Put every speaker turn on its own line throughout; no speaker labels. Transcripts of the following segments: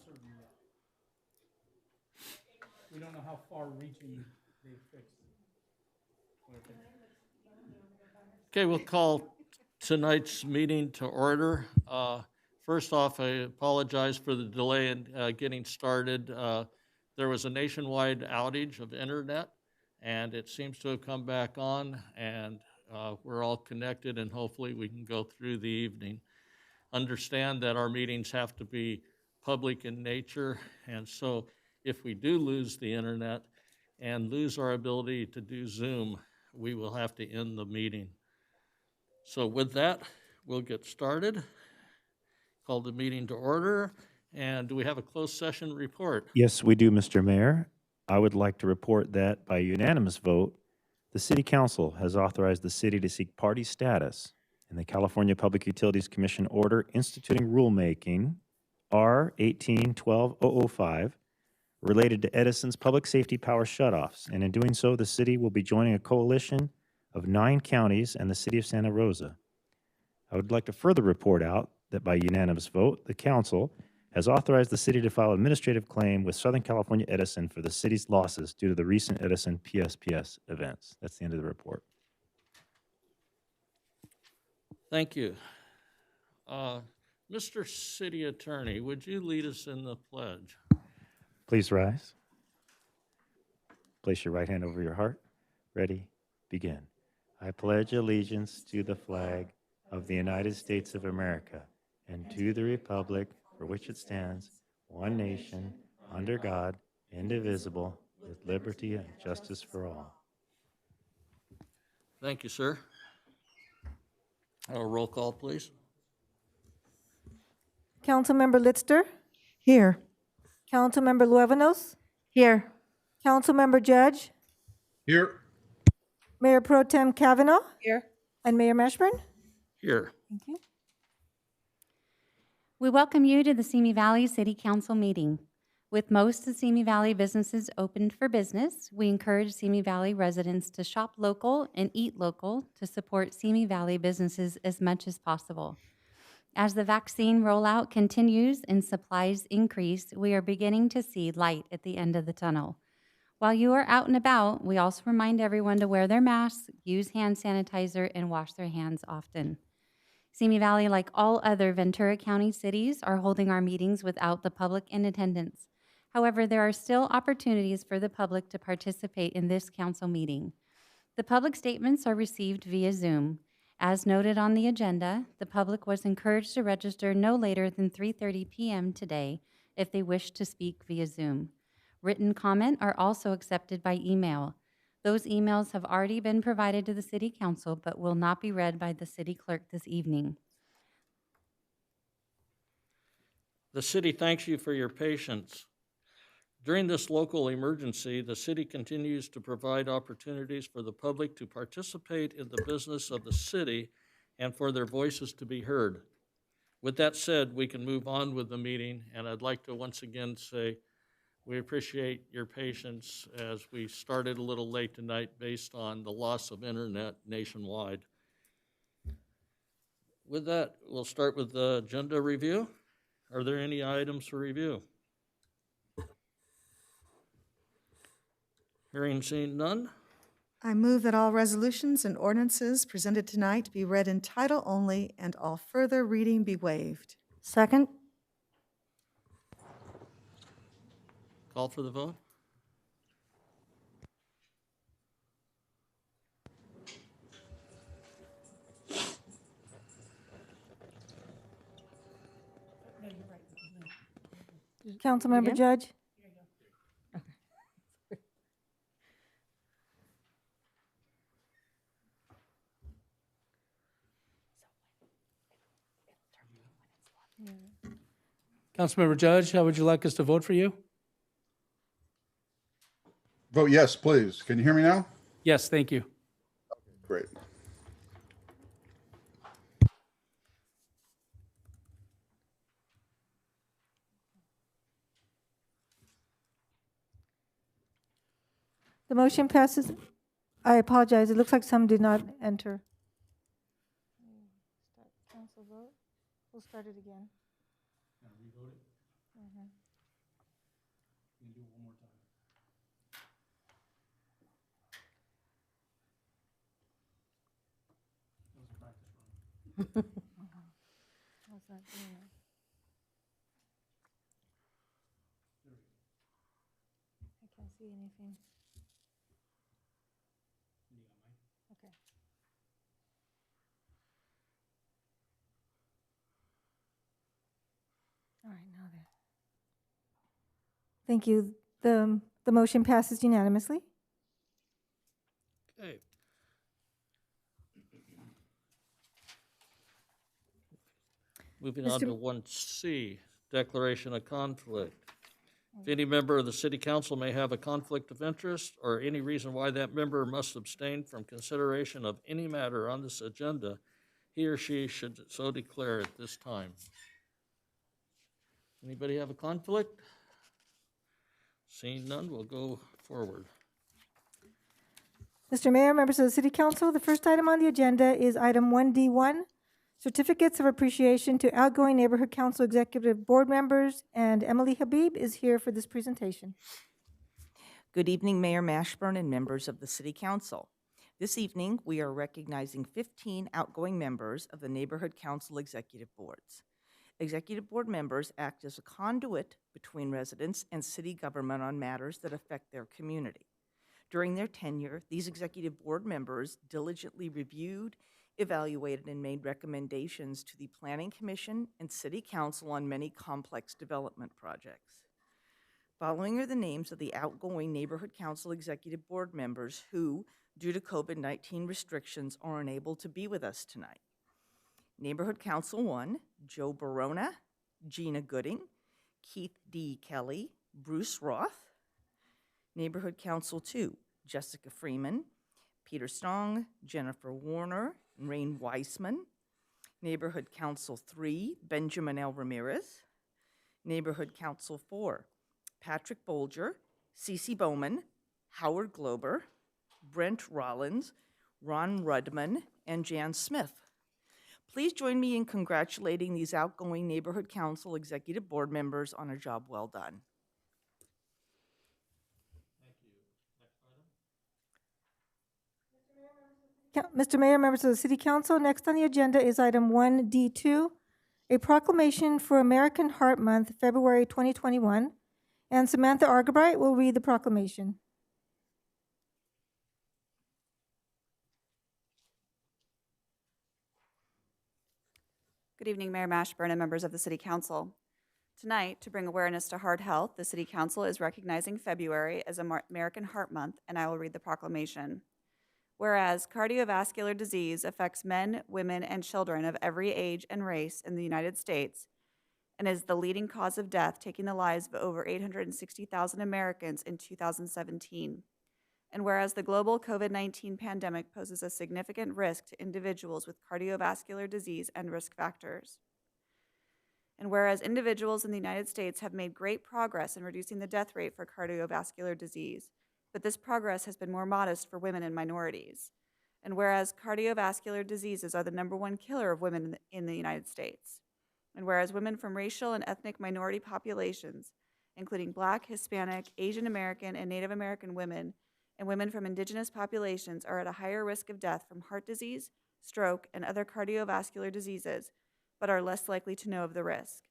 certain yet. We don't know how far-reaching they've fixed it.
Okay, we'll call tonight's meeting to order. First off, I apologize for the delay in getting started. There was a nationwide outage of internet, and it seems to have come back on, and we're all connected, and hopefully we can go through the evening. Understand that our meetings have to be public in nature, and so if we do lose the internet and lose our ability to do Zoom, we will have to end the meeting. So with that, we'll get started. Call the meeting to order. And do we have a closed session report?
Yes, we do, Mr. Mayor. I would like to report that by unanimous vote, the City Council has authorized the city to seek party status in the California Public Utilities Commission order instituting rulemaking R 18-12-005 related to Edison's public safety power shutoffs. And in doing so, the city will be joining a coalition of 9 counties and the city of Santa Rosa. I would like to further report out that by unanimous vote, the council has authorized the city to file an administrative claim with Southern California Edison for the city's losses due to the recent Edison PSPS events. That's the end of the report.
Thank you. Mr. City Attorney, would you lead us in the pledge?
Please rise. Place your right hand over your heart. Ready? Begin. I pledge allegiance to the flag of the United States of America and to the republic for which it stands, one nation, under God, indivisible, with liberty and justice for all.
Thank you, sir. A roll call, please.
Councilmember Litzter,
Here.
Councilmember Luevanos,
Here.
Councilmember Judge,
Here.
Mayor Pro Tem Kavanaugh,
Here.
and Mayor Mashburn.
Here.
Thank you.
We welcome you to the Simi Valley City Council meeting. With most of Simi Valley businesses opened for business, we encourage Simi Valley residents to shop local and eat local to support Simi Valley businesses as much as possible. As the vaccine rollout continues and supplies increase, we are beginning to see light at the end of the tunnel. While you are out and about, we also remind everyone to wear their masks, use hand sanitizer, and wash their hands often. Simi Valley, like all other Ventura County cities, are holding our meetings without the public in attendance. However, there are still opportunities for the public to participate in this council meeting. The public statements are received via Zoom. As noted on the agenda, the public was encouraged to register no later than 3:30 p.m. today if they wish to speak via Zoom. Written comment are also accepted by email. Those emails have already been provided to the City Council but will not be read by the City Clerk this evening.
The city thanks you for your patience. During this local emergency, the city continues to provide opportunities for the public to participate in the business of the city and for their voices to be heard. With that said, we can move on with the meeting, and I'd like to once again say we appreciate your patience as we started a little late tonight based on the loss of internet nationwide. With that, we'll start with the agenda review. Are there any items for review? Hearing seen none.
I move that all resolutions and ordinances presented tonight be read in title only and all further reading be waived.
Second.
Call for the vote.
Councilmember
Again?
Judge,
Councilmember Judge, how would you like us to vote for you?
Vote yes, please. Can you hear me now?
Yes, thank you.
Great.
the motion passes. I apologize. It looks like some did not enter. Start council vote. We'll start it again.
one more time. That was a practice run.
How's that doing? I can't see anything.
You got mine?
Okay. All right, now there. Thank you. The motion passes unanimously.
Okay. Moving on
Mr.
to 1C, declaration of conflict. If any member of the city council may have a conflict of interest or any reason why that member must abstain from consideration of any matter on this agenda, he or she should so declare at this time. Anybody have a conflict? Seeing none, we'll go forward.
Mr. Mayor, members of the City Council, the first item on the agenda is item 1D1, certificates of appreciation to outgoing Neighborhood Council Executive Board members, and Emily Habib is here for this presentation.
Good evening, Mayor Mashburn and members of the City Council. This evening, we are recognizing 15 outgoing members of the Neighborhood Council Executive Boards. Executive Board members act as a conduit between residents and city government on matters that affect their community. During their tenure, these Executive Board members diligently reviewed, evaluated, and made recommendations to the Planning Commission and City Council on many complex development projects. Following are the names of the outgoing Neighborhood Council Executive Board members who, due to COVID-19 restrictions, are unable to be with us tonight. Neighborhood Council 1, Joe Barona, Gina Gooding, Keith D. Kelly, Bruce Roth. Neighborhood Council 2, Jessica Freeman, Peter Stong, Jennifer Warner, and Rain Weissman. Neighborhood Council 3, Benjamin L. Ramirez. Neighborhood Council 4, Patrick Bolger, Cece Bowman, Howard Glober, Brent Rollins, Ron Rudman, and Jan Smith. Please join me in congratulating these outgoing Neighborhood Council Executive Board members on a job well done.
Mr. Mayor, members of the City Council, next on the agenda is item 1D2, a proclamation for American Heart Month, February 2021, and Samantha Argabright will read the proclamation.
Good evening, Mayor Mashburn and members of the City Council. Tonight, to bring awareness to heart health, the City Council is recognizing February as American Heart Month, and I will read the proclamation. Whereas cardiovascular disease affects men, women, and children of every age and race in the United States and is the leading cause of death, taking the lives of over 860,000 Americans in 2017. And whereas the global COVID-19 pandemic poses a significant risk to individuals with cardiovascular disease and risk factors. And whereas individuals in the United States have made great progress in reducing the death rate for cardiovascular disease, but this progress has been more modest for women and minorities. And whereas cardiovascular diseases are the #1 killer of women in the United States. And whereas women from racial and ethnic minority populations, including Black, Hispanic, Asian American, and Native American women, and women from indigenous populations are at a higher risk of death from heart disease, stroke, and other cardiovascular diseases, but are less likely to know of the risk.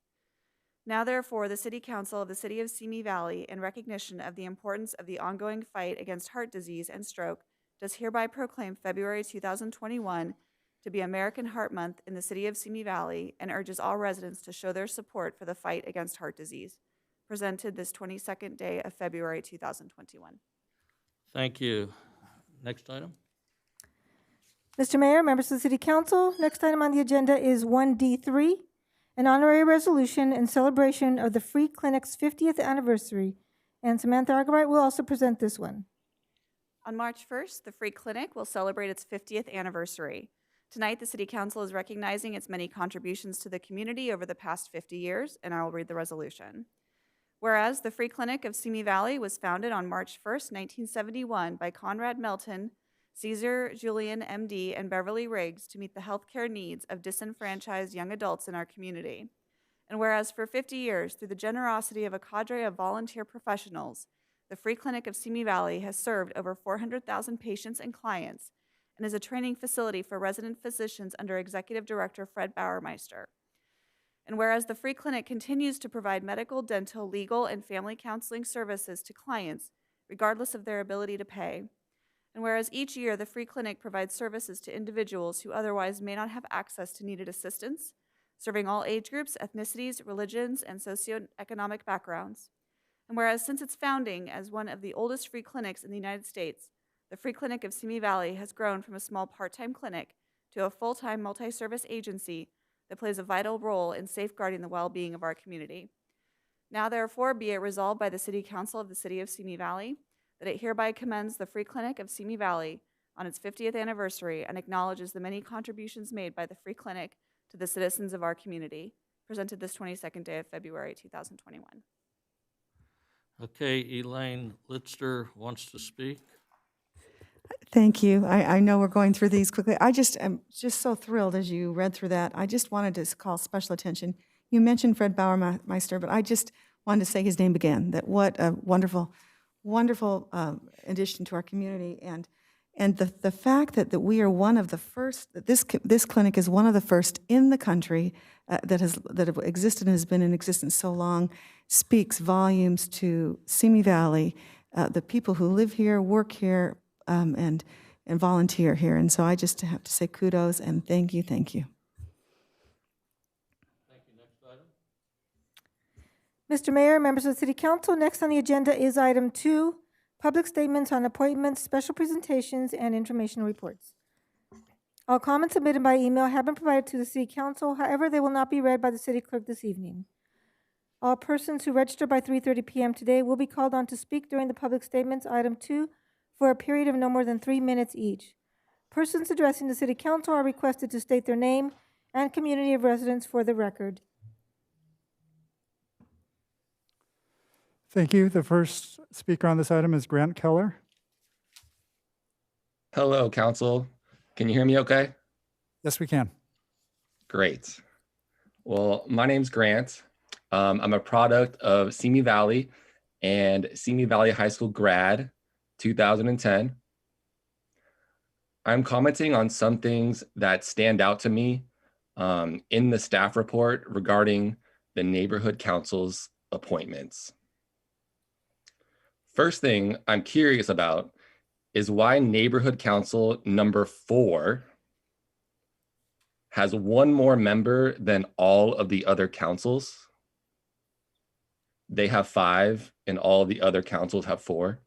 Now, therefore, the City Council of the City of Simi Valley, in recognition of the importance of the ongoing fight against heart disease and stroke, does hereby proclaim February 2021 to be American Heart Month in the City of Simi Valley and urges all residents to show their support for the fight against heart disease. Presented this 22nd day of February 2021.
Thank you. Next item.
Mr. Mayor, members of the City Council, next item on the agenda is 1D3, an honorary resolution in celebration of the Free Clinic's 50th anniversary, and Samantha Argabright will also present this one.
On March 1st, the Free Clinic will celebrate its 50th anniversary. Tonight, the City Council is recognizing its many contributions to the community over the past 50 years, and I will read the resolution. Whereas the Free Clinic of Simi Valley was founded on March 1st, 1971 by Conrad Melton, Caesar Julian, MD, and Beverly Riggs to meet the healthcare needs of disenfranchised young adults in our community. And whereas for 50 years, through the generosity of a cadre of volunteer professionals, the Free Clinic of Simi Valley has served over 400,000 patients and clients and is a training facility for resident physicians under Executive Director Fred Bauermeister. And whereas the Free Clinic continues to provide medical, dental, legal, and family counseling services to clients, regardless of their ability to pay. And whereas each year the Free Clinic provides services to individuals who otherwise may not have access to needed assistance, serving all age groups, ethnicities, religions, and socioeconomic backgrounds. And whereas since its founding as one of the oldest free clinics in the United States, the Free Clinic of Simi Valley has grown from a small part-time clinic to a full-time multi-service agency that plays a vital role in safeguarding the well-being of our community. Now therefore be it resolved by the City Council of the City of Simi Valley that it hereby commends the Free Clinic of Simi Valley on its 50th anniversary and acknowledges the many contributions made by the Free Clinic to the citizens of our community, presented this 22nd day of February 2021.
Okay, Elaine Litster wants to speak.
Thank you. I know we're going through these quickly. I just am just so thrilled as you read through that. I just wanted to call special attention. You mentioned Fred Bauermeister, but I just wanted to say his name again, that what a wonderful, wonderful addition to our community. And the fact that we are one of the first, that this clinic is one of the first in the country that have existed and has been in existence so long, speaks volumes to Simi Valley, the people who live here, work here, and volunteer here. And so I just have to say kudos and thank you, thank you.
Thank you. Next item.
Mr. Mayor, members of the City Council, next on the agenda is item 2, public statements on appointments, special presentations, and informational reports. All comments submitted by email have been provided to the City Council. However, they will not be read by the City Clerk this evening. All persons who register by 3:30 p.m. today will be called on to speak during the public statements, item 2, for a period of no more than 3 minutes each. Persons addressing the City Council are requested to state their name and community of residence for the record.
Thank you. The first speaker on this item is Grant Keller.
Hello, Council. Can you hear me okay?
Yes, we can.
Great. Well, my name's Grant. I'm a product of Simi Valley and Simi Valley High School grad, 2010. I'm commenting on some things that stand out to me in the staff report regarding the neighborhood council's appointments. First thing I'm curious about is why neighborhood council number 4 has one more member than all of the other councils. They have 5 and all the other councils have 4.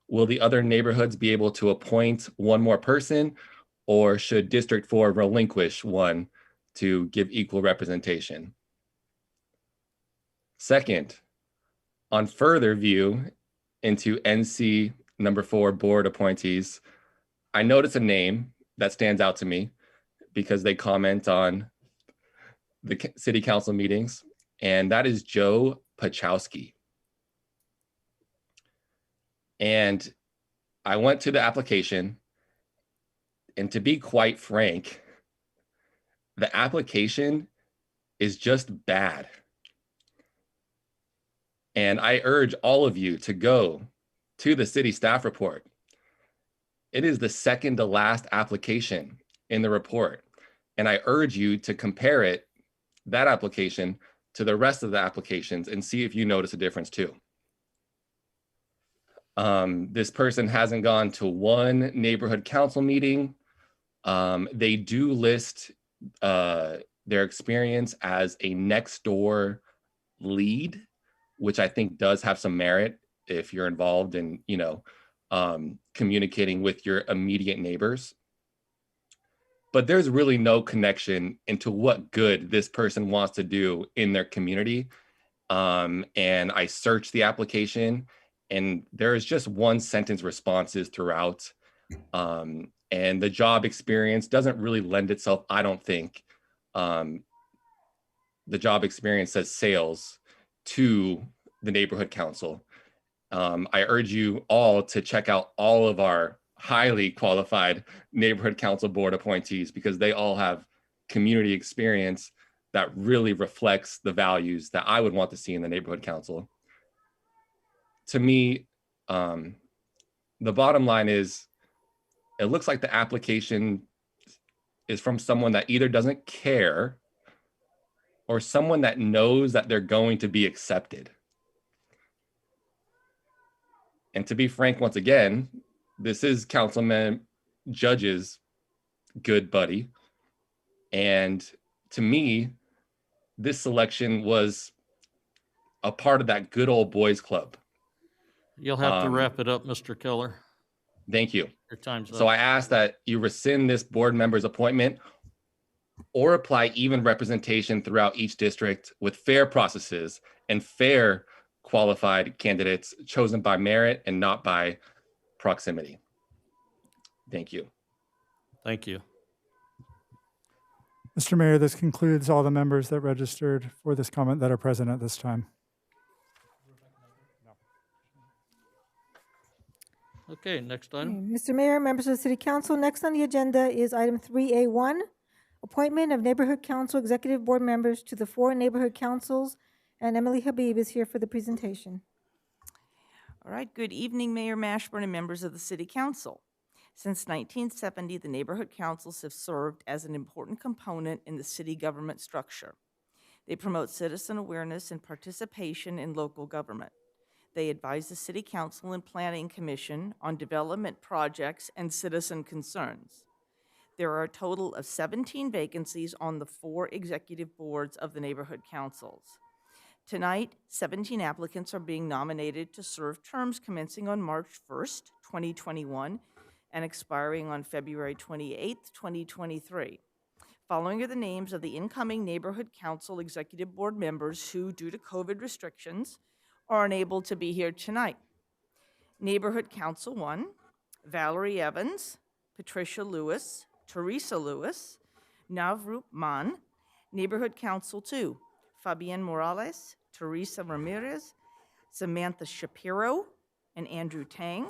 Will the other neighborhoods be able to appoint one more person, or should District 4 relinquish one to give equal representation? Second, on further view into NC number 4 board appointees, I notice a name that stands out to me because they comment on the city council meetings, and that is Joe Pachowski. And I went to the application, and to be quite frank, the application is just bad. And I urge all of you to go to the city staff report. It is the second to last application in the report. And I urge you to compare that application to the rest of the applications and see if you notice a difference too. This person hasn't gone to one neighborhood council meeting. They do list their experience as a next door lead, which I think does have some merit if you're involved in, communicating with your immediate neighbors. But there's really no connection into what good this person wants to do in their community. And I searched the application, and there's just one sentence responses throughout. And the job experience doesn't really lend itself, I don't think. The job experience says sales to the neighborhood council. I urge you all to check out all of our highly qualified neighborhood council board appointees because they all have community experience that really reflects the values that I would want to see in the neighborhood council. To me, the bottom line is, it looks like the application is from someone that either doesn't care or someone that knows that they're going to be accepted. And to be frank, once again, this is Councilman Judge's good buddy. And to me, this selection was a part of that good old boys club.
You'll have to wrap it up, Mr. Keller.
Thank you.
Your time's up.
So I ask that you rescind this board member's appointment or apply even representation throughout each district with fair processes and fair qualified candidates chosen by merit and not by proximity. Thank you.
Thank you.
Mr. Mayor, this concludes all the members that registered for this comment that are present at this time.
Okay, next item.
Mr. Mayor, members of the City Council, next on the agenda is item 3A1, appointment of Neighborhood Council Executive Board members to the 4 neighborhood councils, and Emily Habib is here for the presentation.
All right, good evening, Mayor Mashburn and members of the City Council. Since 1970, the neighborhood councils have served as an important component in the city government structure. They promote citizen awareness and participation in local government. They advise the City Council and Planning Commission on development projects and citizen concerns. There are a total of 17 vacancies on the 4 executive boards of the neighborhood councils. Tonight, 17 applicants are being nominated to serve terms commencing on March 1st, 2021, and expiring on February 28th, 2023. Following are the names of the incoming Neighborhood Council Executive Board members who, due to COVID restrictions, are unable to be here tonight. Neighborhood Council 1, Valerie Evans, Patricia Lewis, Teresa Lewis, Navroop Man. Neighborhood Council 2, Fabienne Morales, Teresa Ramirez, Samantha Shapiro, and Andrew Tang.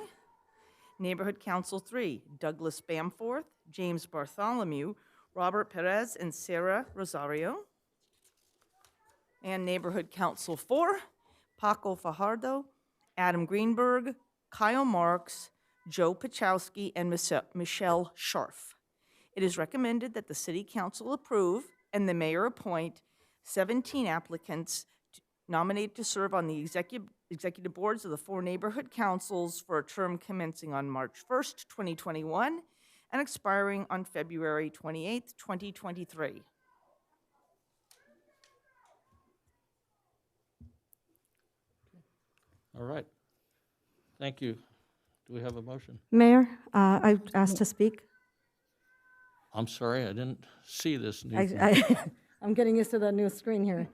Neighborhood Council 3, Douglas Bamforth, James Bartholomew, Robert Perez, and Sarah Rosario. And Neighborhood Council 4, Paco Fajardo, Adam Greenberg, Kyle Marks, Joe Pachowski, and Michelle Scharf. It is recommended that the City Council approve and the mayor appoint 17 applicants nominated to serve on the executive boards of the 4 neighborhood councils for a term commencing on March 1st, 2021, and expiring on February 28th, 2023.
All right. Thank you. Do we have a motion?
Mayor, I asked to speak.
I'm sorry, I didn't see this new thing.
I'm getting used to the new screen here.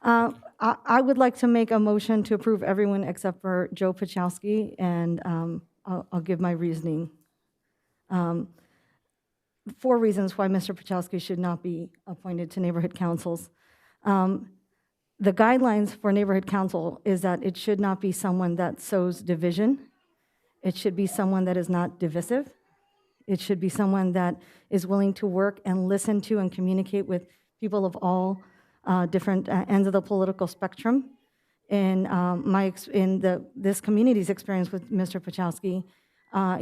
I would like to make a motion to approve everyone except for Joe Pachowski, and I'll give my reasoning. 4 reasons why Mr. Pachowski should not be appointed to neighborhood councils. The guidelines for neighborhood council is that it should not be someone that sows division. It should be someone that is not divisive. It should be someone that is willing to work and listen to and communicate with people of all different ends of the political spectrum. In this community's experience with Mr. Pachowski,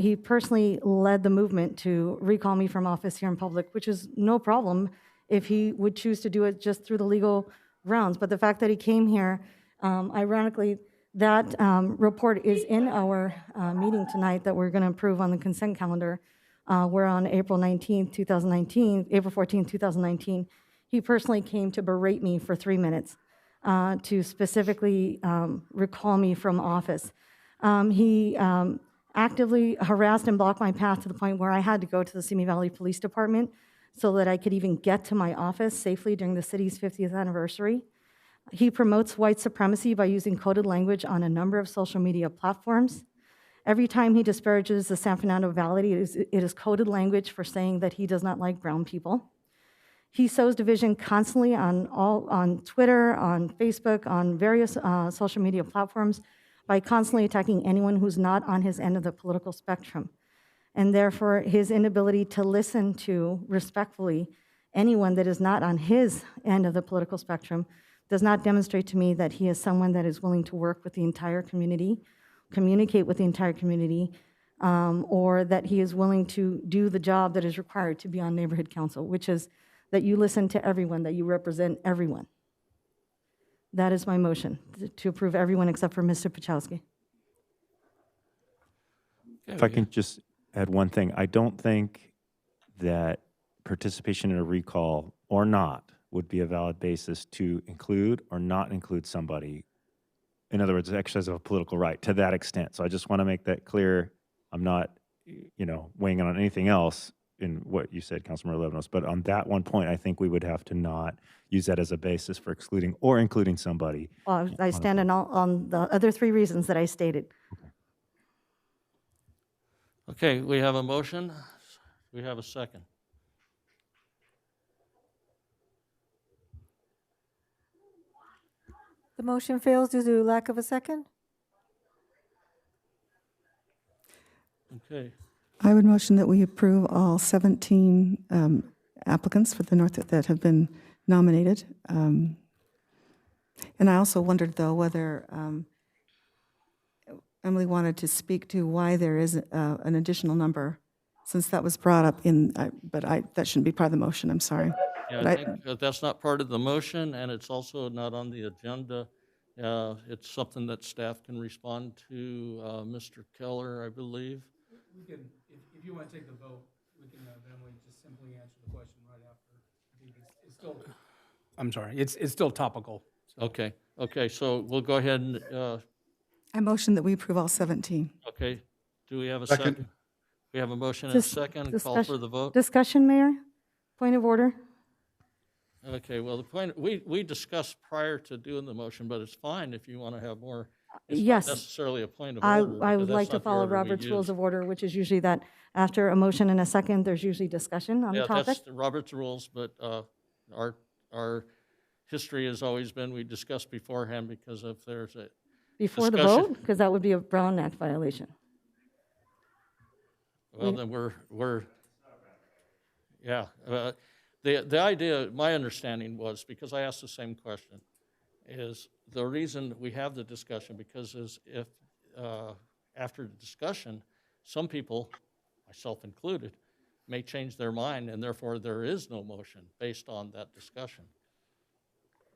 he personally led the movement to recall me from office here in public, which is no problem if he would choose to do it just through the legal rounds. But the fact that he came here, ironically, that report is in our meeting tonight that we're going to approve on the consent calendar. Where on April 14th, 2019, he personally came to berate me for 3 minutes to specifically recall me from office. He actively harassed and blocked my path to the point where I had to go to the Simi Valley Police Department so that I could even get to my office safely during the city's 50th anniversary. He promotes white supremacy by using coded language on a number of social media platforms. Every time he disparages the San Fernando Valley, it is coded language for saying that he does not like brown people. He sows division constantly on Twitter, on Facebook, on various social media platforms by constantly attacking anyone who's not on his end of the political spectrum. And therefore, his inability to listen to respectfully anyone that is not on his end of the political spectrum does not demonstrate to me that he is someone that is willing to work with the entire community, communicate with the entire community, or that he is willing to do the job that is required to be on neighborhood council, which is that you listen to everyone, that you represent everyone. That is my motion, to approve everyone except for Mr. Pachowski.
If I can just add one thing, I don't think that participation in a recall or not would be a valid basis to include or not include somebody. In other words, the exercise of a political right to that extent. So I just want to make that clear. I'm not, weighing in on anything else in what you said, Councilmember Lebanos, but on that one point, I think we would have to not use that as a basis for excluding or including somebody.
Well, I stand on the other three reasons that I stated.
Okay, we have a motion. We have a second.
The motion fails due to lack of a second.
Okay.
I would motion that we approve all 17 applicants for the North that have been nominated. And I also wondered, though, whether Emily wanted to speak to why there is an additional number, since that was brought up that shouldn't be part of the motion, I'm sorry.
Yeah,
But
I think that's not part of the motion, and it's also not on the agenda. It's something that staff can respond to Mr. Keller, I believe.
We can, if you want to take the vote, we can have Emily just simply answer the question right after. I think it's still, I'm sorry, it's still topical. So.
Okay, so we'll go ahead and,
I motion that we approve all 17.
okay, do we have a
Second.
second? We have a motion and a second, call for the vote.
Discussion, Mayor? Point of order?
Okay, well, the point, we discussed prior to doing the motion, but it's fine if you want to have more. It's
Yes.
not necessarily a point of
I
order.
would
because
like
that's
to
not the
follow
order we
Robert's Rules
use.
of Order, which is usually that after a motion and a second, there's usually discussion on the
Yeah,
topic.
that's the Robert's rules, but our history has always been we discuss beforehand because if there's a
Before the
discussion.
vote, because that would be a Brown Act violation.
Well, then yeah. The idea, my understanding was, because I asked the same question, is the reason we have the discussion because is if after the discussion, some people, myself included, may change their mind and therefore there is no motion based on that discussion.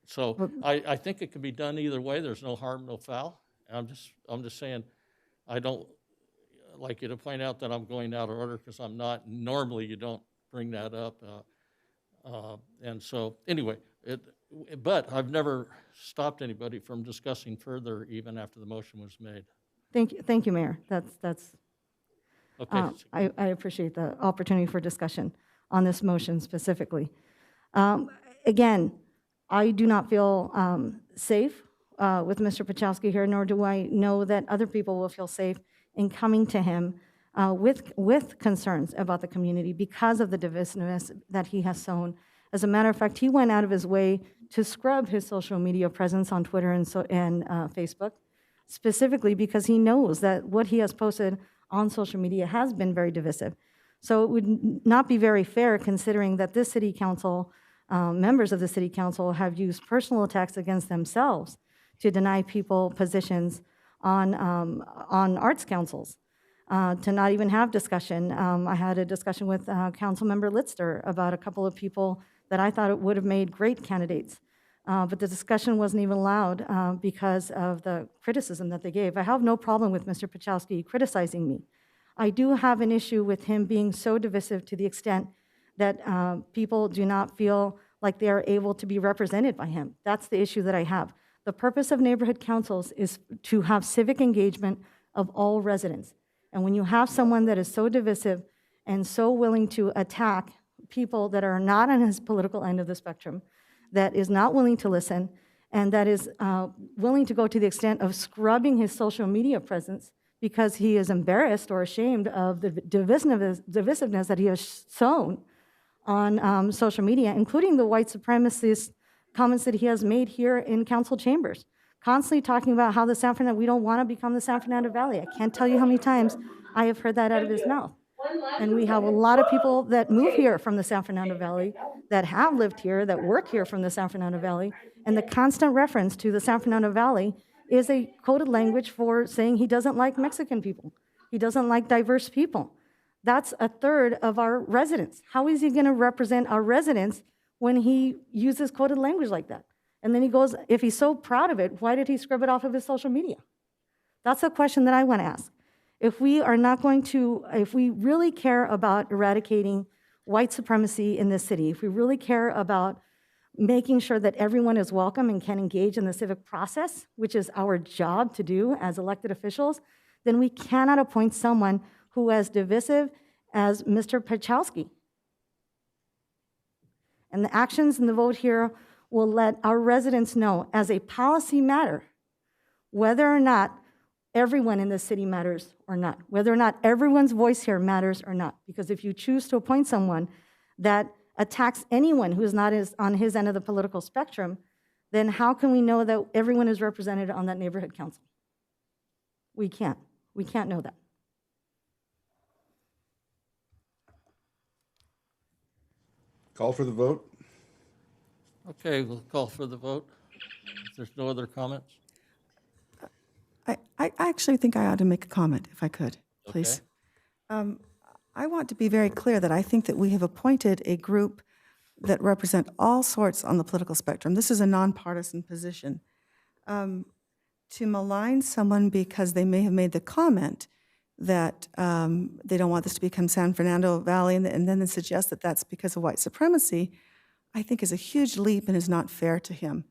So I think it can be done either way. There's no harm, no foul. I'm just saying, I don't like you to point out that I'm going out of order because I'm not. Normally, you don't bring that up. And so, anyway, but I've never stopped anybody from discussing further, even after the motion was made.
Thank you, Mayor. That's
Okay.
I appreciate the opportunity for discussion on this motion specifically. Again, I do not feel safe with Mr. Pachowski here, nor do I know that other people will feel safe in coming to him with concerns about the community because of the divisiveness that he has sown. As a matter of fact, he went out of his way to scrub his social media presence on Twitter and Facebook, specifically because he knows that what he has posted on social media has been very divisive. So it would not be very fair considering that this city council, members of the city council have used personal attacks against themselves to deny people positions on arts councils, to not even have discussion. I had a discussion with Councilmember Litzter about a couple of people that I thought it would have made great candidates. But the discussion wasn't even allowed because of the criticism that they gave. I have no problem with Mr. Pachowski criticizing me. I do have an issue with him being so divisive to the extent that people do not feel like they are able to be represented by him. That's the issue that I have. The purpose of neighborhood councils is to have civic engagement of all residents. And when you have someone that is so divisive and so willing to attack people that are not on his political end of the spectrum, that is not willing to listen, and that is willing to go to the extent of scrubbing his social media presence because he is embarrassed or ashamed of the divisiveness that he has sown on social media, including the white supremacist comments that he has made here in council chambers, constantly talking about how we don't want to become the San Fernando Valley. I can't tell you how many times I have heard that out of his mouth. And we have a lot of people that move here from the San Fernando Valley, that have lived here, that work here from the San Fernando Valley. And the constant reference to the San Fernando Valley is a coded language for saying he doesn't like Mexican people. He doesn't like diverse people. That's a third of our residents. How is he going to represent our residents when he uses coded language like that? And then he goes, if he's so proud of it, why did he scrub it off of his social media? That's a question that I want to ask. If we are not going to, if we really care about eradicating white supremacy in this city, if we really care about making sure that everyone is welcome and can engage in the civic process, which is our job to do as elected officials, then we cannot appoint someone who is divisive as Mr. Pachowski. And the actions in the vote here will let our residents know, as a policy matter, whether or not everyone in the city matters or not, whether or not everyone's voice here matters or not. Because if you choose to appoint someone that attacks anyone who is not on his end of the political spectrum, then how can we know that everyone is represented on that neighborhood council? We can't. We can't know that.
Call for the vote.
Okay, we'll call for the vote. If there's no other comments?
I actually think I ought to make a comment, if I could, please. I want to be very clear that I think that we have appointed a group that represent all sorts on the political spectrum. This is a nonpartisan position. To malign someone because they may have made the comment that they don't want this to become San Fernando Valley and then suggest that that's because of white supremacy, I think is a huge leap and is not fair to him.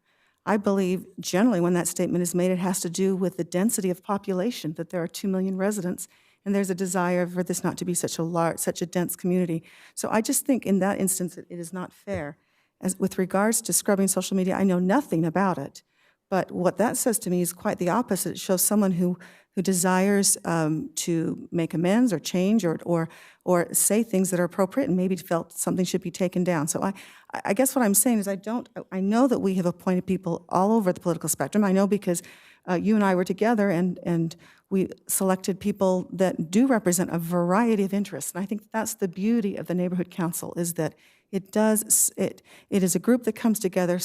I believe generally when that statement is made, it has to do with the density of population, that there are 2 million residents, and there's a desire for this not to be such a dense community. So I just think in that instance, it is not fair. As with regards to scrubbing social media, I know nothing about it, but what that says to me is quite the opposite. It shows someone who desires to make amends or change or say things that are appropriate and maybe felt something should be taken down. So I guess what I'm saying is I know that we have appointed people all over the political spectrum. I know because you and I were together and we selected people that do represent a variety of interests. And I think that's the beauty of the neighborhood council, is that it is a group that comes together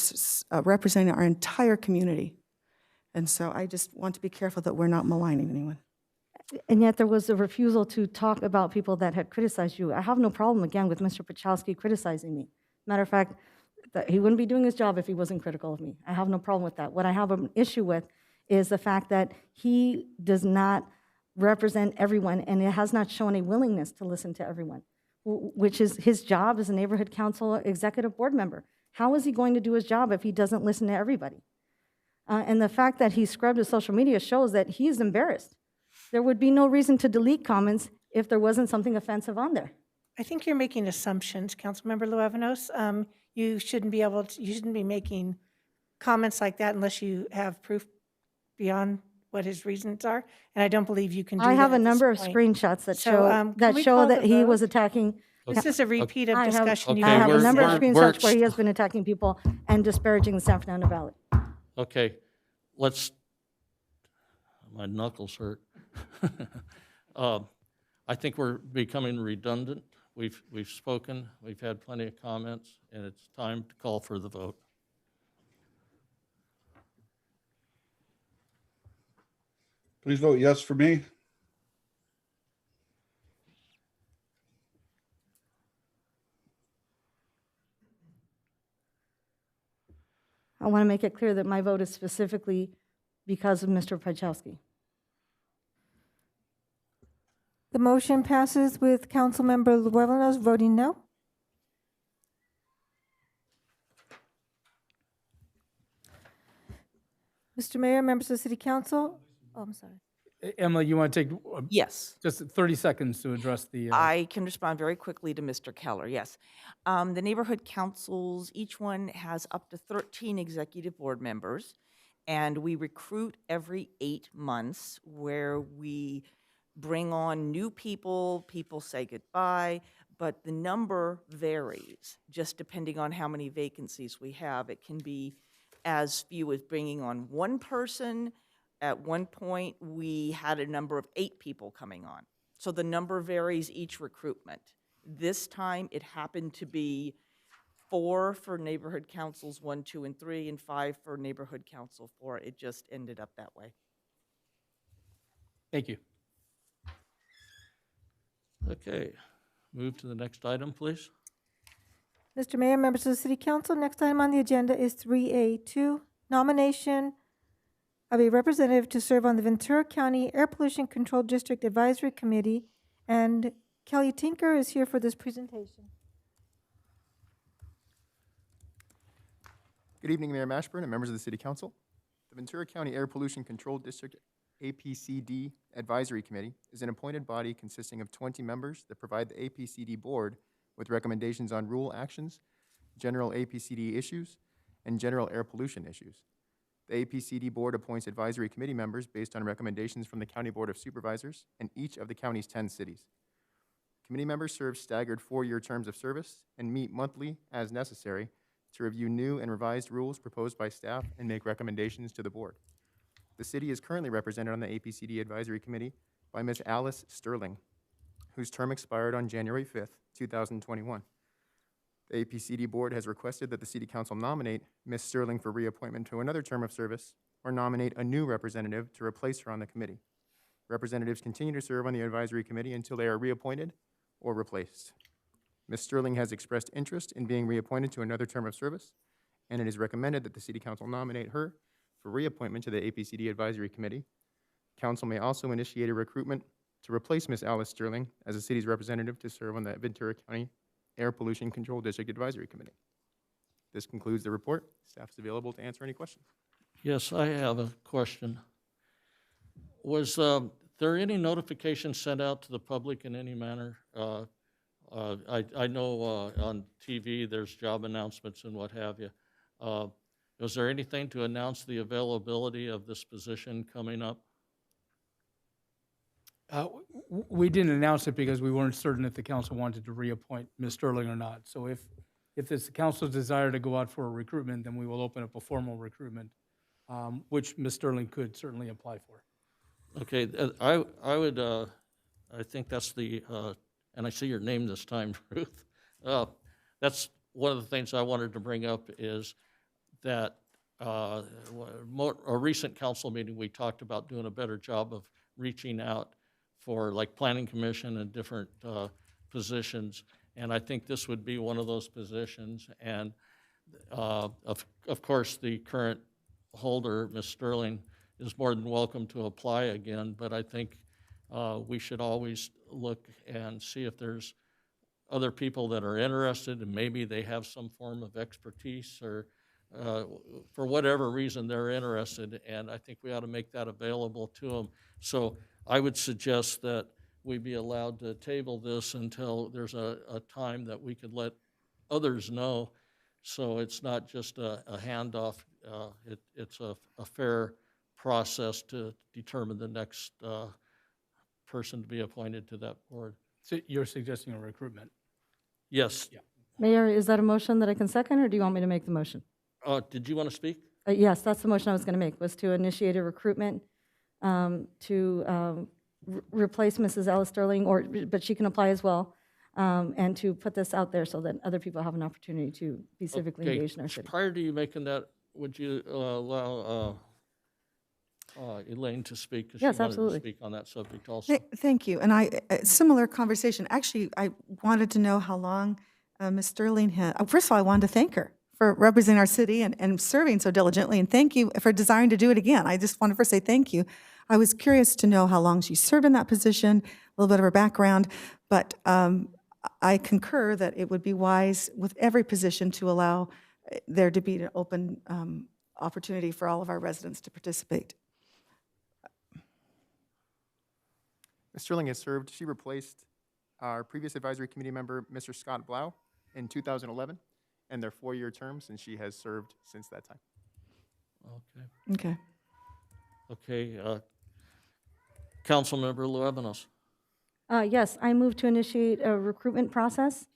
representing our entire community. And so I just want to be careful that we're not maligning anyone.
And yet there was a refusal to talk about people that had criticized you. I have no problem, again, with Mr. Pachowski criticizing me. Matter of fact, that he wouldn't be doing his job if he wasn't critical of me. I have no problem with that. What I have an issue with is the fact that he does not represent everyone and it has not shown a willingness to listen to everyone, which is his job as a neighborhood council executive board member. How is he going to do his job if he doesn't listen to everybody? And the fact that he scrubbed his social media shows that he's embarrassed. There would be no reason to delete comments if there wasn't something offensive on there.
I think you're making assumptions, Councilmember Luevanos. You shouldn't be making comments like that unless you have proof beyond what his reasons are. And I don't believe you can do that.
I have
at
a
this
number of
point.
screenshots that
So,
show
can we call the
he
vote?
was attacking.
This is a repeat of discussion. you
I have
had
a number of
yesterday.
screenshots where he has been attacking people and disparaging the San Fernando Valley.
Okay, my knuckles hurt. I think we're becoming redundant. We've spoken, we've had plenty of comments, and it's time to call for the vote.
Please vote yes for me.
I want to make it clear that my vote is specifically because of Mr. Pachowski.
The motion passes with Councilmember Luevanos voting no. Mr. Mayor, members of the City Council. Oh, I'm sorry.
Emily, you want to take
Yes.
just 30 seconds to address the...
I can respond very quickly to Mr. Keller, yes. The neighborhood councils, each one has up to 13 executive board members, and we recruit every 8 months where we bring on new people, people say goodbye, but the number varies just depending on how many vacancies we have. It can be as few as bringing on one person. At one point, we had a number of 8 people coming on. So the number varies each recruitment. This time, it happened to be 4 for neighborhood councils 1, 2, and 3, and 5 for neighborhood council 4. It just ended up that way.
Thank you.
Okay, move to the next item, please.
Mr. Mayor, members of the City Council, next item on the agenda is 3A2, nomination of a representative to serve on the Ventura County Air Pollution Control District Advisory Committee, and Kelly Tinker is here for this presentation.
Good evening, Mayor Mashburn and members of the City Council. The Ventura County Air Pollution Control District APCD Advisory Committee is an appointed body consisting of 20 members that provide the APCD Board with recommendations on rule actions, general APCD issues, and general air pollution issues. The APCD Board appoints advisory committee members based on recommendations from the County Board of Supervisors and each of the county's 10 cities. Committee members serve staggered 4-year terms of service and meet monthly as necessary to review new and revised rules proposed by staff and make recommendations to the board. The city is currently represented on the APCD Advisory Committee by Ms. Alice Sterling, whose term expired on January 5th, 2021. The APCD Board has requested that the City Council nominate Ms. Sterling for reappointment to another term of service or nominate a new representative to replace her on the committee. Representatives continue to serve on the Advisory Committee until they are reappointed or replaced. Ms. Sterling has expressed interest in being reappointed to another term of service, and it is recommended that the City Council nominate her for reappointment to the APCD Advisory Committee. Council may also initiate a recruitment to replace Ms. Alice Sterling as the city's representative to serve on the Ventura County Air Pollution Control District Advisory Committee. This concludes the report. Staff is available to answer any questions.
Yes, I have a question. Was there any notification sent out to the public in any manner? I know on TV there's job announcements and what have you. Was there anything to announce the availability of this position coming up?
We didn't announce it because we weren't certain if the council wanted to reappoint Ms. Sterling or not. So if it's the council's desire to go out for a recruitment, then we will open up a formal recruitment, which Ms. Sterling could certainly apply for.
Okay, I would, I think that's the, and I see your name this time, Ruth. That's one of the things I wanted to bring up is that a recent council meeting, we talked about doing a better job of reaching out for like planning commission and different positions. And I think this would be one of those positions. And of course, the current holder, Ms. Sterling, is more than welcome to apply again. But I think we should always look and see if there's other people that are interested and maybe they have some form of expertise or for whatever reason they're interested. And I think we ought to make that available to them. So I would suggest that we be allowed to table this until there's a time that we could let others know. So it's not just a handoff. It's a fair process to determine the next person to be appointed to that board.
So you're suggesting a recruitment?
Yes.
Yeah.
Mayor, is that a motion that I can second, or do you want me to make the motion?
Did you want to speak?
Yes, that's the motion I was going to make, was to initiate a recruitment to replace Mrs. Alice Sterling, but she can apply as well, and to put this out there so that other people have an opportunity to be civically engaged in our city.
Prior to you making that, would you allow Elaine to speak? 'Cause
Yes,
she wanted
absolutely.
to speak on that subject also.
Thank you. And similar conversation. Actually, I wanted to know how long Ms. Sterling had. First of all, I wanted to thank her for representing our city and serving so diligently. And thank you for desiring to do it again. I just wanted to first say thank you. I was curious to know how long she served in that position, a little bit of her background. But I concur that it would be wise with every position to allow there to be an open opportunity for all of our residents to participate.
Ms. Sterling has served, she replaced our previous advisory committee member, Mr. Scott Blau, in 2011, and their 4-year terms, and she has served since that time.
Okay.
Okay.
Okay. Councilmember Luevanos.
Yes, I move to initiate a recruitment process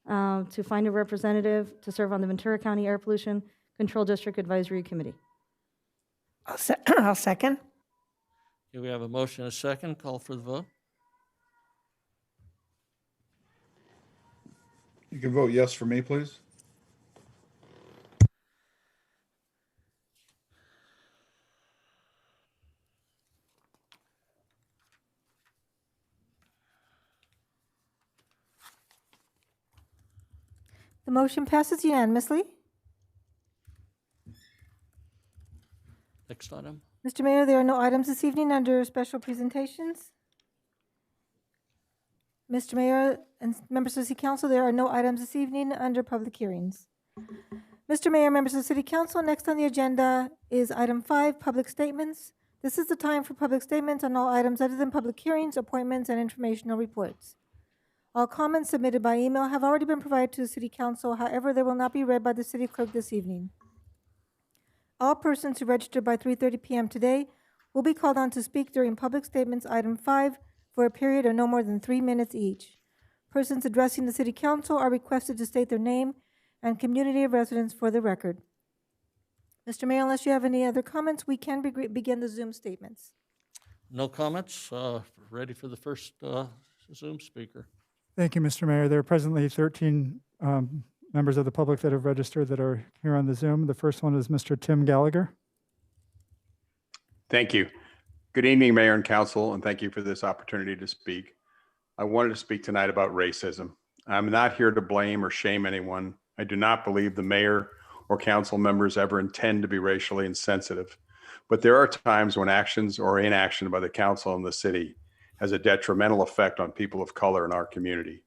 to find a representative to serve on the Ventura County Air Pollution Control District Advisory Committee.
I'll second.
Okay, we have a motion and a second. Call for the vote.
You can vote yes for me, please.
The motion passes unanimously.
Next item.
Mr. Mayor, there are no items this evening under special presentations. Mr. Mayor and members of the City Council, there are no items this evening under public hearings. Mr. Mayor, members of the City Council, next on the agenda is item 5, public statements. This is the time for public statements on all items other than public hearings, appointments, and informational reports. All comments submitted by email have already been provided to the City Council. However, they will not be read by the City Clerk this evening. All persons who registered by 3:30 p.m. today will be called on to speak during public statements item 5 for a period of no more than 3 minutes each. Persons addressing the City Council are requested to state their name and community of residence for the record. Mr. Mayor, unless you have any other comments, we can begin the Zoom statements.
No comments. Ready for the first Zoom speaker.
Thank you, Mr. Mayor. There are presently 13 members of the public that have registered that are here on the Zoom. The first one is Mr. Tim Gallagher.
Thank you. Good evening, Mayor and Council, and thank you for this opportunity to speak. I wanted to speak tonight about racism. I'm not here to blame or shame anyone. I do not believe the mayor or council members ever intend to be racially insensitive, but there are times when actions or inaction by the council and the city has a detrimental effect on people of color in our community.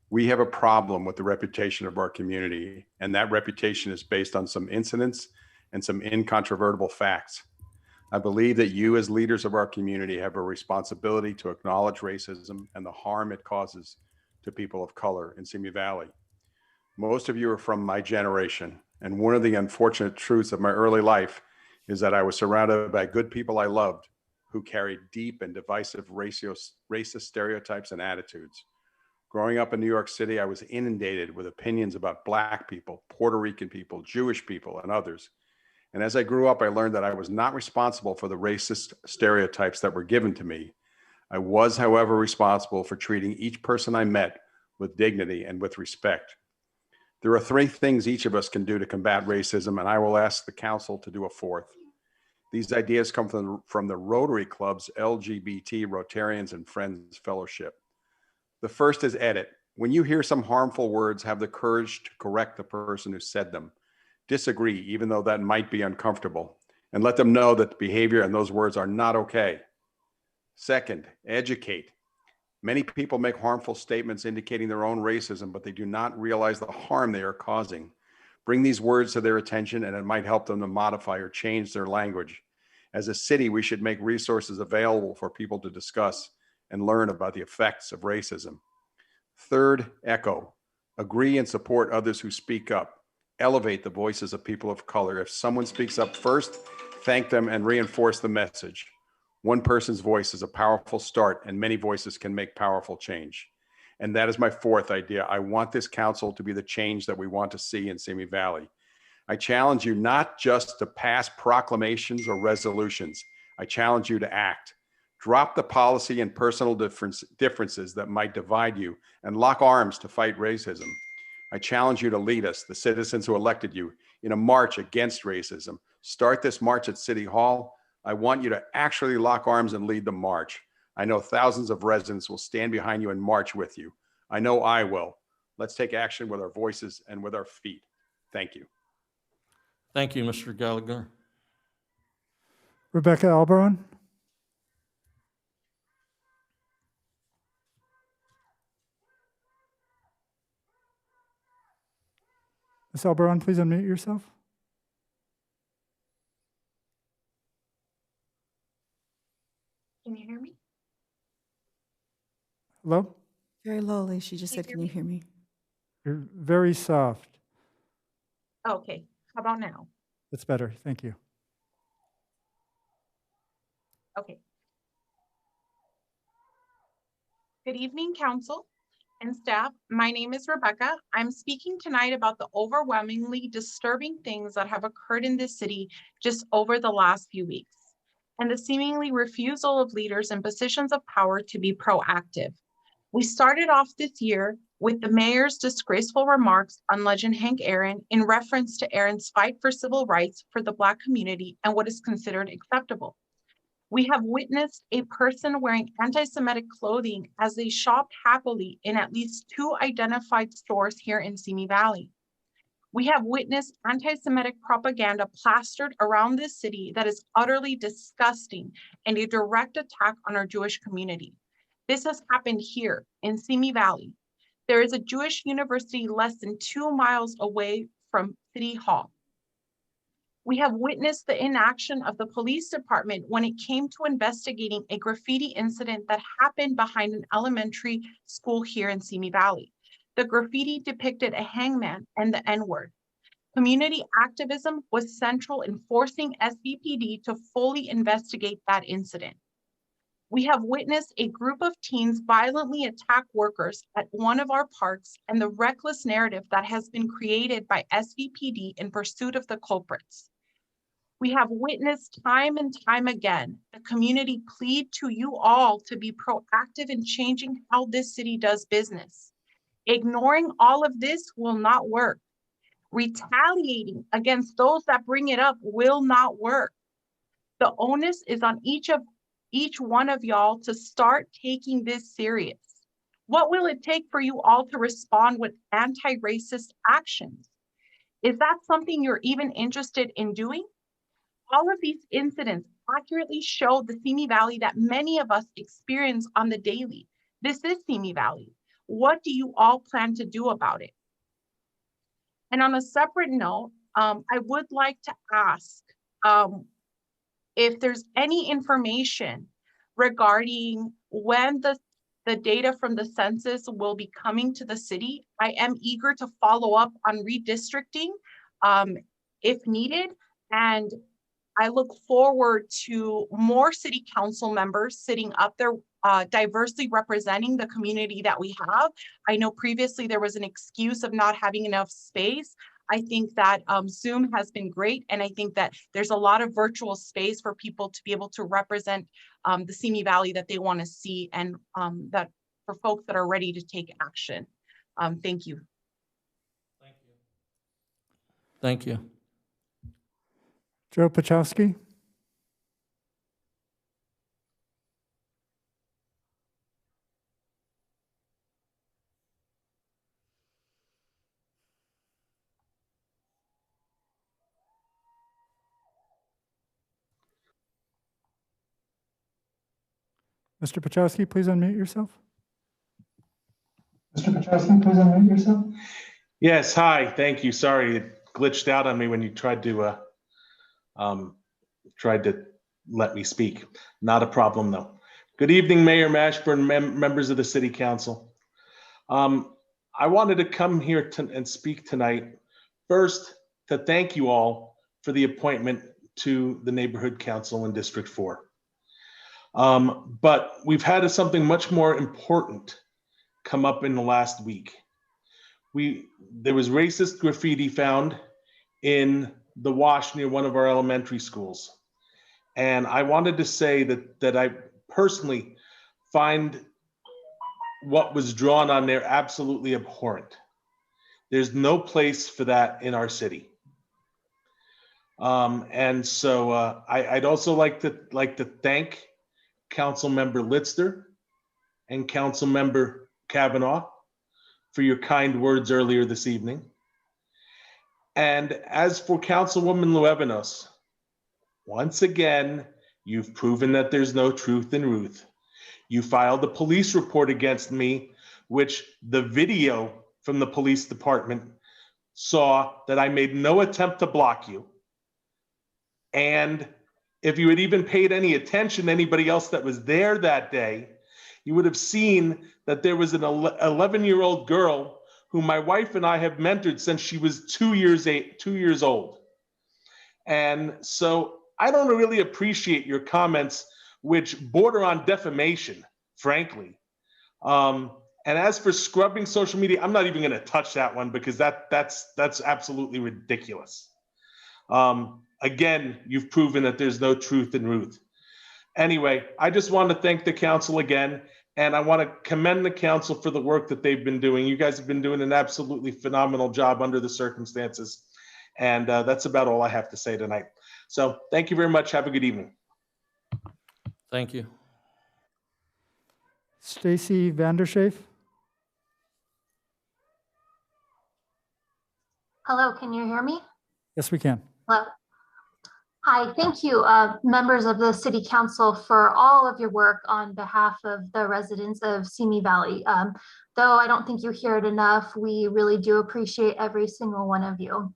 We have a problem with the reputation of our community, and that reputation is based on some incidents and some incontrovertible facts. I believe that you as leaders of our community have a responsibility to acknowledge racism and the harm it causes to people of color in Simi Valley. Most of you are from my generation, and one of the unfortunate truths of my early life is that I was surrounded by good people I loved who carried deep and divisive racist stereotypes and attitudes. Growing up in New York City, I was inundated with opinions about Black people, Puerto Rican people, Jewish people, and others. And as I grew up, I learned that I was not responsible for the racist stereotypes that were given to me. I was, however, responsible for treating each person I met with dignity and with respect. There are 3 things each of us can do to combat racism, and I will ask the council to do a 4th. These ideas come from the Rotary Club's LGBT Rotarians and Friends Fellowship. The first is edit. When you hear some harmful words, have the courage to correct the person who said them. Disagree, even though that might be uncomfortable, and let them know that the behavior and those words are not okay. Second, educate. Many people make harmful statements indicating their own racism, but they do not realize the harm they are causing. Bring these words to their attention, and it might help them to modify or change their language. As a city, we should make resources available for people to discuss and learn about the effects of racism. Third, echo. Agree and support others who speak up. Elevate the voices of people of color. If someone speaks up first, thank them and reinforce the message. One person's voice is a powerful start, and many voices can make powerful change. And that is my 4th idea. I want this council to be the change that we want to see in Simi Valley. I challenge you not just to pass proclamations or resolutions. I challenge you to act. Drop the policy and personal differences that might divide you and lock arms to fight racism. I challenge you to lead us, the citizens who elected you, in a march against racism. Start this march at City Hall. I want you to actually lock arms and lead the march. I know thousands of residents will stand behind you and march with you. I know I will. Let's take action with our voices and with our feet. Thank you.
Thank you, Mr. Gallagher.
Rebecca Alberon. Ms. Alberon, please unmute yourself.
Can you hear me?
Hello?
Very lowly. She just said, can you hear me?
You're very soft.
Okay, how about now?
That's better. Thank you.
Okay. Good evening, council and staff. My name is Rebecca. I'm speaking tonight about the overwhelmingly disturbing things that have occurred in this city just over the last few weeks, and the seemingly refusal of leaders in positions of power to be proactive. We started off this year with the mayor's disgraceful remarks on Legend Hank Aaron in reference to Aaron's fight for civil rights for the Black community and what is considered acceptable. We have witnessed a person wearing anti-Semitic clothing as they shopped happily in at least 2 identified stores here in Simi Valley. We have witnessed anti-Semitic propaganda plastered around this city that is utterly disgusting and a direct attack on our Jewish community. This has happened here in Simi Valley. There is a Jewish university less than 2 miles away from City Hall. We have witnessed the inaction of the police department when it came to investigating a graffiti incident that happened behind an elementary school here in Simi Valley. The graffiti depicted a hangman and the N-word. Community activism was central in forcing SVPD to fully investigate that incident. We have witnessed a group of teens violently attack workers at one of our parks and the reckless narrative that has been created by SVPD in pursuit of the culprits. We have witnessed time and time again the community plead to you all to be proactive in changing how this city does business. Ignoring all of this will not work. Retaliating against those that bring it up will not work. The onus is on each one of y'all to start taking this serious. What will it take for you all to respond with anti-racist actions? Is that something you're even interested in doing? All of these incidents accurately show the Simi Valley that many of us experience on the daily. This is Simi Valley. What do you all plan to do about it? And on a separate note, I would like to ask if there's any information regarding when the data from the census will be coming to the city. I am eager to follow up on redistricting if needed. And I look forward to more city council members sitting up there diversely representing the community that we have. I know previously there was an excuse of not having enough space. I think that Zoom has been great. And I think that there's a lot of virtual space for people to be able to represent the Simi Valley that they want to see and that for folks that are ready to take action. Thank you.
Thank you.
Joe Pachowski. Mr. Pachowski, please unmute yourself.
Mr. Pachowski, please unmute yourself. Yes, hi, thank you. Sorry, it glitched out on me when you tried to let me speak. Not a problem though. Good evening, Mayor Mashburn, members of the City Council. I wanted to come here and speak tonight. First, to thank you all for the appointment to the Neighborhood Council in District 4. But we've had something much more important come up in the last week. There was racist graffiti found in the wash near one of our elementary schools. And I wanted to say that I personally find what was drawn on there absolutely abhorrent. There's no place for that in our city. And so I'd also like to thank Councilmember Litzter and Councilmember Kavanaugh for your kind words earlier this evening. And as for Councilwoman Luevanos, once again, you've proven that there's no truth in Ruth. You filed a police report against me, which the video from the police department saw that I made no attempt to block you. And if you had even paid any attention to anybody else that was there that day, you would have seen that there was an 11-year-old girl who my wife and I have mentored since she was 2 years old. And so I don't really appreciate your comments, which border on defamation, frankly. And as for scrubbing social media, I'm not even going to touch that one because that's absolutely ridiculous. Again, you've proven that there's no truth in Ruth. Anyway, I just want to thank the council again, and I want to commend the council for the work that they've been doing. You guys have been doing an absolutely phenomenal job under the circumstances. And that's about all I have to say tonight. So thank you very much. Have a good evening.
Thank you.
Stacy Vanderschaaf.
Hello, can you hear me?
Yes, we can.
Hello. Hi, thank you, members of the City Council, for all of your work on behalf of the residents of Simi Valley. Though I don't think you hear it enough, we really do appreciate every single one of you.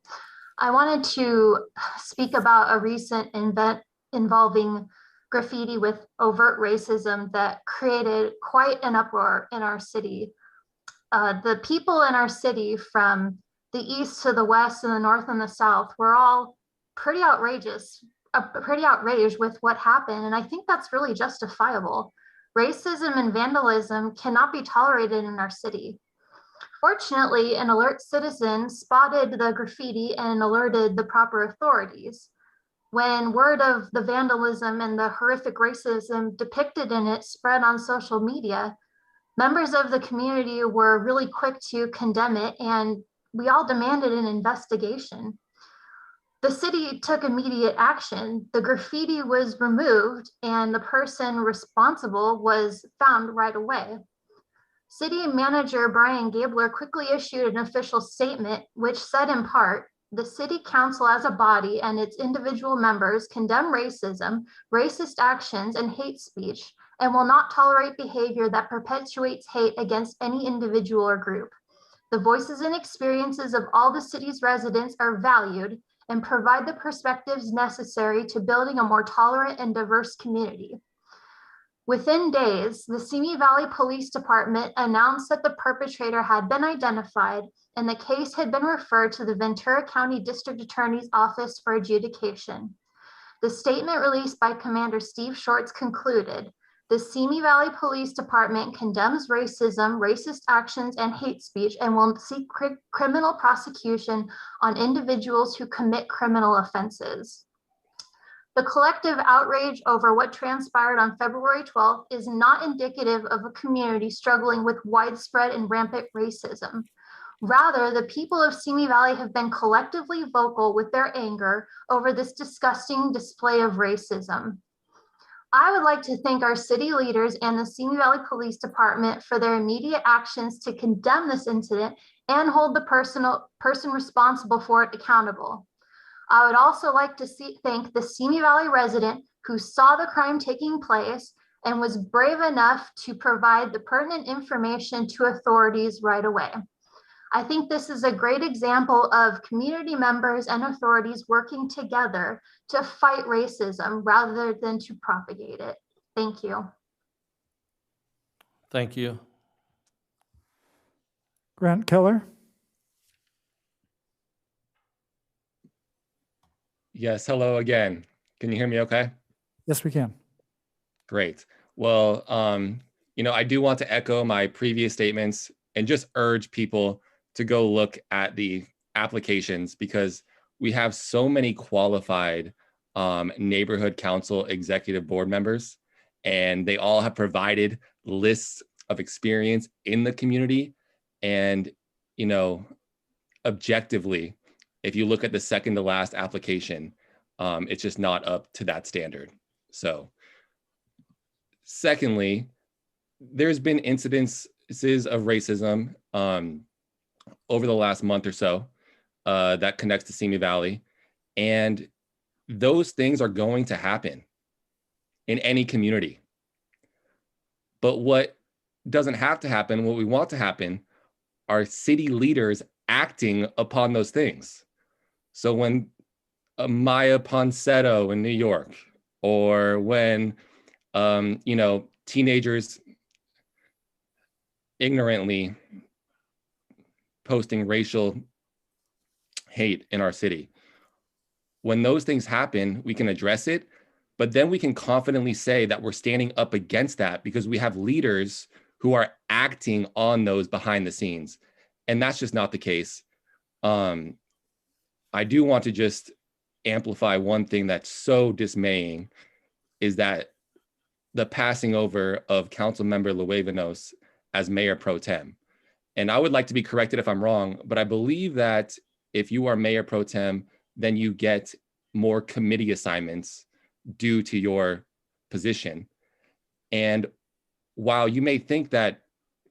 I wanted to speak about a recent event involving graffiti with overt racism that created quite an uproar in our city. The people in our city, from the east to the west and the north and the south, were all pretty outraged with what happened. And I think that's really justifiable. Racism and vandalism cannot be tolerated in our city. Fortunately, an alert citizen spotted the graffiti and alerted the proper authorities. When word of the vandalism and the horrific racism depicted in it spread on social media, members of the community were really quick to condemn it, and we all demanded an investigation. The city took immediate action. The graffiti was removed and the person responsible was found right away. City Manager Brian Gabler quickly issued an official statement which said in part, "The City Council as a body and its individual members condemn racism, racist actions, and hate speech, and will not tolerate behavior that perpetuates hate against any individual or group. The voices and experiences of all the city's residents are valued and provide the perspectives necessary to building a more tolerant and diverse community." Within days, the Simi Valley Police Department announced that the perpetrator had been identified and the case had been referred to the Ventura County District Attorney's Office for adjudication. The statement released by Commander Steve Shorts concluded, "The Simi Valley Police Department condemns racism, racist actions, and hate speech and will seek criminal prosecution on individuals who commit criminal offenses." The collective outrage over what transpired on February 12th is not indicative of a community struggling with widespread and rampant racism. Rather, the people of Simi Valley have been collectively vocal with their anger over this disgusting display of racism. I would like to thank our city leaders and the Simi Valley Police Department for their immediate actions to condemn this incident and hold the person responsible for it accountable. I would also like to thank the Simi Valley resident who saw the crime taking place and was brave enough to provide the pertinent information to authorities right away. I think this is a great example of community members and authorities working together to fight racism rather than to propagate it. Thank you.
Thank you.
Grant Keller.
Yes, hello again. Can you hear me okay?
Yes, we can.
Great. Well, I do want to echo my previous statements and just urge people to go look at the applications because we have so many qualified neighborhood council executive board members, and they all have provided lists of experience in the community. And, objectively, if you look at the second to last application, it's just not up to that standard. So secondly, there's been incidences of racism over the last month or so that connects to Simi Valley. And those things are going to happen in any community. But what doesn't have to happen, what we want to happen, are city leaders acting upon those things. So when Maya Ponsetto in New York, or when, teenagers ignorantly posting racial hate in our city, when those things happen, we can address it, but then we can confidently say that we're standing up against that because we have leaders who are acting on those behind the scenes. And that's just not the case. I do want to just amplify one thing that's so dismaying is that the passing over of Councilmember Luevanos as Mayor Pro Tem. And I would like to be corrected if I'm wrong, but I believe that if you are Mayor Pro Tem, then you get more committee assignments due to your position. And while you may think that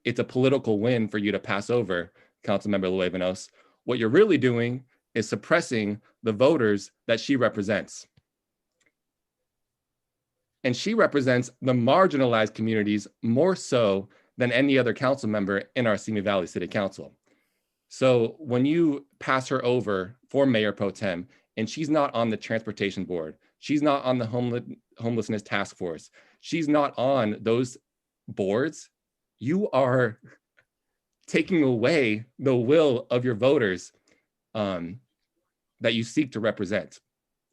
it's a political win for you to pass over Councilmember Luevanos, what you're really doing is suppressing the voters that she represents. And she represents the marginalized communities more so than any other council member in our Simi Valley City Council. So when you pass her over for Mayor Pro Tem, and she's not on the transportation board, she's not on the homelessness task force, she's not on those boards, you are taking away the will of your voters that you seek to represent.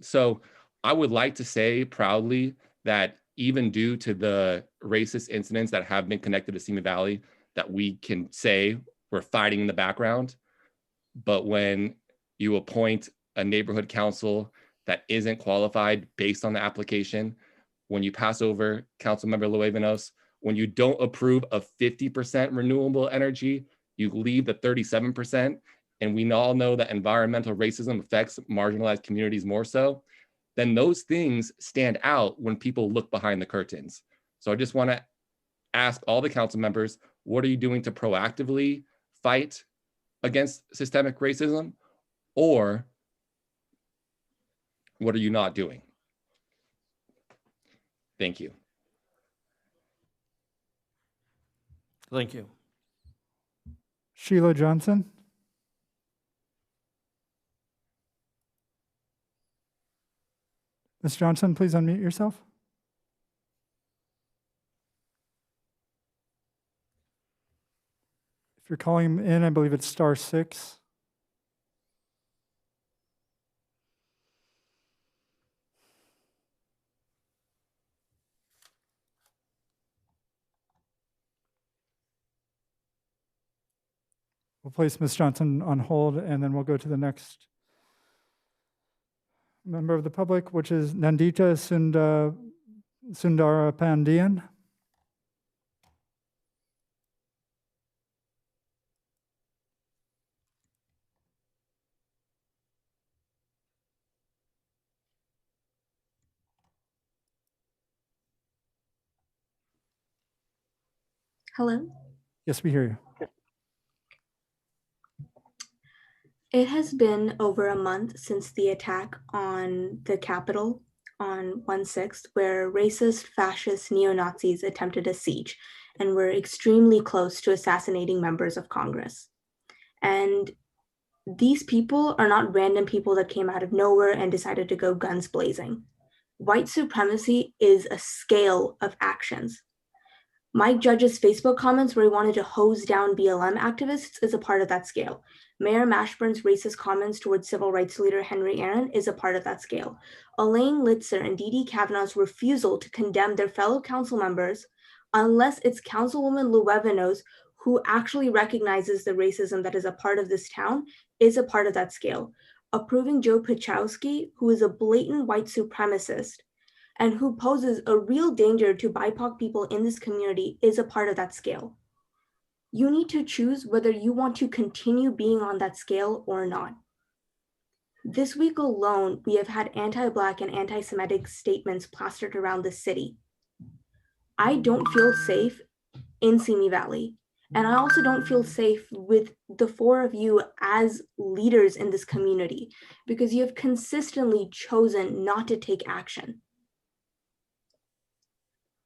So I would like to say proudly that even due to the racist incidents that have been connected to Simi Valley, that we can say we're fighting in the background. But when you appoint a neighborhood council that isn't qualified based on the application, when you pass over Councilmember Luevanos, when you don't approve of 50% renewable energy, you leave the 37%, and we all know that environmental racism affects marginalized communities more so, then those things stand out when people look behind the curtains. So I just want to ask all the council members, what are you doing to proactively fight against systemic racism? Or what are you not doing? Thank you.
Thank you.
Sheila Johnson. Ms. Johnson, please unmute yourself. If you're calling in, I believe it's *6. We'll place Ms. Johnson on hold, and then we'll go to the next member of the public, which is Nandita Sundarapandian.
Hello.
Yes, we hear you.
It has been over a month since the attack on the Capitol on 1/6, where racist, fascist, neo-Nazis attempted a siege and were extremely close to assassinating members of Congress. And these people are not random people that came out of nowhere and decided to go guns blazing. White supremacy is a scale of actions. Mike Judge's Facebook comments where he wanted to hose down BLM activists is a part of that scale. Mayor Mashburn's racist comments towards civil rights leader Henry Aaron is a part of that scale. Elaine Litzer and Dee Dee Kavanaugh's refusal to condemn their fellow council members, unless it's Councilwoman Luevanos who actually recognizes the racism that is a part of this town, is a part of that scale. Approving Joe Pachowski, who is a blatant white supremacist, and who poses a real danger to BIPOC people in this community, is a part of that scale. You need to choose whether you want to continue being on that scale or not. This week alone, we have had anti-Black and anti-Semitic statements plastered around the city. I don't feel safe in Simi Valley, and I also don't feel safe with the four of you as leaders in this community because you have consistently chosen not to take action.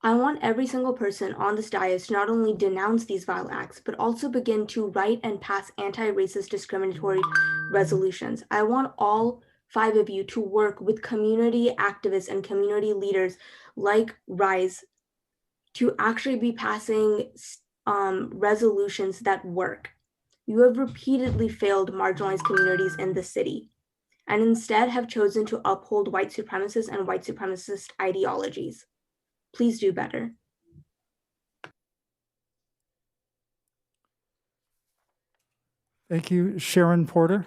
I want every single person on this dais to not only denounce these vile acts, but also begin to write and pass anti-racist discriminatory resolutions. I want all 5 of you to work with community activists and community leaders like Rise to actually be passing resolutions that work. You have repeatedly failed marginalized communities in the city, and instead have chosen to uphold white supremacists and white supremacist ideologies. Please do better.
Thank you. Sharon Porter.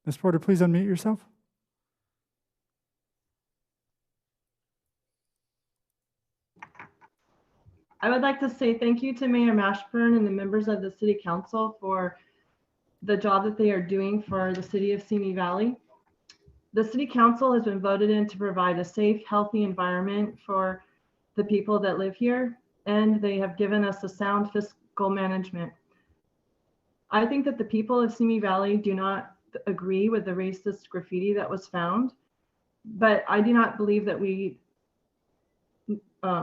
Ms. Porter, please unmute yourself.
I would like to say thank you to Mayor Mashburn and the members of the City Council for the job that they are doing for the city of Simi Valley. The City Council has been voted in to provide a safe, healthy environment for the people that live here, and they have given us a sound fiscal management. I think that the people of Simi Valley do not agree with the racist graffiti that was found, but I do not believe that we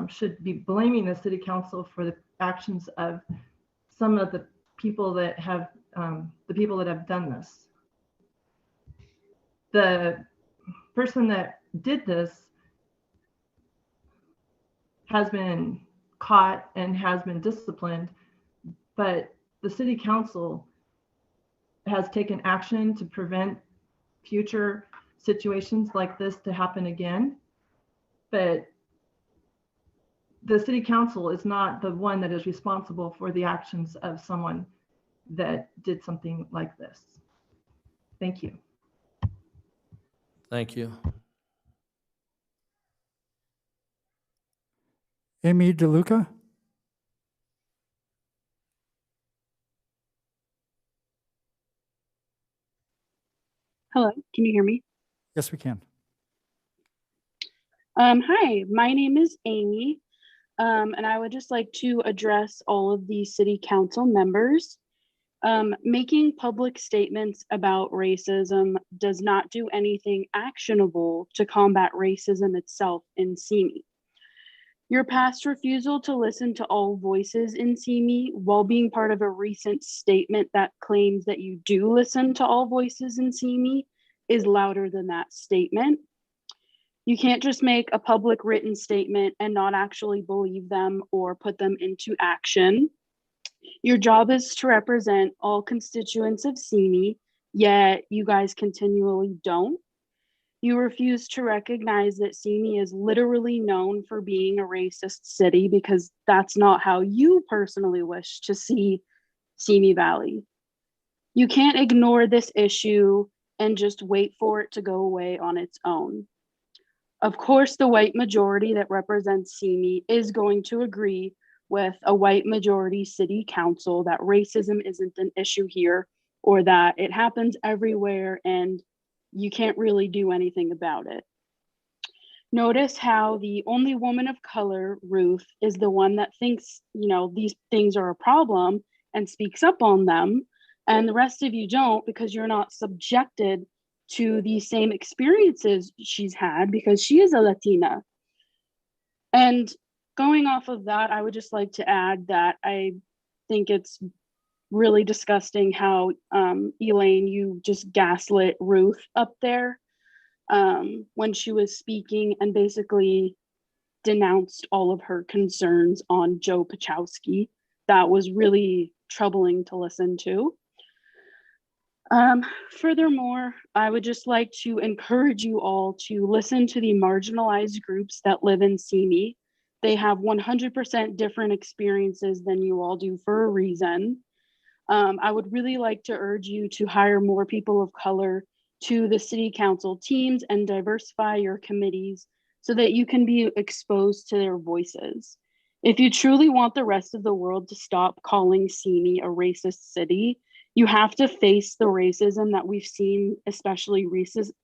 should be blaming the City Council for the actions of some of the people that have done this. The person that did this has been caught and has been disciplined, but the City Council has taken action to prevent future situations like this to happen again. But the City Council is not the one that is responsible for the actions of someone that did something like this. Thank you.
Thank you.
Amy DeLuca?
Hello, can you hear me?
Yes, we can.
Hi, my name is Amy, and I would just like to address all of the city council members. Making public statements about racism does not do anything actionable to combat racism itself in Simi. Your past refusal to listen to all voices in Simi while being part of a recent statement that claims that you do listen to all voices in Simi is louder than that statement. You can't just make a public written statement and not actually believe them or put them into action. Your job is to represent all constituents of Simi, yet you guys continually don't. You refuse to recognize that Simi is literally known for being a racist city because that's not how you personally wish to see Simi Valley. You can't ignore this issue and just wait for it to go away on its own. Of course, the white majority that represents Simi is going to agree with a white majority city council that racism isn't an issue here or that it happens everywhere and you can't really do anything about it. Notice how the only woman of color, Ruth, is the one that thinks, these things are a problem and speaks up on them. And the rest of you don't because you're not subjected to the same experiences she's had because she is a Latina. And going off of that, I would just like to add that I think it's really disgusting how, Elaine, you just gaslit Ruth up there when she was speaking and basically denounced all of her concerns on Joe Pachowski. That was really troubling to listen to. Furthermore, I would just like to encourage you all to listen to the marginalized groups that live in Simi. They have 100% different experiences than you all do for a reason. I would really like to urge you to hire more people of color to the city council teams and diversify your committees so that you can be exposed to their voices. If you truly want the rest of the world to stop calling Simi a racist city, you have to face the racism that we've seen, especially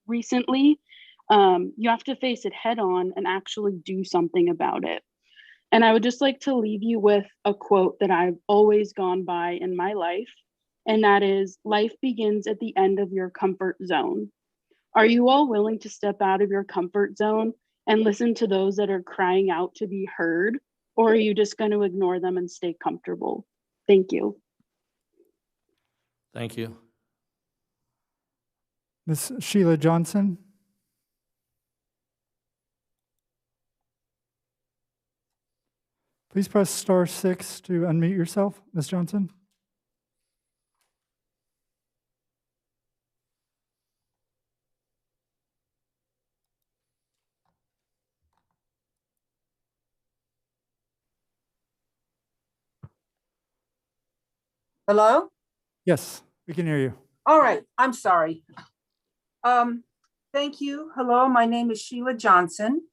recently. You have to face it head on and actually do something about it. And I would just like to leave you with a quote that I've always gone by in my life, and that is, life begins at the end of your comfort zone. Are you all willing to step out of your comfort zone and listen to those that are crying out to be heard, or are you just going to ignore them and stay comfortable? Thank you.
Thank you.
Ms. Sheila Johnson? Please press *6 to unmute yourself, Ms. Johnson.
Hello?
Yes, we can hear you.
All right, I'm sorry.
Thank you. Hello, my name is Sheila Johnson.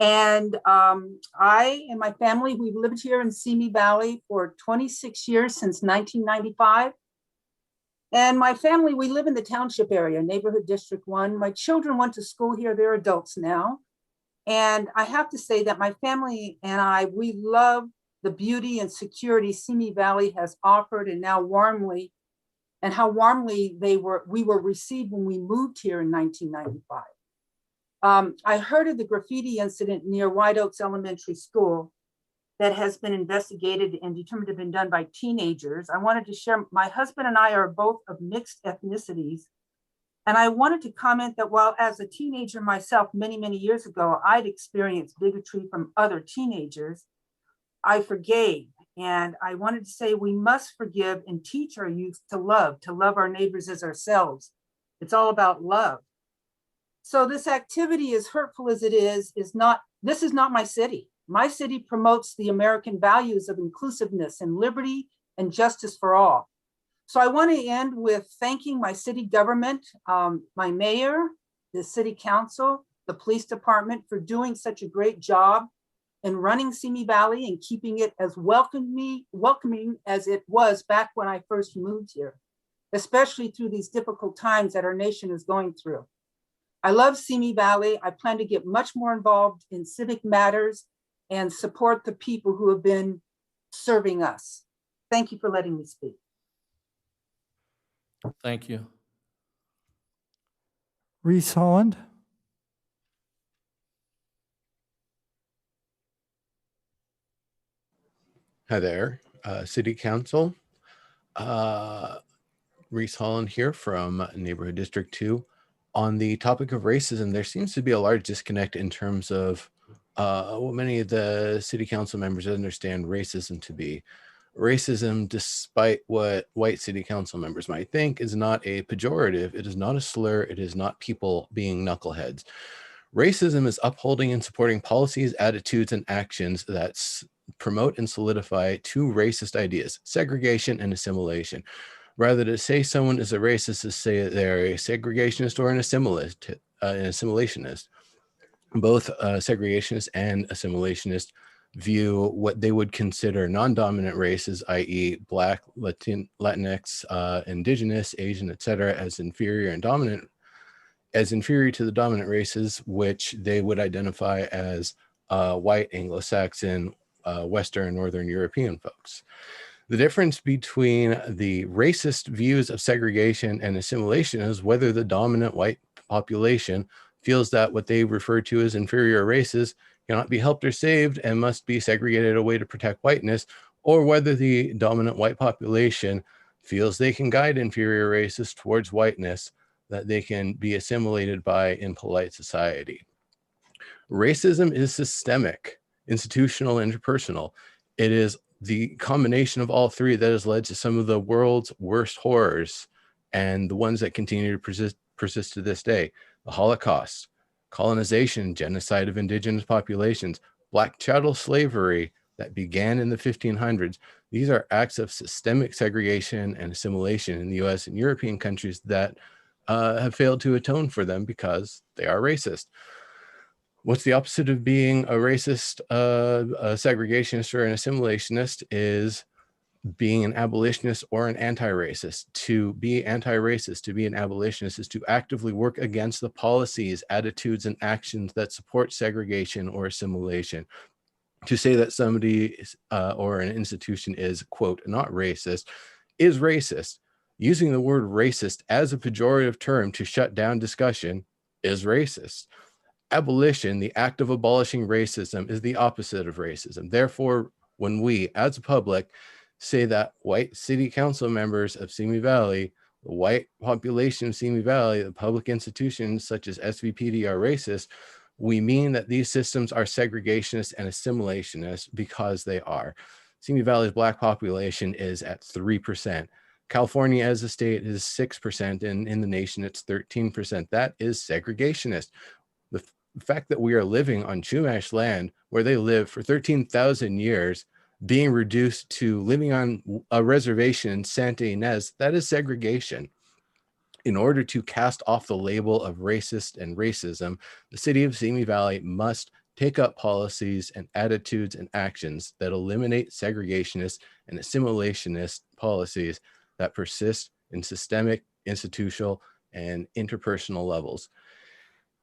And I and my family, we've lived here in Simi Valley for 26 years, since 1995. And my family, we live in the township area, neighborhood District 1. My children went to school here, they're adults now. And I have to say that my family and I, we love the beauty and security Simi Valley has offered, and now warmly, and how warmly we were received when we moved here in 1995. I heard of the graffiti incident near White Oaks Elementary School that has been investigated and determined to have been done by teenagers. I wanted to share, my husband and I are both of mixed ethnicities. And I wanted to comment that while as a teenager myself, many, many years ago, I'd experienced bigotry from other teenagers, I forgave. And I wanted to say we must forgive and teach our youth to love our neighbors as ourselves. It's all about love. So this activity, as hurtful as it is not, this is not my city. My city promotes the American values of inclusiveness and liberty and justice for all. So I want to end with thanking my city government, my mayor, the city council, the police department for doing such a great job in running Simi Valley and keeping it as welcoming as it was back when I first moved here, especially through these difficult times that our nation is going through. I love Simi Valley. I plan to get much more involved in civic matters and support the people who have been serving us. Thank you for letting me speak.
Thank you.
Reese Holland.
Hi there, City Council. Reese Holland here from Neighborhood District 2. On the topic of racism, there seems to be a large disconnect in terms of what many of the City Council members understand racism to be. Racism, despite what white City Council members might think, is not a pejorative. It is not a slur. It is not people being knuckleheads. Racism is upholding and supporting policies, attitudes, and actions that promote and solidify two racist ideas: segregation and assimilation. Rather, to say someone is a racist is say they're a segregationist or an assimilationist. Both segregationists and assimilationists view what they would consider non-dominant races, i.e. Black, Latinx, Indigenous, Asian, etc., as inferior and dominant, as inferior to the dominant races, which they would identify as white, Anglo-Saxon, Western, Northern European folks. The difference between the racist views of segregation and assimilation is whether the dominant white population feels that what they refer to as inferior races cannot be helped or saved and must be segregated away to protect whiteness, or whether the dominant white population feels they can guide inferior races towards whiteness that they can be assimilated by in polite society. Racism is systemic, institutional, interpersonal. It is the combination of all three that has led to some of the world's worst horrors and the ones that continue to persist to this day. The Holocaust, colonization, genocide of indigenous populations, Black chattel slavery that began in the 1500s. These are acts of systemic segregation and assimilation in the US and European countries that have failed to atone for them because they are racist. What's the opposite of being a racist, a segregationist, or an assimilationist is being an abolitionist or an anti-racist. To be anti-racist, to be an abolitionist, is to actively work against the policies, attitudes, and actions that support segregation or assimilation. To say that somebody or an institution is, quote, not racist, is racist. Using the word racist as a pejorative term to shut down discussion is racist. Abolition, the act of abolishing racism, is the opposite of racism. Therefore, when we, as a public, say that white city council members of Simi Valley, the white population of Simi Valley, the public institutions such as SVPD are racist, we mean that these systems are segregationist and assimilationist because they are. Simi Valley's Black population is at 3%. California as a state is 6%, and in the nation it's 13%. That is segregationist. The fact that we are living on Chumash land where they lived for 13,000 years, being reduced to living on a reservation in Santa Ynez, that is segregation. In order to cast off the label of racist and racism, the city of Simi Valley must take up policies and attitudes and actions that eliminate segregationist and assimilationist policies that persist in systemic, institutional, and interpersonal levels.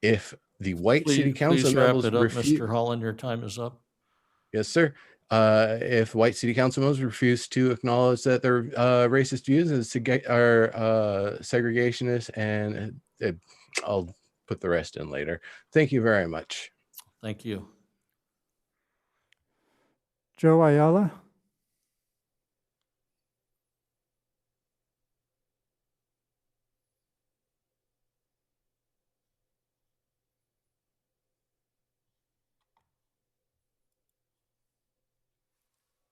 If the white city council
Please wrap
members
it up,
refuse,
Mr. Holland, your time is up.
yes, sir. If white city council members refuse to acknowledge that their racist views are segregationist, and I'll put the rest in later. Thank you very much.
Thank you.
Joe Ayala?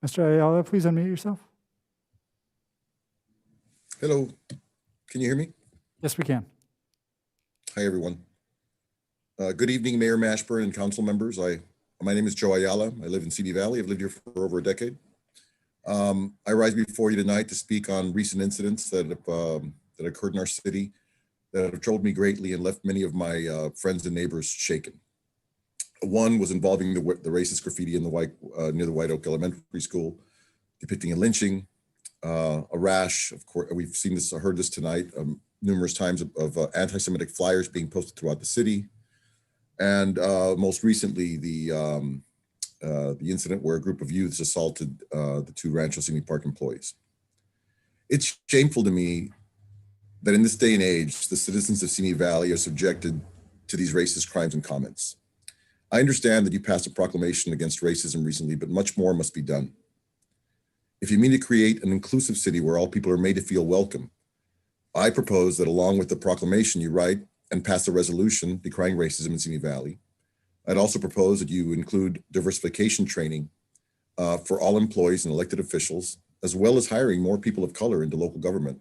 Mr. Ayala, please unmute yourself.
Hello, can you hear me?
Yes, we can.
Hi, everyone. Good evening, Mayor Mashburn and council members. My name is Joe Ayala. I live in Simi Valley. I've lived here for over a decade. I rise before you tonight to speak on recent incidents that occurred in our city that have troubled me greatly and left many of my friends and neighbors shaken. One was involving the racist graffiti in the near the White Oak Elementary School, depicting a lynching, a rash. Of course, we've seen this, heard this tonight numerous times of anti-Semitic flyers being posted throughout the city, and most recently the incident where a group of youths assaulted the two Rancho Simi Park employees. It's shameful to me that in this day and age, the citizens of Simi Valley are subjected to these racist crimes and comments. I understand that you passed a proclamation against racism recently, but much more must be done. If you mean to create an inclusive city where all people are made to feel welcome, I propose that along with the proclamation you write and pass a resolution decrying racism in Simi Valley. I'd also propose that you include diversification training for all employees and elected officials, as well as hiring more people of color into local government.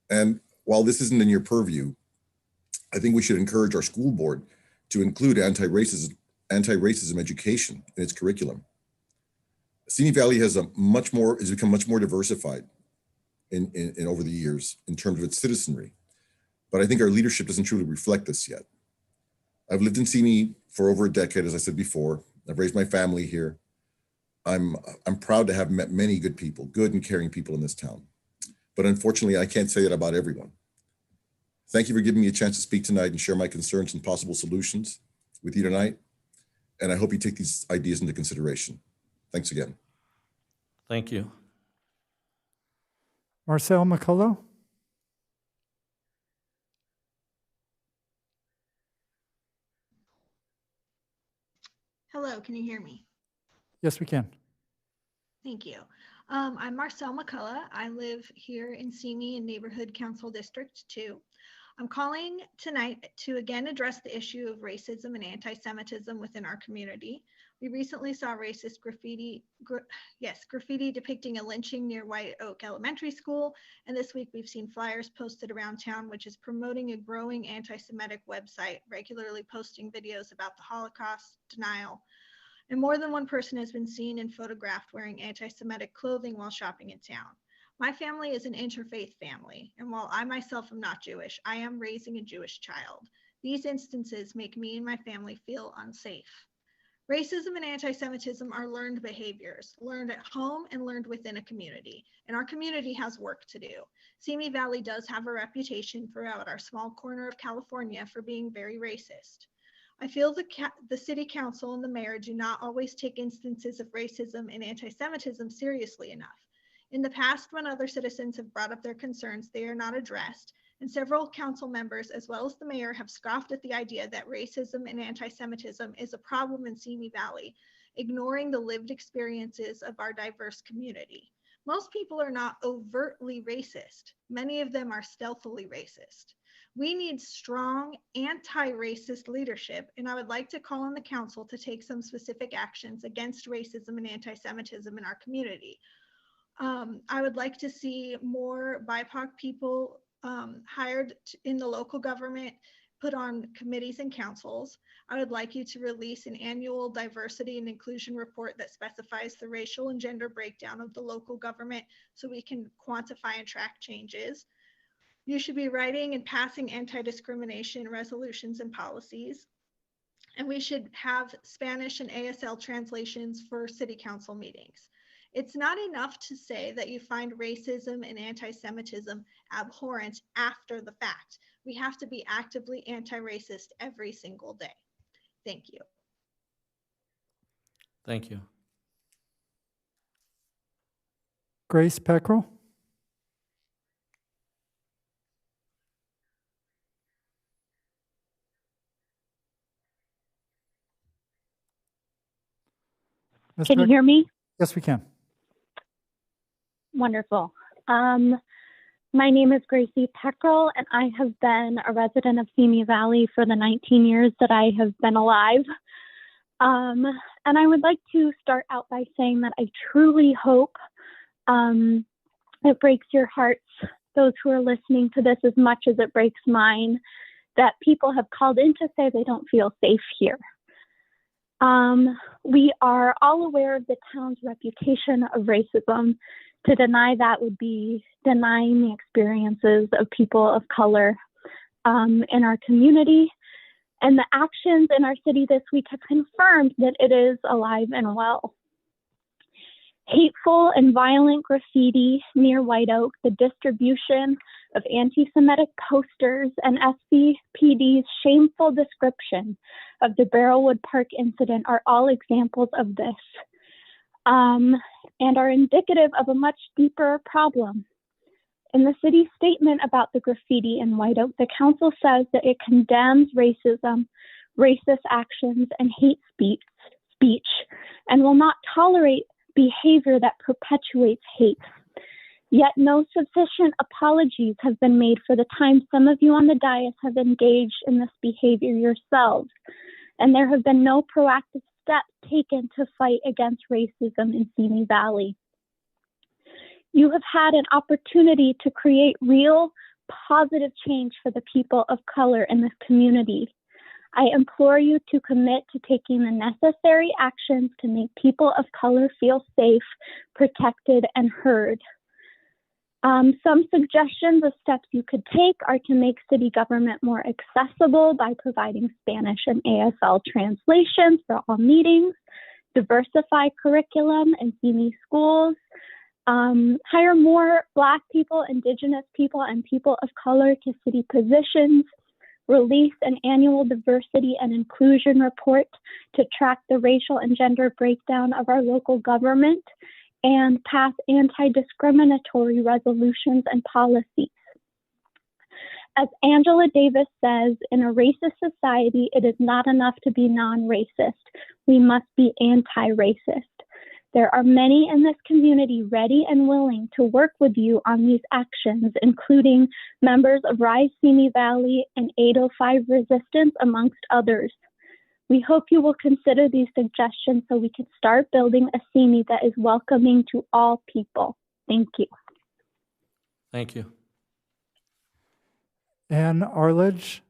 And while this isn't in your purview, I think we should encourage our school board to include anti-racism education in its curriculum. Simi Valley has become much more diversified in over the years in terms of its citizenry, but I think our leadership doesn't truly reflect this yet. I've lived in Simi for over a decade, as I said before. I've raised my family here. I'm proud to have met many good people, good and caring people in this town. But unfortunately, I can't say that about everyone. Thank you for giving me a chance to speak tonight and share my concerns and possible solutions with you tonight. And I hope you take these ideas into consideration. Thanks again.
Thank you.
Marcel McCullough?
Hello, can you hear me?
Yes, we can.
Thank you. I'm Marcel McCullough. I live here in Simi in Neighborhood Council District 2. I'm calling tonight to again address the issue of racism and anti-Semitism within our community. We recently saw racist graffiti depicting a lynching near White Oak Elementary School. And this week we've seen flyers posted around town, which is promoting a growing anti-Semitic website, regularly posting videos about the Holocaust, denial. And more than one person has been seen and photographed wearing anti-Semitic clothing while shopping in town. My family is an interfaith family, and while I myself am not Jewish, I am raising a Jewish child. These instances make me and my family feel unsafe. Racism and anti-Semitism are learned behaviors, learned at home and learned within a community, and our community has work to do. Simi Valley does have a reputation throughout our small corner of California for being very racist. I feel the city council and the mayor do not always take instances of racism and anti-Semitism seriously enough. In the past, when other citizens have brought up their concerns, they are not addressed, and several council members, as well as the mayor, have scoffed at the idea that racism and anti-Semitism is a problem in Simi Valley, ignoring the lived experiences of our diverse community. Most people are not overtly racist. Many of them are stealthily racist. We need strong anti-racist leadership, and I would like to call on the council to take some specific actions against racism and anti-Semitism in our community. I would like to see more BIPOC people hired in the local government, put on committees and councils. I would like you to release an annual diversity and inclusion report that specifies the racial and gender breakdown of the local government so we can quantify and track changes. You should be writing and passing anti-discrimination resolutions and policies. And we should have Spanish and ASL translations for city council meetings. It's not enough to say that you find racism and anti-Semitism abhorrent after the fact. We have to be actively anti-racist every single day. Thank you.
Thank you.
Grace Peckrell. Ms.
Can you
Peck-
hear me?
Yes, we can.
Wonderful. My name is Gracie Peckrell, and I have been a resident of Simi Valley for the 19 years that I have been alive. And I would like to start out by saying that I truly hope it breaks your hearts, those who are listening to this, as much as it breaks mine, that people have called in to say they don't feel safe here. We are all aware of the town's reputation of racism. To deny that would be denying the experiences of people of color in our community. And the actions in our city this week have confirmed that it is alive and well. Hateful and violent graffiti near White Oak, the distribution of anti-Semitic posters, and SCPD's shameful description of the Barrelwood Park incident are all examples of this, and are indicative of a much deeper problem. In the city statement about the graffiti in White Oak, the council says that it condemns racism, racist actions, and hate speech, and will not tolerate behavior that perpetuates hate. Yet no sufficient apologies have been made for the time some of you on the dais have engaged in this behavior yourselves, and there have been no proactive steps taken to fight against racism in Simi Valley. You have had an opportunity to create real positive change for the people of color in this community. I implore you to commit to taking the necessary actions to make people of color feel safe, protected, and heard. Some suggestions of steps you could take are to make city government more accessible by providing Spanish and ASL translations for all meetings, diversify curriculum in Simi schools, hire more Black people, Indigenous people, and people of color to city positions, release an annual diversity and inclusion report to track the racial and gender breakdown of our local government, and pass anti-discriminatory resolutions and policies. As Angela Davis says, in a racist society, it is not enough to be non-racist. We must be anti-racist. There are many in this community ready and willing to work with you on these actions, including members of Rise Simi Valley and 805 Resistance, amongst others. We hope you will consider these suggestions so we can start building a Simi that is welcoming to all people. Thank you.
Thank you.
Ann Arledge.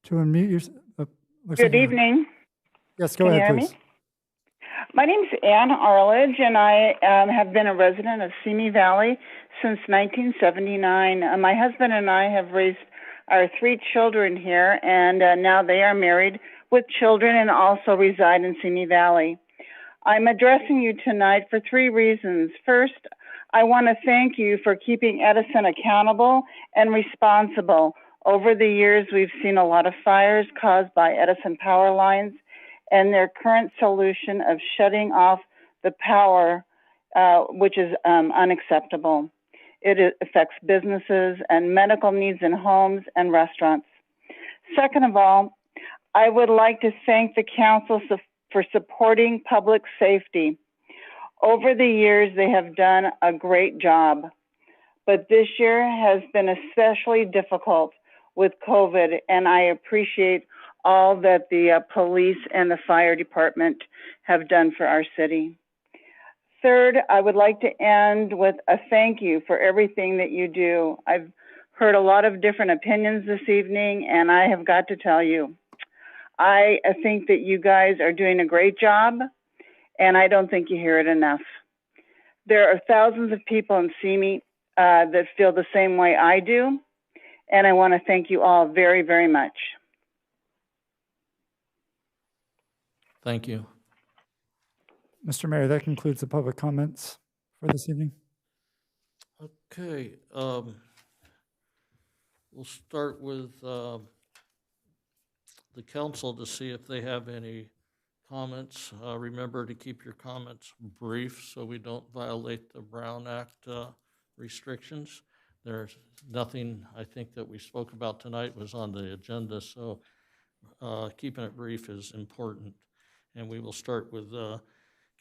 To unmute your.
Good evening.
Yes, go
Can
ahead,
you hear
please.
me? My name's Ann Arledge, and I have been a resident of Simi Valley since 1979. My husband and I have raised our 3 children here, and now they are married with children and also reside in Simi Valley. I'm addressing you tonight for 3 reasons. First, I want to thank you for keeping Edison accountable and responsible. Over the years, we've seen a lot of fires caused by Edison power lines, and their current solution of shutting off the power, which is unacceptable. It affects businesses and medical needs in homes and restaurants. Second of all, I would like to thank the council for supporting public safety. Over the years, they have done a great job, but this year has been especially difficult with COVID, and I appreciate all that the police and the fire department have done for our city. Third, I would like to end with a thank you for everything that you do. I've heard a lot of different opinions this evening, and I have got to tell you, I think that you guys are doing a great job, and I don't think you hear it enough. There are thousands of people in Simi that feel the same way I do, and I want to thank you all very, very much.
Thank you.
Mr. Mayor, that concludes the public comments for this evening.
Okay, we'll start with the council to see if they have any comments. Remember to keep your comments brief so we don't violate the Brown Act restrictions. There's nothing I think that we spoke about tonight was on the agenda, so keeping it brief is important. And we will start with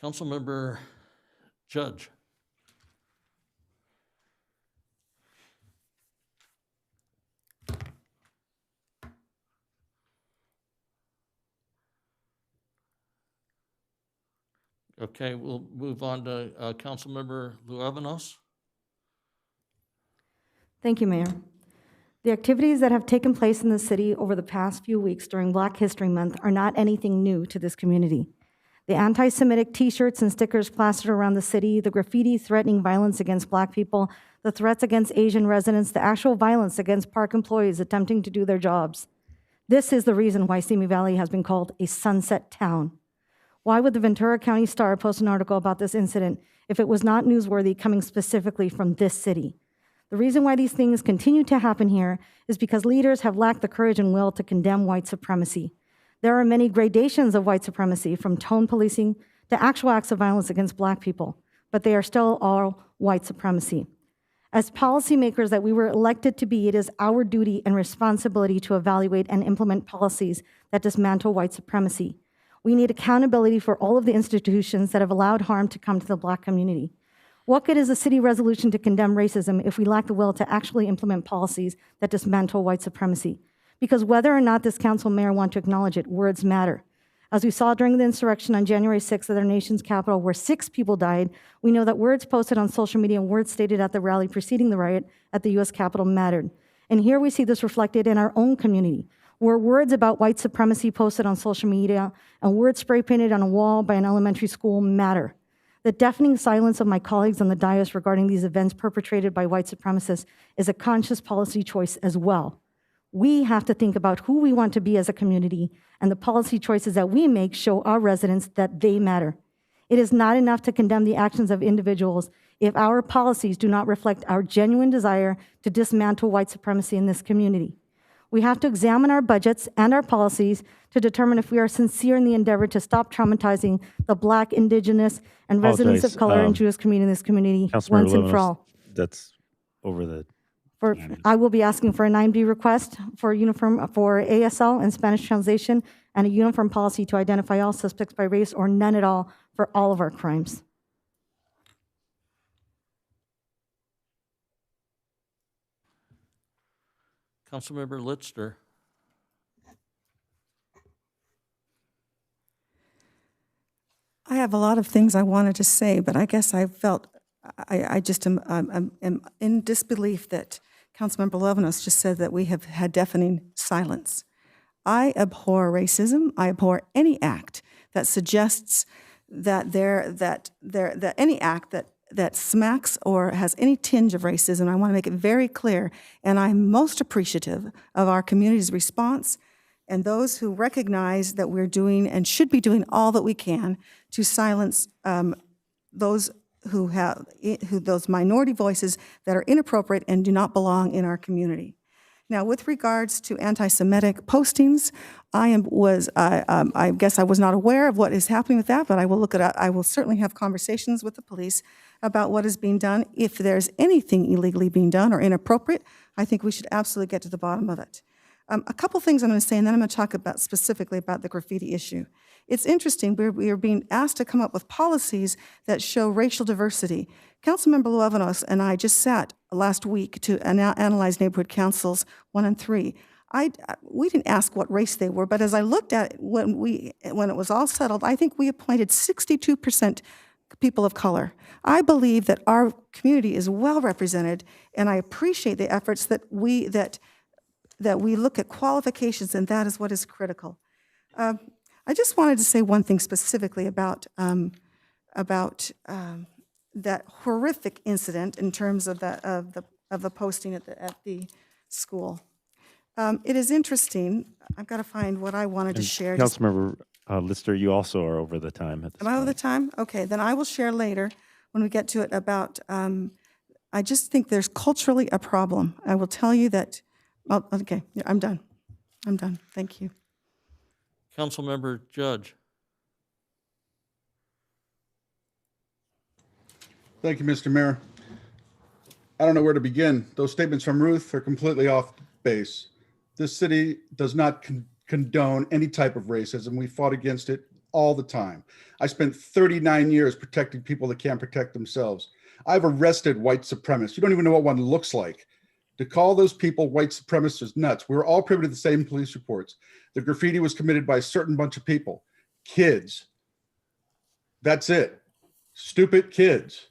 Councilmember Judge. Okay, we'll move on to Councilmember Luevanos.
Thank you, Mayor. The activities that have taken place in the city over the past few weeks during Black History Month are not anything new to this community. The anti-Semitic t-shirts and stickers plastered around the city, the graffiti threatening violence against Black people, the threats against Asian residents, the actual violence against park employees attempting to do their jobs. This is the reason why Simi Valley has been called a sunset town. Why would the Ventura County Star post an article about this incident if it was not newsworthy coming specifically from this city? The reason why these things continue to happen here is because leaders have lacked the courage and will to condemn white supremacy. There are many gradations of white supremacy, from tone policing to actual acts of violence against Black people, but they are still all white supremacy. As policymakers that we were elected to be, it is our duty and responsibility to evaluate and implement policies that dismantle white supremacy. We need accountability for all of the institutions that have allowed harm to come to the Black community. What good is a city resolution to condemn racism if we lack the will to actually implement policies that dismantle white supremacy? Because whether or not this council mayor want to acknowledge it, words matter. As we saw during the insurrection on January 6th at our nation's capital, where 6 people died, we know that words posted on social media and words stated at the rally preceding the riot at the U.S. Capitol mattered. And here we see this reflected in our own community, where words about white supremacy posted on social media and words spray painted on a wall by an elementary school matter. The deafening silence of my colleagues on the dais regarding these events perpetrated by white supremacists is a conscious policy choice as well. We have to think about who we want to be as a community, and the policy choices that we make show our residents that they matter. It is not enough to condemn the actions of individuals if our policies do not reflect our genuine desire to dismantle white supremacy in this community. We have to examine our budgets and our policies to determine if we are sincere in the endeavor to stop traumatizing the Black, Indigenous, and residents of color and Jewish community in this community once and for all.
That's over the.
I will be asking for a 9B request for uniform for ASL and Spanish translation and a uniform policy to identify all suspects by race or none at all for all of our crimes.
Councilmember Litzter.
I have a lot of things I wanted to say, but I guess I felt I just am in disbelief that Councilmember Luevanos just said that we have had deafening silence. I abhor racism. I abhor any act that suggests that any act that smacks or has any tinge of racism. I want to make it very clear, and I'm most appreciative of our community's response and those who recognize that we're doing and should be doing all that we can to silence those those minority voices that are inappropriate and do not belong in our community. Now, with regards to anti-Semitic postings, I guess I was not aware of what is happening with that, but I will look it up. I will certainly have conversations with the police about what is being done. If there's anything illegally being done or inappropriate, I think we should absolutely get to the bottom of it. A couple things I'm going to say, and then I'm going to talk about specifically about the graffiti issue. It's interesting, we are being asked to come up with policies that show racial diversity. Councilmember Luevanos and I just sat last week to analyze neighborhood councils 1 and 3. We didn't ask what race they were, but as I looked at it, when it was all settled, I think we appointed 62% people of color. I believe that our community is well represented, and I appreciate the efforts that we look at qualifications, and that is what is critical. I just wanted to say one thing specifically about that horrific incident in terms of the posting at the school. It is interesting. I've got to find what I wanted to share.
Councilmember Lister, you also are over the time at this
Am I over the
point.
time? Okay, then I will share later when we get to it about, I just think there's culturally a problem. I will tell you that, well, okay, yeah, I'm done. I'm done. Thank you.
Councilmember Judge.
Thank you, Mr. Mayor. I don't know where to begin. Those statements from Ruth are completely off base. This city does not condone any type of racism. We fought against it all the time. I spent 39 years protecting people that can't protect themselves. I've arrested white supremacists. You don't even know what one looks like. To call those people white supremacists is nuts. We were all privy to the same police reports. The graffiti was committed by a certain bunch of people, kids. That's it. Stupid kids.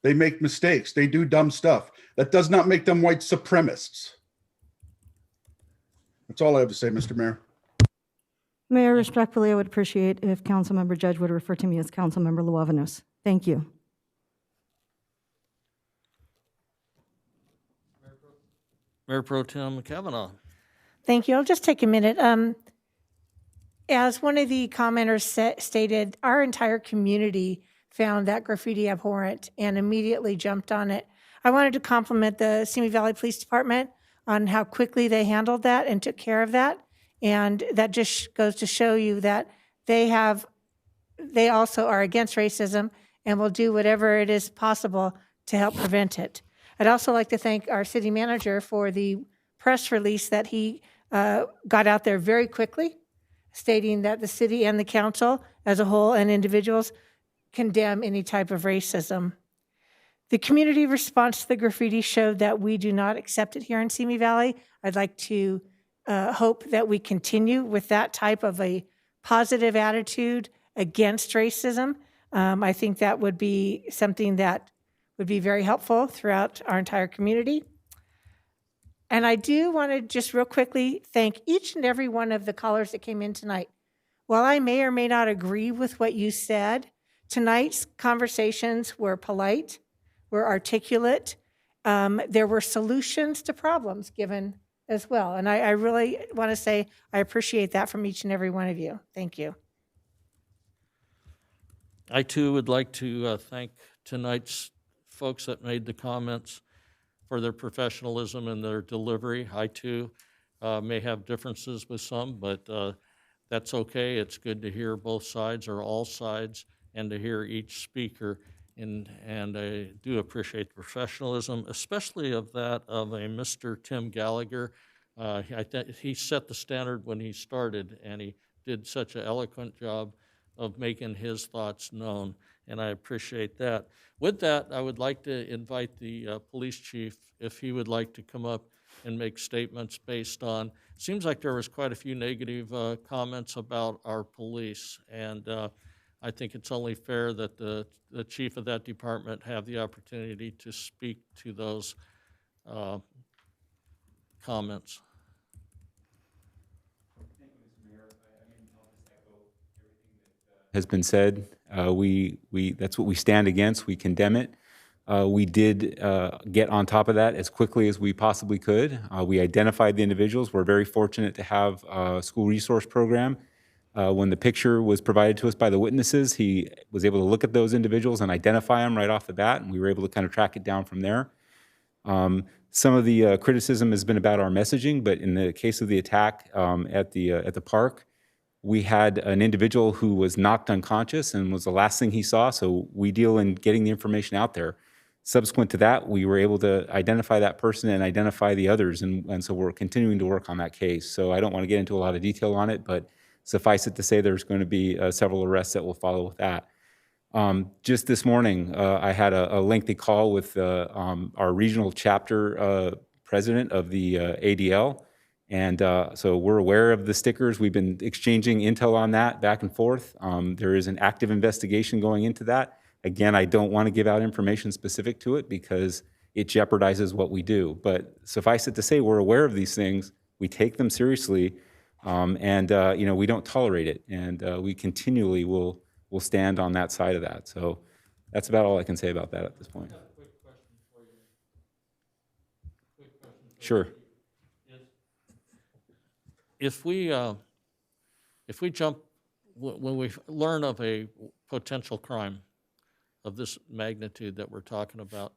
They make mistakes. They do dumb stuff. That does not make them white supremacists. That's all I have to say, Mr. Mayor.
Mayor, respectfully, I would appreciate if Councilmember Judge would refer to me as Councilmember Luevanos. Thank you.
Mayor Pro Tem Kavanaugh.
Thank you. I'll just take a minute. As one of the commenters stated, our entire community found that graffiti abhorrent and immediately jumped on it. I wanted to compliment the Simi Valley Police Department on how quickly they handled that and took care of that. And that just goes to show you that they also are against racism and will do whatever it is possible to help prevent it. I'd also like to thank our city manager for the press release that he got out there very quickly, stating that the city and the council as a whole and individuals condemn any type of racism. The community response to the graffiti showed that we do not accept it here in Simi Valley. I'd like to hope that we continue with that type of a positive attitude against racism. I think that would be something that would be very helpful throughout our entire community. And I do want to just real quickly thank each and every one of the callers that came in tonight. While I may or may not agree with what you said, tonight's conversations were polite, were articulate. There were solutions to problems given as well. And I really want to say I appreciate that from each and every one of you. Thank you.
I too would like to thank tonight's folks that made the comments for their professionalism and their delivery. I too may have differences with some, but that's okay. It's good to hear both sides or all sides and to hear each speaker. And I do appreciate the professionalism, especially of that of a Mr. Tim Gallagher. He set the standard when he started, and he did such an eloquent job of making his thoughts known, and I appreciate that. With that, I would like to invite the police chief, if he would like to come up and make statements based on, seems like there was quite a few negative comments about our police, and I think it's only fair that the chief of that department have the opportunity to speak to those comments.
Has been said. That's what we stand against. We condemn it. We did get on top of that as quickly as we possibly could. We identified the individuals. We're very fortunate to have a school resource program. When the picture was provided to us by the witnesses, he was able to look at those individuals and identify them right off the bat, and we were able to kind of track it down from there. Some of the criticism has been about our messaging, but in the case of the attack at the park, we had an individual who was knocked unconscious and was the last thing he saw, so we deal in getting the information out there. Subsequent to that, we were able to identify that person and identify the others, and so we're continuing to work on that case. So I don't want to get into a lot of detail on it, but suffice it to say there's going to be several arrests that will follow with that. Just this morning, I had a lengthy call with our regional chapter president of the ADL, and so we're aware of the stickers. We've been exchanging intel on that back and forth. There is an active investigation going into that. Again, I don't want to give out information specific to it because it jeopardizes what we do. But suffice it to say, we're aware of these things. We take them seriously. We don't tolerate it, and we continually will stand on that side of that. So that's about all I can say about that at this point. Sure.
If we jump, when we learn of a potential crime of this magnitude that we're talking about,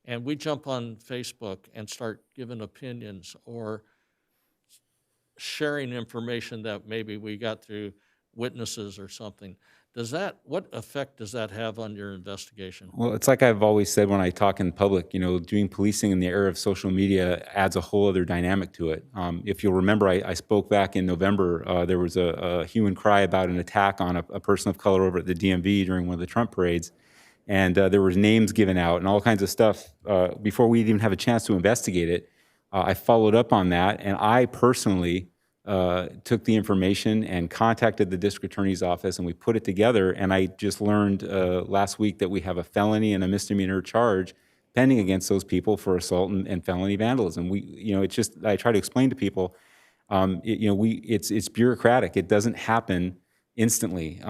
and we jump on Facebook and start giving opinions or sharing information that maybe we got through witnesses or something, what effect does that have on your investigation?
Well, it's like I've always said when I talk in public, doing policing in the era of social media adds a whole other dynamic to it. If you'll remember, I spoke back in November, there was a hue and cry about an attack on a person of color over at the DMV during one of the Trump parades. And there was names given out and all kinds of stuff before we even have a chance to investigate it. I followed up on that, and I personally took the information and contacted the district attorney's office, and we put it together. And I just learned last week that we have a felony and a misdemeanor charge pending against those people for assault and felony vandalism. I try to explain to people, it's bureaucratic. It doesn't happen instantly.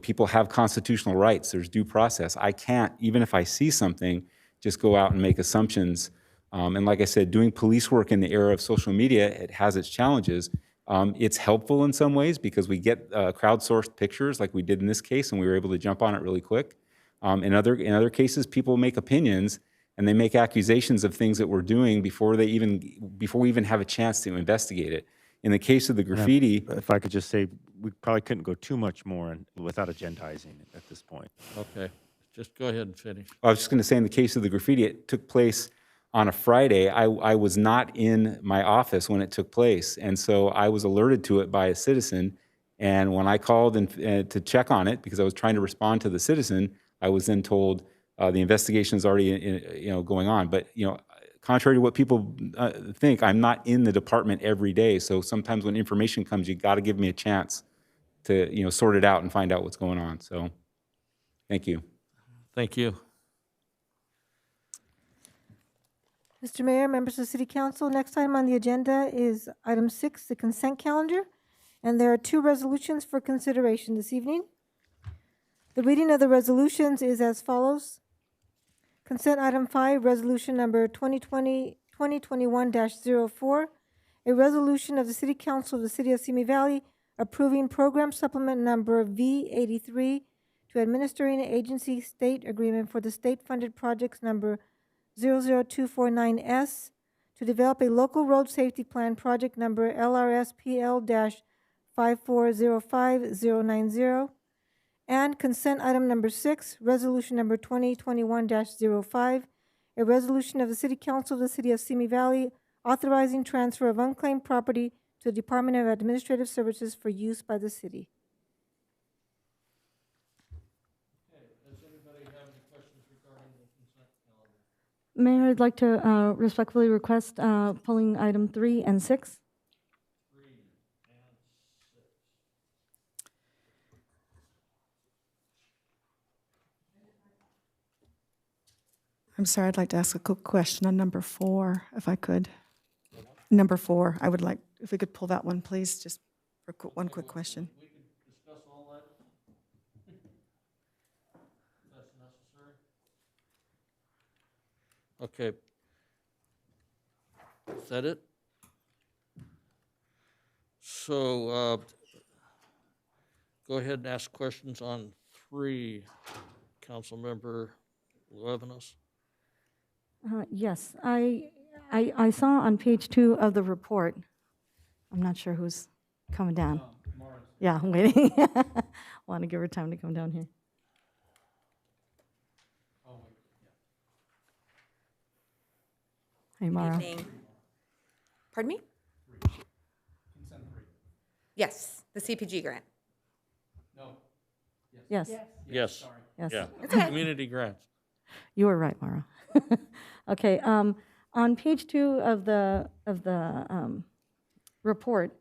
People have constitutional rights. There's due process. I can't, even if I see something, just go out and make assumptions. And like I said, doing police work in the era of social media, it has its challenges. It's helpful in some ways because we get crowdsourced pictures like we did in this case, and we were able to jump on it really quick. In other cases, people make opinions and they make accusations of things that we're doing before we even have a chance to investigate it. In the case of the graffiti,
if I could just say, we probably couldn't go too much more without agendizing it at this point.
Okay, just go ahead and finish.
I was just going to say, in the case of the graffiti, it took place on a Friday. I was not in my office when it took place, and so I was alerted to it by a citizen. And when I called to check on it, because I was trying to respond to the citizen, I was then told the investigation is already going on. But contrary to what people think, I'm not in the department every day. So sometimes when information comes, you got to give me a chance to sort it out and find out what's going on. So, thank you.
Thank you.
Mr. Mayor, members of the City Council, next item on the agenda is item 6, the consent calendar. And there are 2 resolutions for consideration this evening. The reading of the resolutions is as follows. Consent item 5, resolution number 2021-04, a resolution of the City Council of the City of Simi Valley approving program supplement number V83 to administering agency state agreement for the state-funded projects number 00249S to develop a local road safety plan project number LRSPL-5405090, and consent item number 6, resolution number 2021-05, a resolution of the City Council of the City of Simi Valley authorizing transfer of unclaimed property to the Department of Administrative Services for use by the city.
Does anybody have any questions regarding the consent calendar?
Mayor, I'd like to respectfully request pulling item 3 and 6.
3 and 6.
I'm sorry, I'd like to ask a quick question on number 4, if I could. Number 4, I would like, if we could pull that one, please, just for one quick question.
We can discuss all that if that's necessary. Okay. Is that it? So go ahead and ask questions on 3, Councilmember Levinas.
Yes, I saw on page 2 of the report. I'm not sure who's coming down. Yeah, I'm waiting. Want to give her time to come down here. Hey, Mara.
Pardon me? Yes, the CPG grant.
No.
Yes.
Yes.
Yes.
Yeah.
It's okay.
You
Community grants.
were right, Mara. Okay. On page 2 of the report,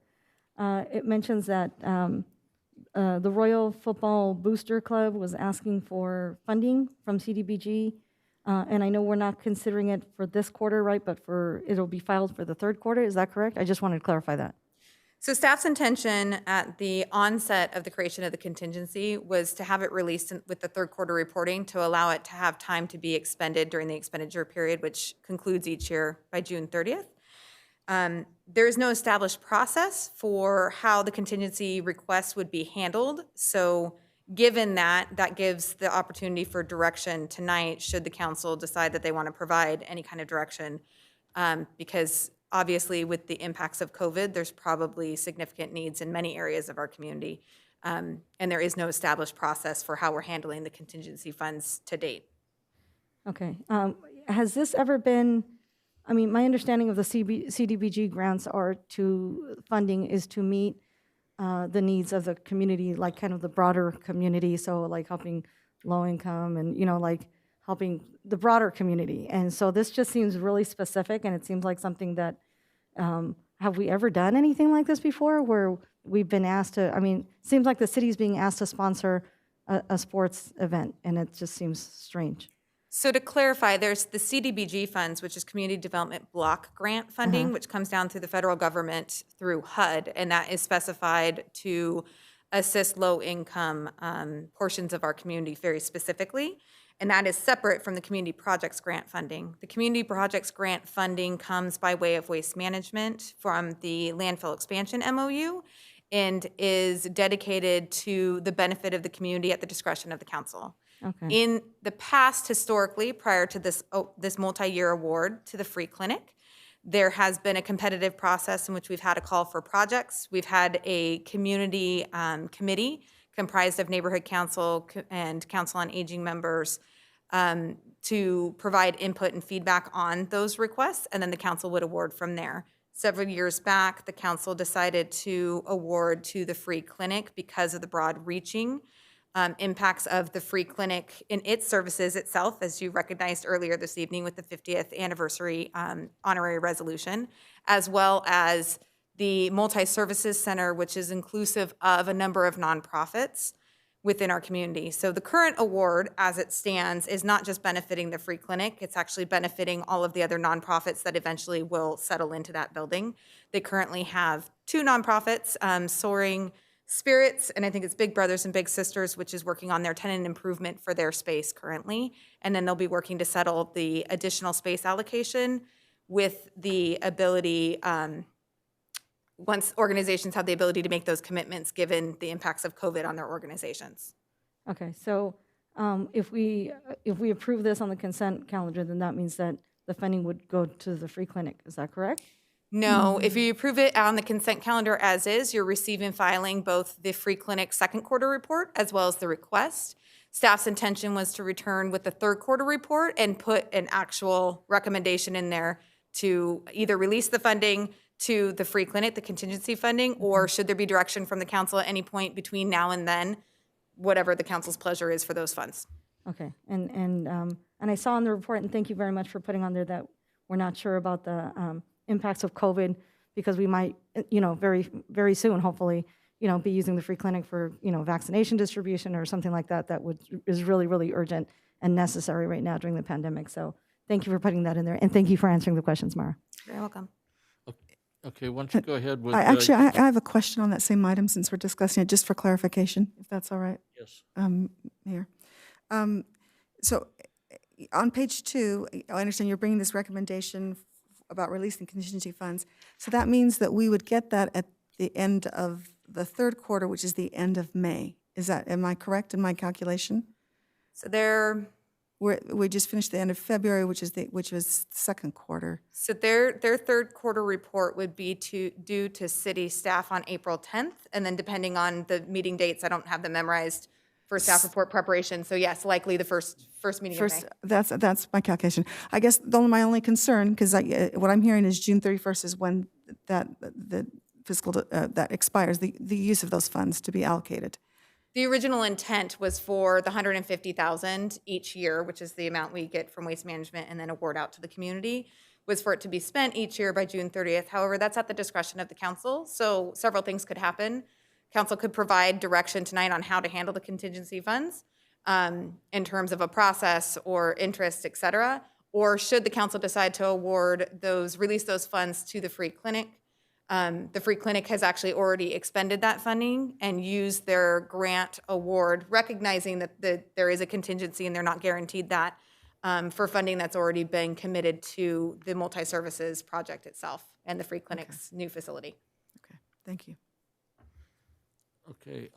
it mentions that the Royal Football Booster Club was asking for funding from CDBG, and I know we're not considering it for this quarter, right? But it'll be filed for the 3rd quarter. Is that correct? I just wanted to clarify that.
So staff's intention at the onset of the creation of the contingency was to have it released with the third quarter reporting to allow it to have time to be expended during the expenditure period, which concludes each year by June 30th. There is no established process for how the contingency requests would be handled. So given that, that gives the opportunity for direction tonight should the council decide that they want to provide any kind of direction. Because obviously with the impacts of COVID, there's probably significant needs in many areas of our community. And there is no established process for how we're handling the contingency funds to date.
Okay. Has this ever been, I mean, my understanding of the CDBG grants funding is to meet the needs of the community, like kind of the broader community, so like helping low income and, like helping the broader community. And so this just seems really specific, and it seems like something that, have we ever done anything like this before where we've been asked to, seems like the city's being asked to sponsor a sports event, and it just seems strange.
So to clarify, there's the CDBG funds, which is Community Development Block Grant funding, which comes down through the federal government through HUD, and that is specified to assist low-income portions of our community very specifically, and that is separate from the Community Projects Grant funding. The Community Projects Grant funding comes by way of waste management from the landfill expansion MOU and is dedicated to the benefit of the community at the discretion of the council.
Okay.
In the past, historically, prior to this multi-year award to the free clinic, there has been a competitive process in which we've had a call for projects. We've had a community committee comprised of neighborhood council and council on aging members to provide input and feedback on those requests, and then the council would award from there. Several years back, the council decided to award to the free clinic because of the broad reaching impacts of the free clinic in its services itself, as you recognized earlier this evening with the 50th anniversary honorary resolution, as well as the multi-services center, which is inclusive of a number of nonprofits within our community. So the current award, as it stands, is not just benefiting the free clinic, it's actually benefiting all of the other nonprofits that eventually will settle into that building. They currently have two nonprofits, Soaring Spirits, and I think it's Big Brothers and Big Sisters, which is working on their tenant improvement for their space currently. And then they'll be working to settle the additional space allocation with the ability, once organizations have the ability to make those commitments given the impacts of COVID on their organizations.
Okay, so if we approve this on the consent calendar, then that means that the funding would go to the free clinic. Is that correct?
No, if you approve it on the consent calendar as is, you're receiving filing both the free clinic second quarter report as well as the request. Staff's intention was to return with the third quarter report and put an actual recommendation in there to either release the funding to the free clinic, the contingency funding, or should there be direction from the council at any point between now and then, whatever the council's pleasure is for those funds.
Okay, and I saw in the report, and thank you very much for putting on there that we're not sure about the impacts of COVID, because we might, very, very soon, hopefully, be using the free clinic for, vaccination distribution or something like that, is really, really urgent and necessary right now during the pandemic. So thank you for putting that in there, and thank you for answering the questions, Mara.
You're welcome.
Okay, why don't you go ahead with...
I have a question on that same item since we're discussing it, just for clarification, if that's all right.
Yes.
Mayor. So on page 2, I understand you're bringing this recommendation about releasing contingency funds. So that means that we would get that at the end of the third quarter, which is the end of May. Am I correct in my calculation?
So
we just finished the end of February, which was second quarter.
So their third quarter report would be due to city staff on April 10th, and then depending on the meeting dates, I don't have them memorized for staff report preparation. So yes, likely the first meeting in May.
That's my calculation. I guess my only concern, because what I'm hearing is June 31st is when the fiscal that expires, the use of those funds to be allocated.
The original intent was for the $150,000 each year, which is the amount we get from waste management and then award out to the community, was for it to be spent each year by June 30th. However, that's at the discretion of the council, so several things could happen. Council could provide direction tonight on how to handle the contingency funds in terms of a process or interest, et cetera. Or should the council decide to release those funds to the free clinic, The free clinic has actually already expended that funding and used their grant award, recognizing that there is a contingency and they're not guaranteed that, for funding that's already been committed to the multi-services project itself and the free clinic's new facility.
Thank you.
Okay.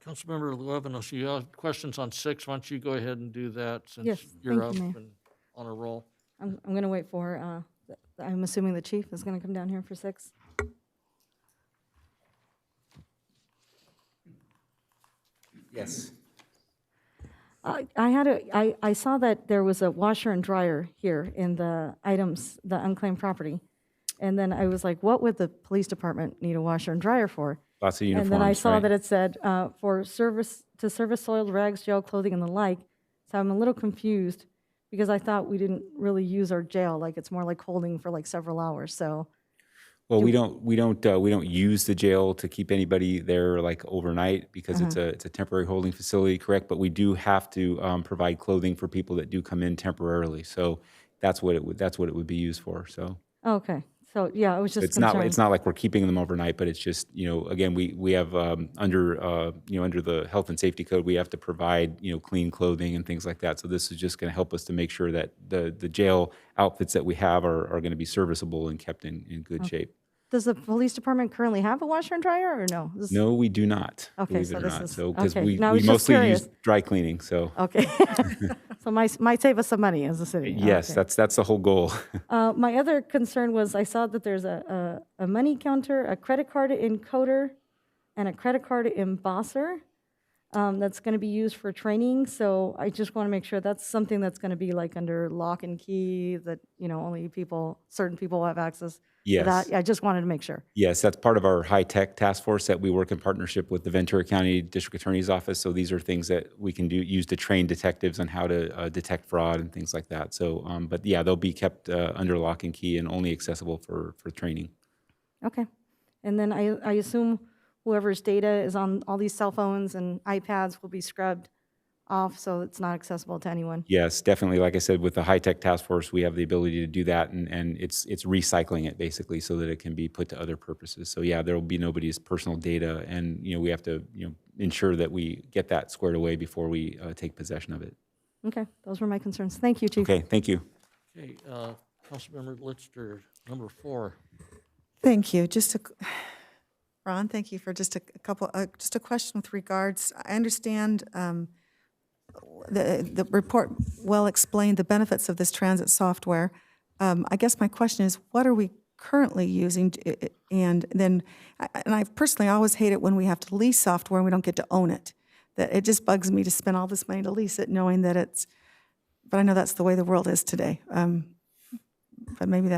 Councilmember Levinos, you have questions on 6. Why don't you go ahead and do that since
Yes,
you're
thank
up
you, Mayor.
and on a roll?
I'm going to wait for, I'm assuming the chief is going to come down here for 6.
Yes.
I saw that there was a washer and dryer here in the items, the unclaimed property. And then I was like, what would the police department need a washer and dryer for?
Lots of uniforms,
And then I saw
right?
that it said, for service, to service soiled rags, jail clothing, and the like. So I'm a little confused because I thought we didn't really use our jail, like it's more like holding for like several hours, so.
Well, we don't use the jail to keep anybody there like overnight because it's a temporary holding facility, correct? But we do have to provide clothing for people that do come in temporarily. So that's what it would be used for. So.
Okay, so yeah, I was just
It's not
concerned.
like we're keeping them overnight, but it's just, again, we have under the health and safety code, we have to provide, clean clothing and things like that. So this is just going to help us to make sure that the jail outfits that we have are going to be serviceable and kept in good shape.
Does the police department currently have a washer and dryer or no?
No, we do not.
Okay,
Believe
so
it or
this
not.
is-
So because
okay.
we
No, I was just
mostly
curious.
use dry cleaning. So
Okay. So might save us some money as a city.
yes,
Okay.
that's the whole goal.
My other concern was I saw that there's a money counter, a credit card encoder, and a credit card embosser that's going to be used for training. So I just want to make sure that's something that's going to be like under lock and key that, only certain people will have access to
Yes.
that. I just wanted to make sure.
Yes, that's part of our high-tech task force that we work in partnership with the Ventura County District Attorney's Office. So these are things that we can use to train detectives on how to detect fraud and things like that. So, but yeah, they'll be kept under lock and key and only accessible for training.
Okay. And then I assume whoever's data is on all these cell phones and iPads will be scrubbed off so it's not accessible to anyone.
Yes, definitely. Like I said, with the high-tech task force, we have the ability to do that, and it's recycling it basically so that it can be put to other purposes. So yeah, there will be nobody's personal data, and we have to ensure that we get that squared away before we take possession of it.
Okay, those were my concerns. Thank you, Chief.
Okay, thank you.
Okay, Councilmember Litster, number 4.
Thank you. Ron, thank you for just a question with regards. I understand the report well explained the benefits of this transit software. I guess my question is, what are we currently using? And I personally always hate it when we have to lease software and we don't get to own it. That it just bugs me to spend all this money to lease it, knowing that but I know that's the way the world is today. But maybe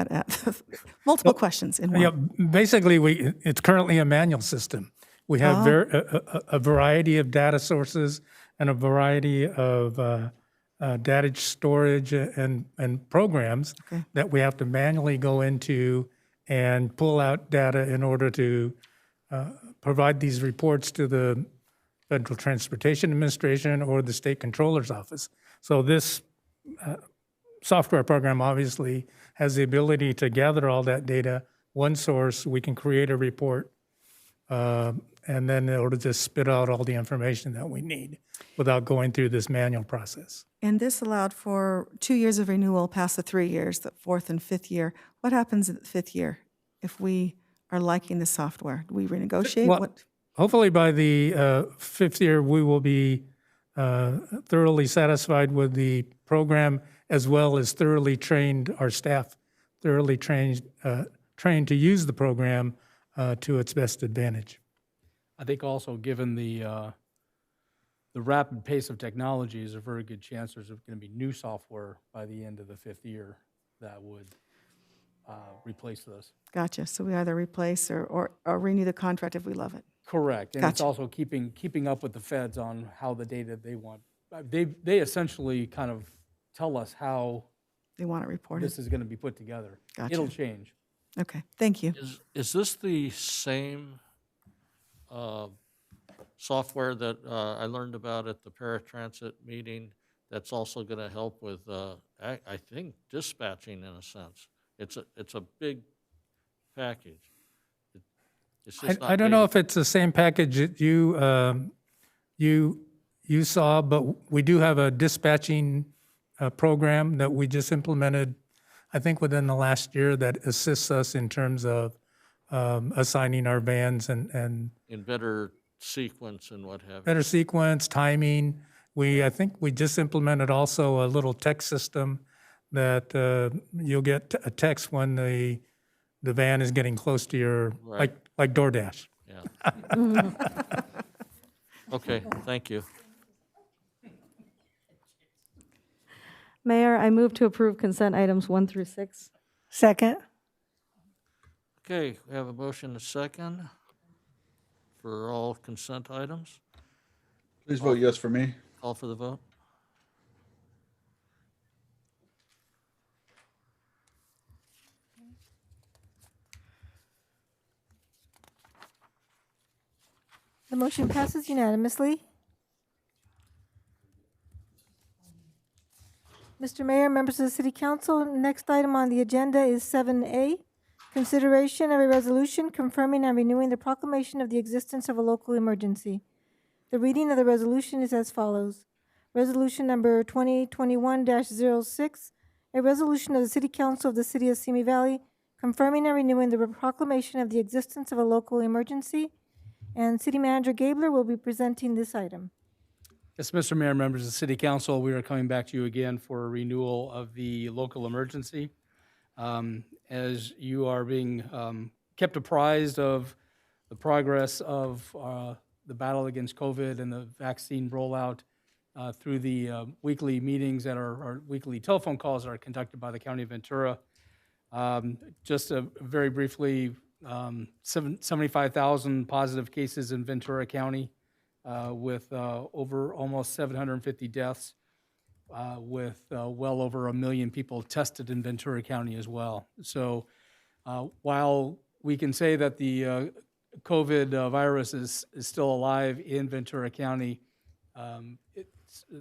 multiple questions in one.
Yeah, basically, it's currently a manual system. We have a variety of data sources and a variety of data storage and programs that we have to manually go into and pull out data in order to provide these reports to the Federal Transportation Administration or the State Controller's Office. So this software program obviously has the ability to gather all that data, one source, we can create a report, and then it'll just spit out all the information that we need without going through this manual process.
And this allowed for 2 years of renewal past the 3 years, the 4th and 5th year. What happens at the 5th year if we are liking the software? Do we renegotiate?
Well, hopefully by the 5th year, we will be thoroughly satisfied with the program, as well as thoroughly trained, our staff thoroughly trained to use the program to its best advantage.
I think also, given the rapid pace of technology, there's a very good chance there's going to be new software by the end of the 5th year that would replace this.
Gotcha. So we either replace or renew the contract if we love it.
Correct. And
Gotcha.
it's also keeping up with the feds on how the data they want. They essentially kind of tell us how
they want it reported.
This is going to be put together.
Gotcha.
It'll change.
Okay, thank you.
Is this the same software that I learned about at the paratransit meeting that's also going to help with, I think, dispatching in a sense? It's a big package. It's just
I don't know if it's the same package that you saw, but we do have a dispatching program that we just implemented, I think within the last year, that assists us in terms of assigning our vans and
in better sequence and what have you.
better sequence, timing. I think we just implemented also a little text system that you'll get a text when the van is getting close to your,
Right.
like DoorDash.
Yeah. Okay, thank you.
Mayor, I move to approve consent items 1 through 6.
Second.
Okay, we have a motion and a second for all consent items.
Please vote yes for me.
Call for the vote.
The motion passes unanimously. Mr. Mayor, members of the City Council, next item on the agenda is 7A, consideration of a resolution confirming and renewing the proclamation of the existence of a local emergency. The reading of the resolution is as follows. Resolution number 2021-06, a resolution of the City Council of the City of Simi Valley confirming and renewing the proclamation of the existence of a local emergency. And City Manager Gabler will be presenting this item.
Yes, Mr. Mayor, members of the City Council, we are coming back to you again for a renewal of the local emergency. As you are being kept apprised of the progress of the battle against COVID and the vaccine rollout through the weekly meetings that are weekly telephone calls that are conducted by the County of Ventura. Just very briefly, 75,000 positive cases in Ventura County, with over almost 750 deaths, with well over 1 million people tested in Ventura County as well. So while we can say that the COVID virus is still alive in Ventura County,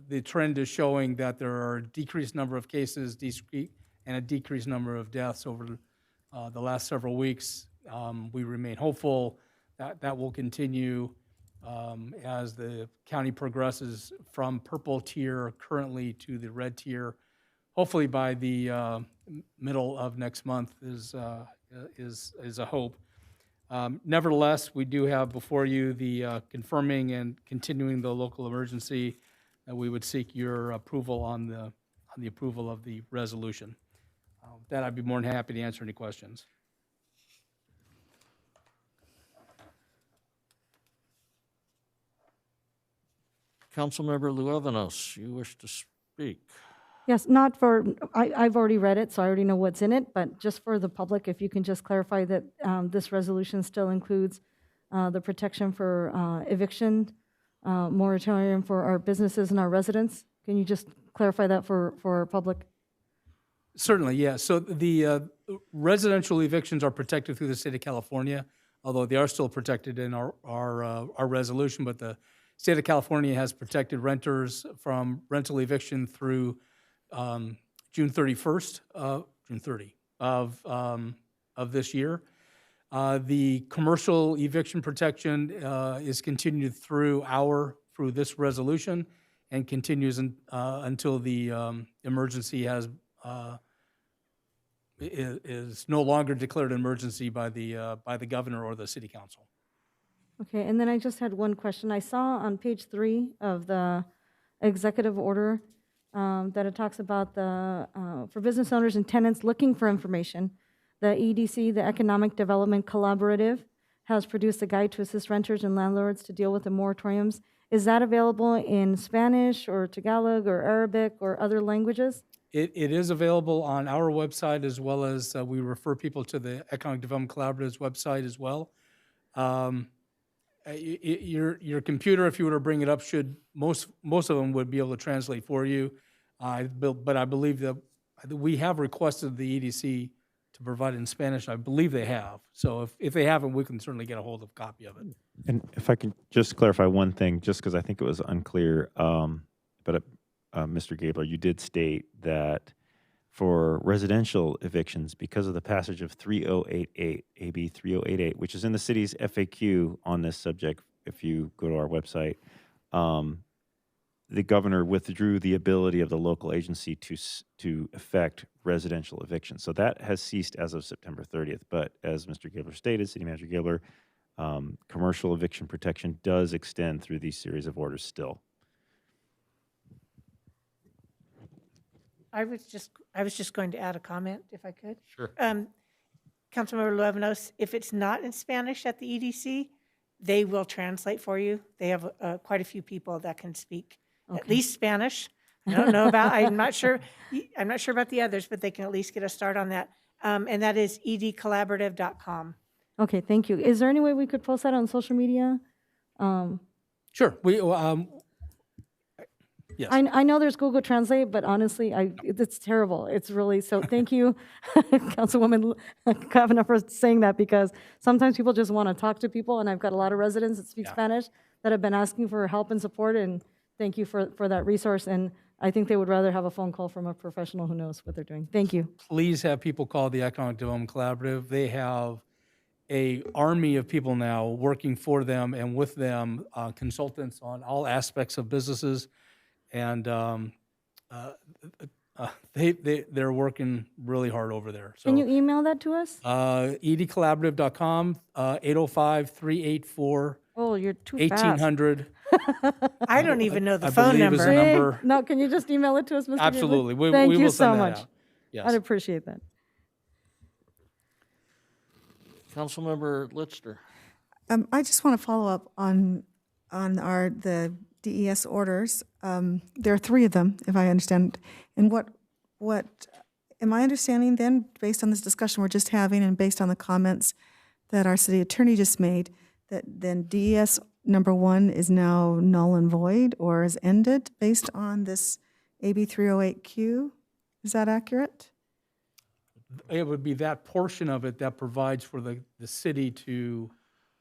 the trend is showing that there are a decreased number of cases and a decreased number of deaths over the last several weeks. We remain hopeful that that will continue as the county progresses from purple tier currently to the red tier. Hopefully by the middle of next month is a hope. Nevertheless, we do have before you the confirming and continuing the local emergency. We would seek your approval on the approval of the resolution. With that, I'd be more than happy to answer any questions.
Councilmember Luevanos, you wish to speak?
Yes, not for, I've already read it, so I already know what's in it, but just for the public, if you can just clarify that this resolution still includes the protection for eviction, moratorium for our businesses and our residents. Can you just clarify that for our public?
Certainly, yeah. So the residential evictions are protected through the state of California, although they are still protected in our resolution, but the state of California has protected renters from rental eviction through June 30th of this year. The commercial eviction protection is continued through this resolution and continues until the emergency is no longer declared an emergency by the governor or the city council.
Okay, and then I just had one question. I saw on page 3 of the executive order that it talks about for business owners and tenants looking for information, the EDC, the Economic Development Collaborative, has produced a guide to assist renters and landlords to deal with the moratoriums. Is that available in Spanish or Tagalog or Arabic or other languages?
It is available on our website, as well as we refer people to the Economic Development Collaborative's website as well. Your computer, if you were to bring it up, most of them would be able to translate for you. But I believe that we have requested the EDC to provide it in Spanish. I believe they have. So if they haven't, we can certainly get a hold of a copy of it.
And if I can just clarify one thing, just because I think it was unclear, but Mr. Gabler, you did state that
for residential evictions because of the passage of 3088, AB 3088, which is in the city's FAQ on this subject. If you go to our website, the governor withdrew the ability of the local agency to effect residential evictions. So that has ceased as of September 30th. But as Mr. Gabler stated, City Manager Gabler, commercial eviction protection does extend through these series of orders still.
I was just going to add a comment, if I could.
Sure.
Councilmember Luevanos, if it's not in Spanish at the EDC, they will translate for you. They have quite a few people that can speak at least Spanish. I don't know about, I'm not sure about the others, but they can at least get a start on that. And that is edcollaborative.com.
Okay, thank you. Is there any way we could post that on social media?
Sure. Yes.
I know there's Google Translate, but honestly, it's terrible. It's really, so thank you, Councilwoman Kavanaugh, for saying that, because sometimes people just want to talk to people, and I've got a lot of residents that speak Spanish that have been asking for help and support, and thank you for that resource. And I think they would rather have a phone call from a professional who knows what they're doing. Thank you.
Please have people call the Economic Development Collaborative. They have an army of people now working for them and with them, consultants on all aspects of businesses. And they're working really hard over there. So,
can you email that to us?
edcollaborative.com, 805-384.
Oh, you're too
1800.
I don't even know the
I
phone
believe is the number.
No, can you just email it to us, Mr.
Absolutely.
Thank
we
you
will
so
send that
much.
out. Yes.
I'd appreciate that.
Councilmember Litzter.
I just want to follow up on the DES orders. There are 3 of them, if I understand. And what am I understanding then, based on this discussion we're just having and based on the comments that our city attorney just made, that then DES number 1 is now null and void or is ended based on this AB 308Q? Is that accurate?
It would be that portion of it that provides for the city to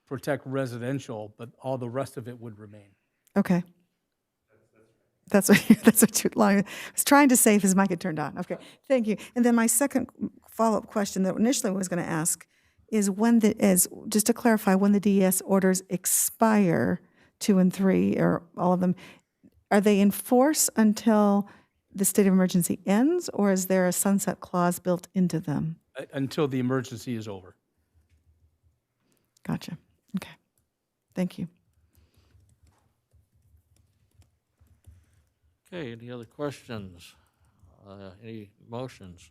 protect residential, but all the rest of it would remain.
Okay. That's what you I was trying to say if his mic had turned on. Okay, thank you. And then my second follow-up question that initially I was going to ask is just to clarify, when the DES orders expire, 2 and 3, or all of them, are they in force until the state of emergency ends, or is there a sunset clause built into them?
Until the emergency is over.
Gotcha. Okay. Thank you.
Okay, any other questions? Any motions?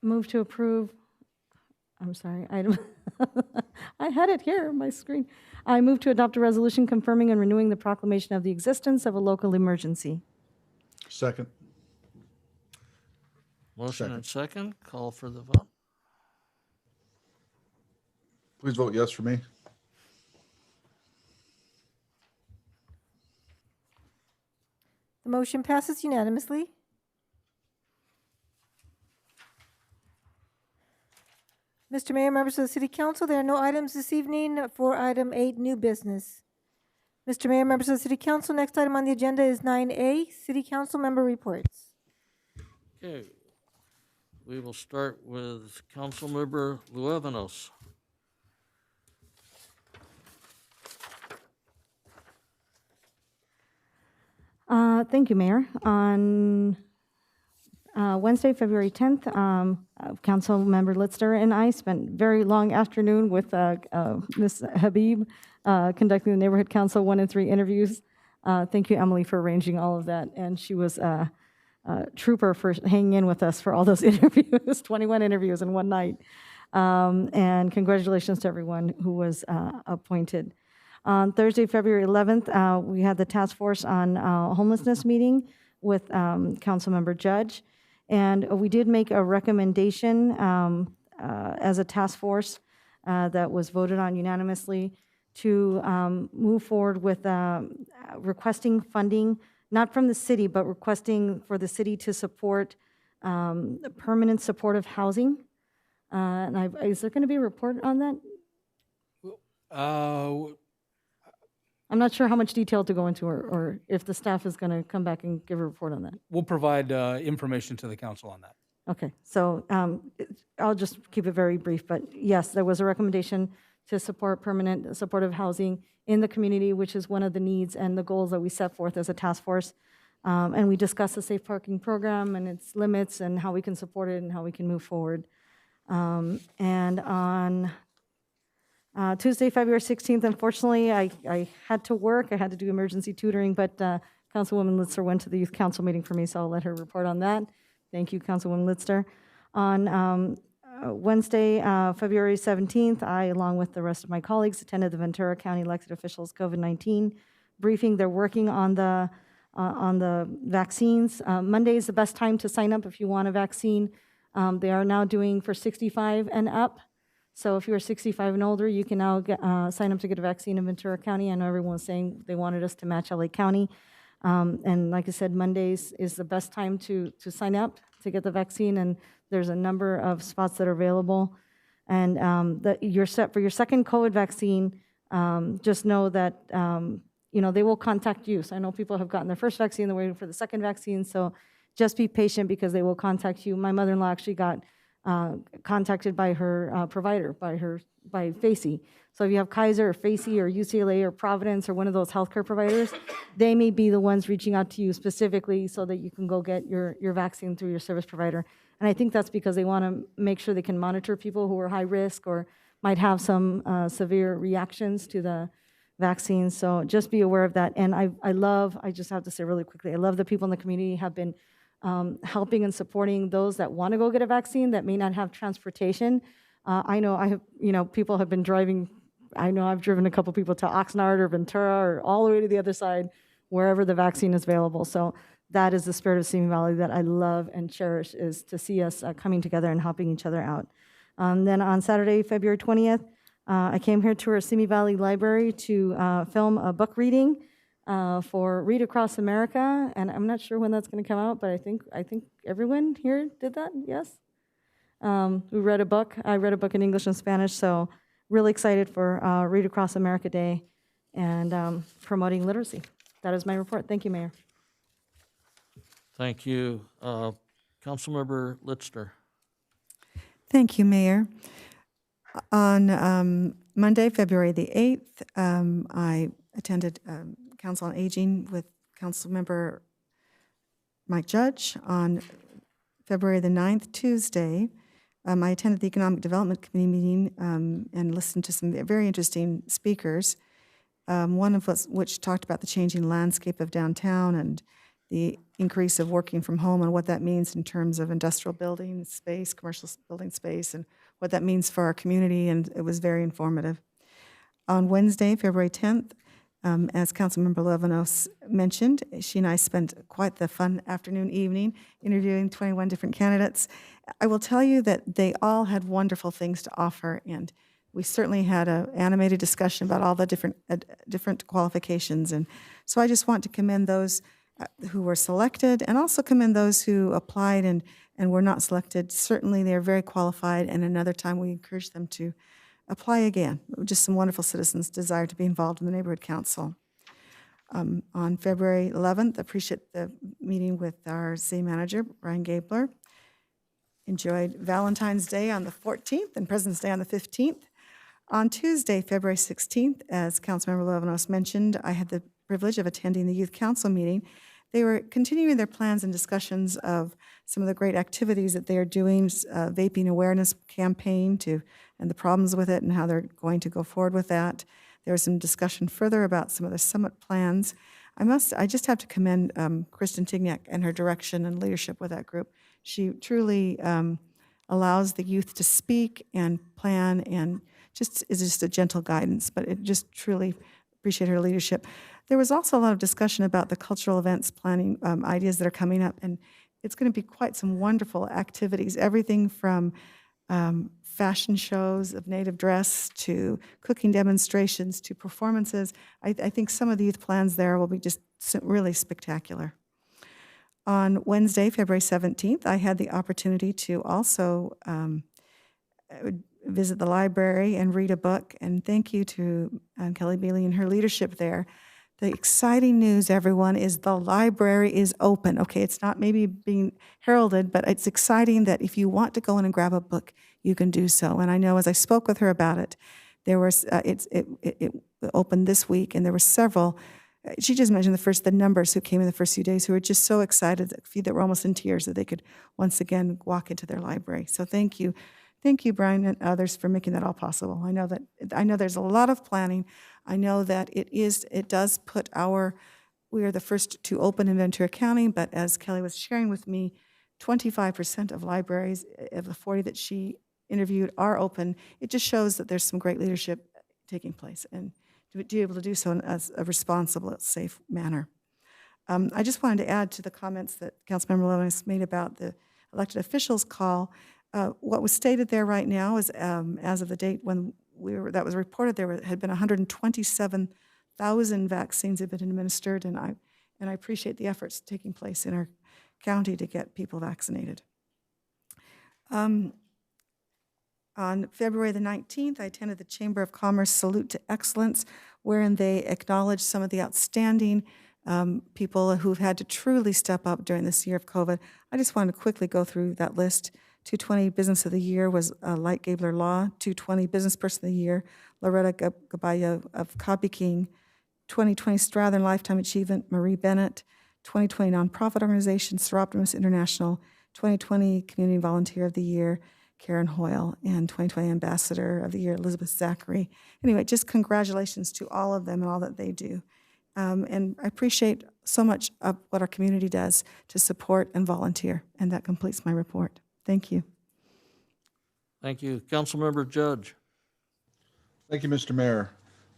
Move to approve. I'm sorry, item. I had it here on my screen. I move to adopt a resolution confirming and renewing the proclamation of the existence of a local emergency.
Second.
Motion and second. Call for the vote.
Please vote yes for me.
The motion passes unanimously. Mr. Mayor, members of the City Council, there are no items this evening for item 8, new business. Mr. Mayor, members of the City Council, next item on the agenda is 9A, City Council member reports.
Okay, we will start with Councilmember Luevanos.
Thank you, Mayor. On Wednesday, February 10th, Council Member Litzter and I spent a very long afternoon with Ms. Habib conducting the Neighborhood Council 1 and 3 interviews. Thank you, Emily, for arranging all of that. And she was a trooper for hanging in with us for all those interviews, 21 interviews in one night. And congratulations to everyone who was appointed. On Thursday, February 11th, we had the task force on homelessness meeting with Councilmember Judge. And we did make a recommendation as a task force that was voted on unanimously to move forward with requesting funding, not from the city, but requesting for the city to support permanent supportive housing. And is there going to be a report on that? I'm not sure how much detail to go into, or if the staff is going to come back and give a report on that.
We'll provide information to the council on that.
Okay, so I'll just keep it very brief, but yes, there was a recommendation to support permanent supportive housing in the community, which is one of the needs and the goals that we set forth as a task force. And we discussed the safe parking program and its limits and how we can support it and how we can move forward. And on Tuesday, February 16th, unfortunately, I had to work. I had to do emergency tutoring, but Councilwoman Litzler went to the youth council meeting for me, so I'll let her report on that. Thank you, Councilwoman Litzler. On Wednesday, February 17th, I, along with the rest of my colleagues, attended the Ventura County elected officials COVID-19 briefing. They're working on the vaccines. Monday is the best time to sign up if you want a vaccine. They are now doing for 65 and up. So if you're 65 and older, you can now sign up to get a vaccine in Ventura County. I know everyone was saying they wanted us to match LA County. And like I said, Mondays is the best time to sign up to get the vaccine, and there's a number of spots that are available. And you're set for your second COVID vaccine. Just know that they will contact you. So I know people have gotten their first vaccine, they're waiting for the second vaccine. So just be patient because they will contact you. My mother-in-law actually got contacted by her provider, by FACey. So if you have Kaiser or FACey or UCLA or Providence or one of those healthcare providers, they may be the ones reaching out to you specifically so that you can go get your vaccine through your service provider. And I think that's because they want to make sure they can monitor people who are high risk or might have some severe reactions to the vaccine. So just be aware of that. And I just have to say really quickly, I love the people in the community have been helping and supporting those that want to go get a vaccine that may not have transportation. I know people have been driving. I know I've driven a couple people to Oxnard or Ventura or all the way to the other side, wherever the vaccine is available. So that is the spirit of Simi Valley that I love and cherish, is to see us coming together and helping each other out. Then on Saturday, February 20th, I came here to our Simi Valley Library to film a book reading for Read Across America, and I'm not sure when that's going to come out, but I think everyone here did that. Yes, we read a book. I read a book in English and Spanish, so really excited for Read Across America Day and promoting literacy. That is my report. Thank you, Mayor.
Thank you, Councilmember Litzner.
Thank you, Mayor. On Monday, February the 8th, I attended Council on Aging with Councilmember Mike Judge. On February the 9th, Tuesday, I attended the Economic Development Committee meeting and listened to some very interesting speakers, one of which talked about the changing landscape of downtown and the increase of working from home and what that means in terms of industrial building space, commercial building space, and what that means for our community, and it was very informative. On Wednesday, February 10th, as Councilmember Levinos mentioned, she and I spent quite the fun afternoon, evening interviewing 21 different candidates. I will tell you that they all had wonderful things to offer, and we certainly had an animated discussion about all the different qualifications. And so I just want to commend those who were selected and also commend those who applied and were not selected. Certainly they're very qualified, and another time we encourage them to apply again. Just some wonderful citizens desire to be involved in the neighborhood council. On February 11th, appreciate the meeting with our city manager, Brian Gabler. Enjoyed Valentine's Day on the 14th and President's Day on the 15th. On Tuesday, February 16th, as Councilmember Levinos mentioned, I had the privilege of attending the youth council meeting. They were continuing their plans and discussions of some of the great activities that they are doing, vaping awareness campaign and the problems with it and how they're going to go forward with that. There was some discussion further about some of the summit plans. I just have to commend Kristen Tignac and her direction and leadership with that group. She truly allows the youth to speak and plan and is just a gentle guidance, but it just truly appreciate her leadership. There was also a lot of discussion about the cultural events planning ideas that are coming up, and it's going to be quite some wonderful activities, everything from fashion shows of native dress to cooking demonstrations to performances. I think some of the youth plans there will be just really spectacular. On Wednesday, February 17th, I had the opportunity to also visit the library and read a book. And thank you to Kelly Bailey and her leadership there. The exciting news, everyone, is the library is open. Okay, it's not maybe being heralded, but it's exciting that if you want to go in and grab a book, you can do so. And I know as I spoke with her about it, there was it opened this week, and there were several. She just mentioned the numbers who came in the first few days who were just so excited, a few that were almost in tears that they could once again walk into their library. So thank you, Brian and others for making that all possible. I know there's a lot of planning. I know that it does put we are the first to open in Ventura County, but as Kelly was sharing with me, 25% of libraries of the 40 that she interviewed are open. It just shows that there's some great leadership taking place, and to be able to do so in a responsible, safe manner. I just wanted to add to the comments that Councilmember Levinas made about the elected officials call. What was stated there right now is, as of the date when that was reported, had been 127,000 vaccines had been administered, and I appreciate the efforts taking place in our county to get people vaccinated. On February the 19th, I attended the Chamber of Commerce Salute to Excellence, wherein they acknowledged some of the outstanding people who've had to truly step up during this year of COVID. I just wanted to quickly go through that list. 220 Business of the Year was Light Gabler Law. 220 Business Person of the Year, Loretta Gabaya of Copy King. 2020 Strathern Lifetime Achievement, Marie Bennett. 2020 Nonprofit Organization, Seroptimus International. 2020 Community Volunteer of the Year, Karen Hoyle, and 2020 Ambassador of the Year, Elizabeth Zachary. Anyway, just congratulations to all of them and all that they do. And I appreciate so much of what our community does to support and volunteer. And that completes my report. Thank you.
Thank you. Councilmember Judge.
Thank you, Mr. Mayor.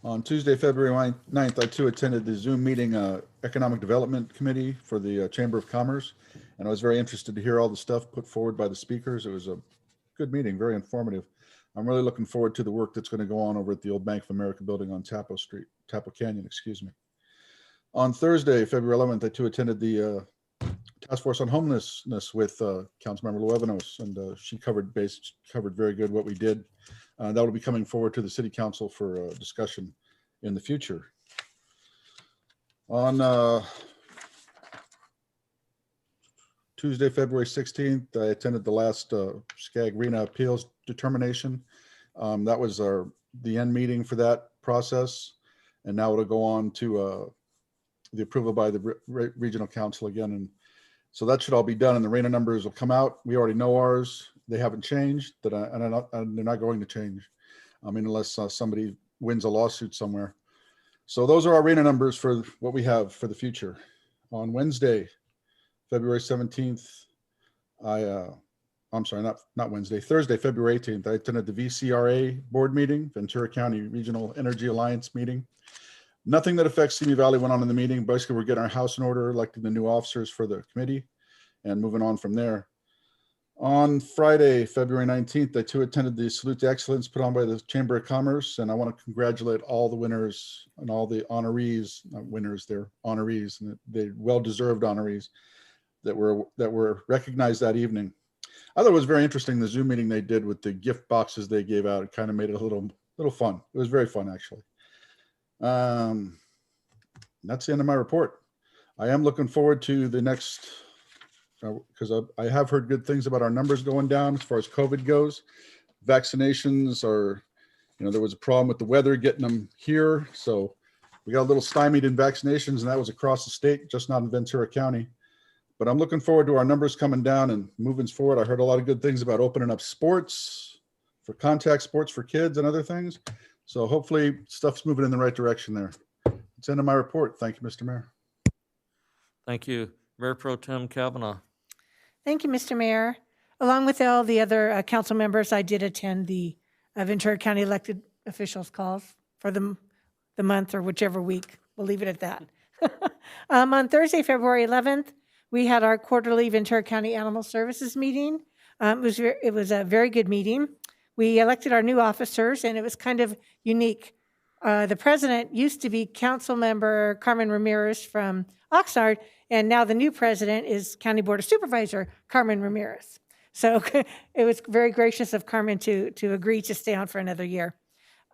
On Tuesday, February 9th, I too attended the Zoom meeting, Economic Development Committee for the Chamber of Commerce. And I was very interested to hear all the stuff put forward by the speakers. It was a good meeting, very informative. I'm really looking forward to the work that's going to go on over at the old Bank of America building on Tapo Canyon, excuse me. On Thursday, February 11th, I too attended the Task Force on Homelessness with Councilmember Luevanos, and she covered very good what we did. That will be coming forward to the City Council for discussion in the future. On Tuesday, February 16th, I attended the last SCAG RENA appeals determination. That was the end meeting for that process, and now it'll go on to the approval by the regional council again. And so that should all be done, and the RENA numbers will come out. We already know ours. They haven't changed, and they're not going to change. I mean, unless somebody wins a lawsuit somewhere. So those are our RENA numbers for what we have for the future. On Wednesday, February 17th, I'm sorry, not Wednesday, Thursday, February 18th, I attended the VCRA board meeting, Ventura County Regional Energy Alliance meeting. Nothing that affects Simi Valley went on in the meeting. Basically, we're getting our house in order, electing the new officers for the committee, and moving on from there. On Friday, February 19th, I too attended the Salute to Excellence put on by the Chamber of Commerce, and I want to congratulate all the winners and all the honorees, not winners, they're honorees, and they well-deserved honorees that were recognized that evening. I thought it was very interesting, the Zoom meeting they did with the gift boxes they gave out. It kind of made it a little fun. It was very fun, actually. That's the end of my report. I am looking forward to the next, because I have heard good things about our numbers going down as far as COVID goes. Vaccinations are, there was a problem with the weather getting them here. So we got a little stymied in vaccinations, and that was across the state, just not in Ventura County. But I'm looking forward to our numbers coming down and moving forward. I heard a lot of good things about opening up sports, for contact sports for kids and other things. So hopefully stuff's moving in the right direction there. That's the end of my report. Thank you, Mr. Mayor.
Thank you. Mayor Pro Tem Kavanaugh.
Thank you, Mr. Mayor. Along with all the other council members, I did attend the Ventura County elected officials calls for the month or whichever week. We'll leave it at that. On Thursday, February 11th, we had our quarterly Ventura County Animal Services meeting. It was a very good meeting. We elected our new officers, and it was kind of unique. The president used to be council member Carmen Ramirez from Oxnard, and now the new president is County Board of Supervisor Carmen Ramirez. So it was very gracious of Carmen to agree to stay on for another year.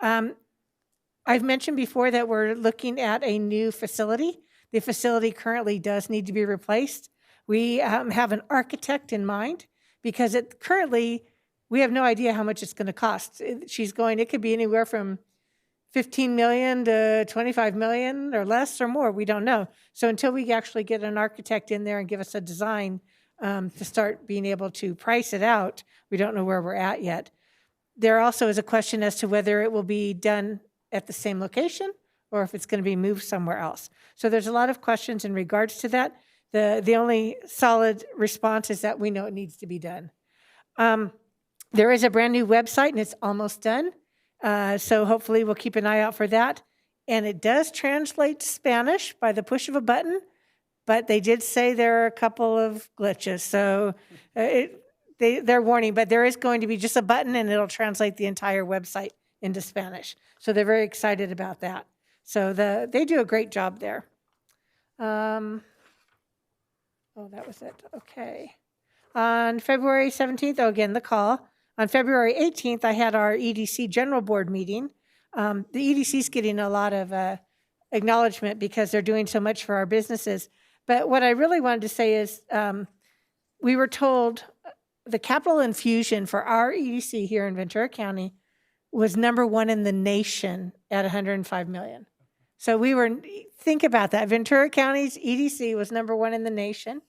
I've mentioned before that we're looking at a new facility. The facility currently does need to be replaced. We have an architect in mind because currently we have no idea how much it's going to cost. It could be anywhere from 15 million to 25 million or less or more. We don't know. So until we actually get an architect in there and give us a design to start being able to price it out, we don't know where we're at yet. There also is a question as to whether it will be done at the same location or if it's going to be moved somewhere else. So there's a lot of questions in regards to that. The only solid response is that we know it needs to be done. There is a brand new website and it's almost done. So hopefully we'll keep an eye out for that. And it does translate to Spanish by the push of a button, but they did say there are a couple of glitches. So they're warning, but there is going to be just a button and it'll translate the entire website into Spanish. So they're very excited about that. So they do a great job there. Oh, that was it. Okay. On February 17th, again, the call. On February 18th, I had our EDC General Board meeting. The EDC is getting a lot of acknowledgement because they're doing so much for our businesses. But what I really wanted to say is we were told the capital infusion for our EDC here in Ventura County was #1 in the nation at $105 million. So think about that. Ventura County's EDC was #1 in the nation.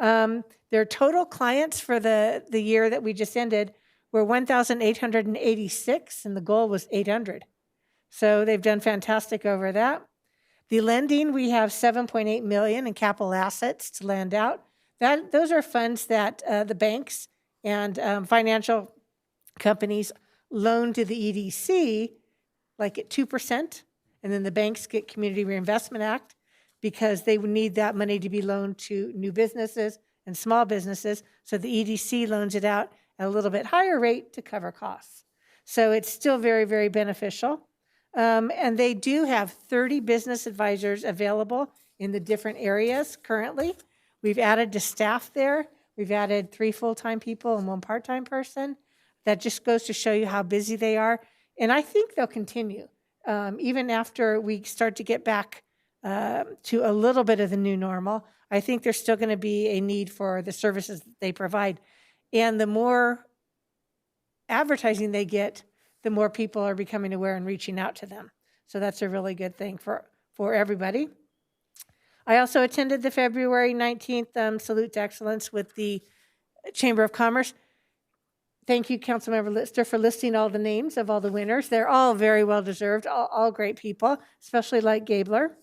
Their total clients for the year that we just ended were 1,886, and the goal was 800. So they've done fantastic over that. The lending, we have $7.8 million in capital assets to lend out. Those are funds that the banks and financial companies loan to the EDC, like at 2%, and then the banks get Community Reinvestment Act because they would need that money to be loaned to new businesses and small businesses. So the EDC loans it out at a little bit higher rate to cover costs. So it's still very, very beneficial. And they do have 30 business advisors available in the different areas currently. We've added to staff there. We've added 3 full-time people and 1 part-time person. That just goes to show you how busy they are. And I think they'll continue. Even after we start to get back to a little bit of the new normal, I think there's still going to be a need for the services that they provide. And the more advertising they get, the more people are becoming aware and reaching out to them. So that's a really good thing for everybody. I also attended the February 19th Salute to Excellence with the Chamber of Commerce. Thank you, Councilmember Lister, for listing all the names of all the winners. They're all very well deserved, all great people, especially like Gabler.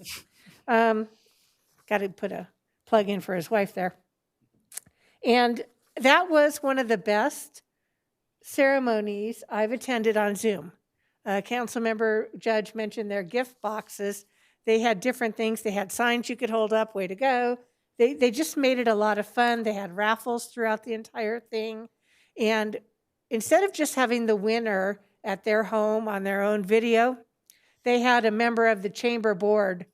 Got to put a plug in for his wife there. And that was one of the best ceremonies I've attended on Zoom. Councilmember Judge mentioned their gift boxes. They had different things. They had signs you could hold up, way to go. They just made it a lot of fun. They had raffles throughout the entire thing. And instead of just having the winner at their home on their own video, they had a member of the chamber board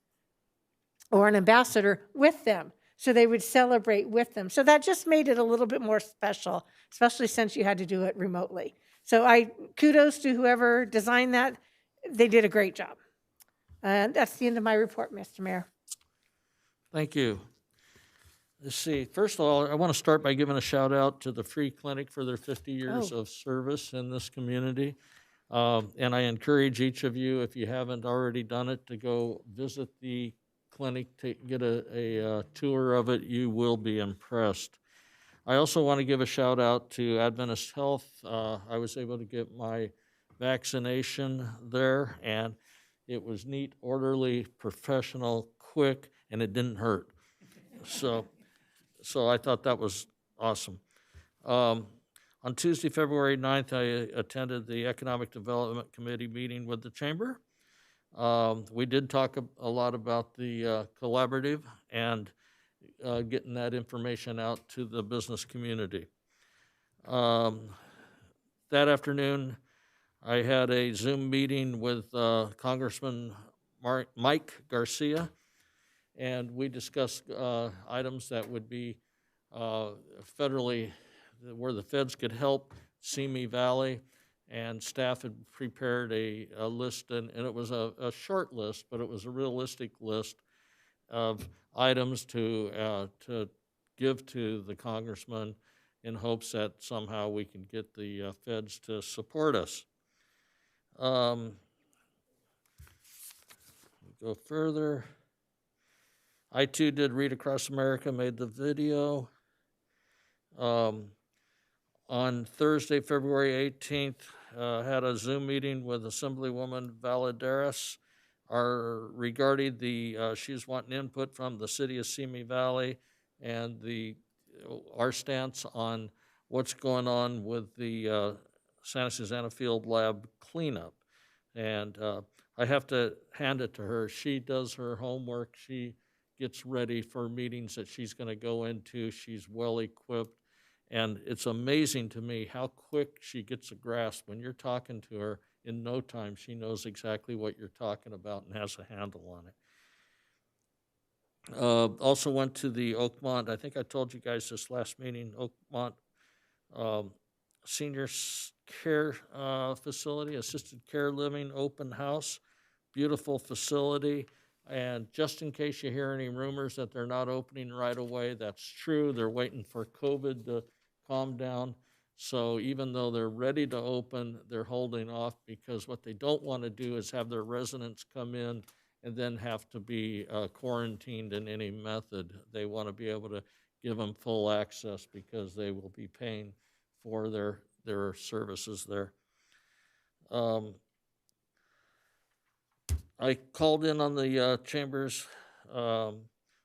or an ambassador with them. So they would celebrate with them. So that just made it a little bit more special, especially since you had to do it remotely. So kudos to whoever designed that. They did a great job. And that's the end of my report, Mr. Mayor.
Thank you. Let's see. First of all, I want to start by giving a shout out to the Free Clinic for their 50 years of service in this community. And I encourage each of you, if you haven't already done it, to go visit the clinic, get a tour of it. You will be impressed. I also want to give a shout out to Adventist Health. I was able to get my vaccination there, and it was neat, orderly, professional, quick, and it didn't hurt. So I thought that was awesome. On Tuesday, February 9th, I attended the Economic Development Committee meeting with the Chamber. We did talk a lot about the collaborative and getting that information out to the business community. That afternoon, I had a Zoom meeting with Congressman Mike Garcia, and we discussed items that would be federally where the feds could help Simi Valley, and staff had prepared a list, and it was a short list, but it was a realistic list of items to give to the congressman in hopes that somehow we can get the feds to support us. Go further. I too did Read Across America, made the video. On Thursday, February 18th, had a Zoom meeting with Assemblywoman Valadares regarding she's wanting input from the city of Simi Valley and our stance on what's going on with the Santa Susana Field Lab cleanup. And I have to hand it to her. She does her homework. She gets ready for meetings that she's going to go into. She's well equipped. And it's amazing to me how quick she gets a grasp. When you're talking to her, in no time, she knows exactly what you're talking about and has a handle on it. Also went to the Oakmont, I think I told you guys this last meeting, Oakmont Senior Care Facility, Assisted Care Living Open House. Beautiful facility. And just in case you hear any rumors that they're not opening right away, that's true. They're waiting for COVID to calm down. So even though they're ready to open, they're holding off because what they don't want to do is have their residents come in and then have to be quarantined in any method. They want to be able to give them full access because they will be paying for their services there. I called in on the Chamber's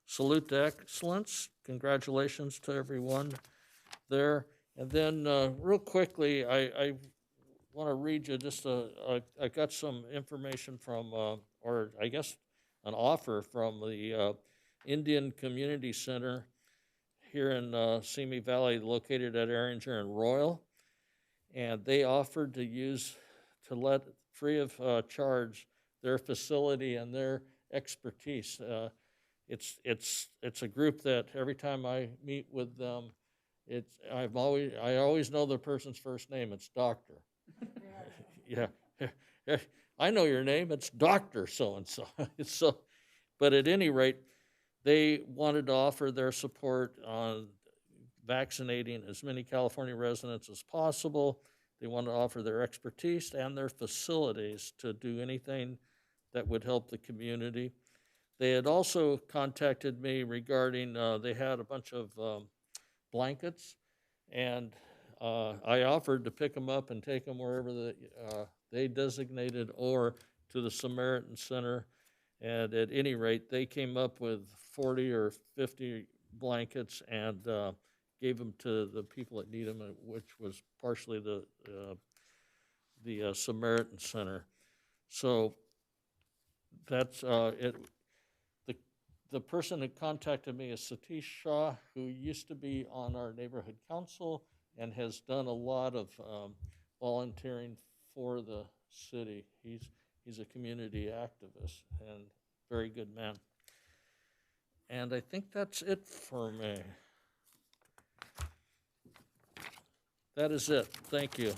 salute to excellence. Congratulations to everyone there. And then real quickly, I want to read you just I got some information from, or I guess an offer from the Indian Community Center here in Simi Valley, located at Erringer and Royal. And they offered to let free of charge their facility and their expertise. It's a group that every time I meet with them, I always know the person's first name. It's Doctor. Yeah, I know your name. It's Doctor so and so. But at any rate, they wanted to offer their support on vaccinating as many California residents as possible. They want to offer their expertise and their facilities to do anything that would help the community. They had also contacted me regarding, they had a bunch of blankets, and I offered to pick them up and take them wherever they designated or to the Samaritan Center. And at any rate, they came up with 40 or 50 blankets and gave them to the people that need them, which was partially the Samaritan Center. So that's it. The person that contacted me is Satish Shah, who used to be on our neighborhood council and has done a lot of volunteering for the city. He's a community activist and very good man. And I think that's it for me. That is it. Thank you.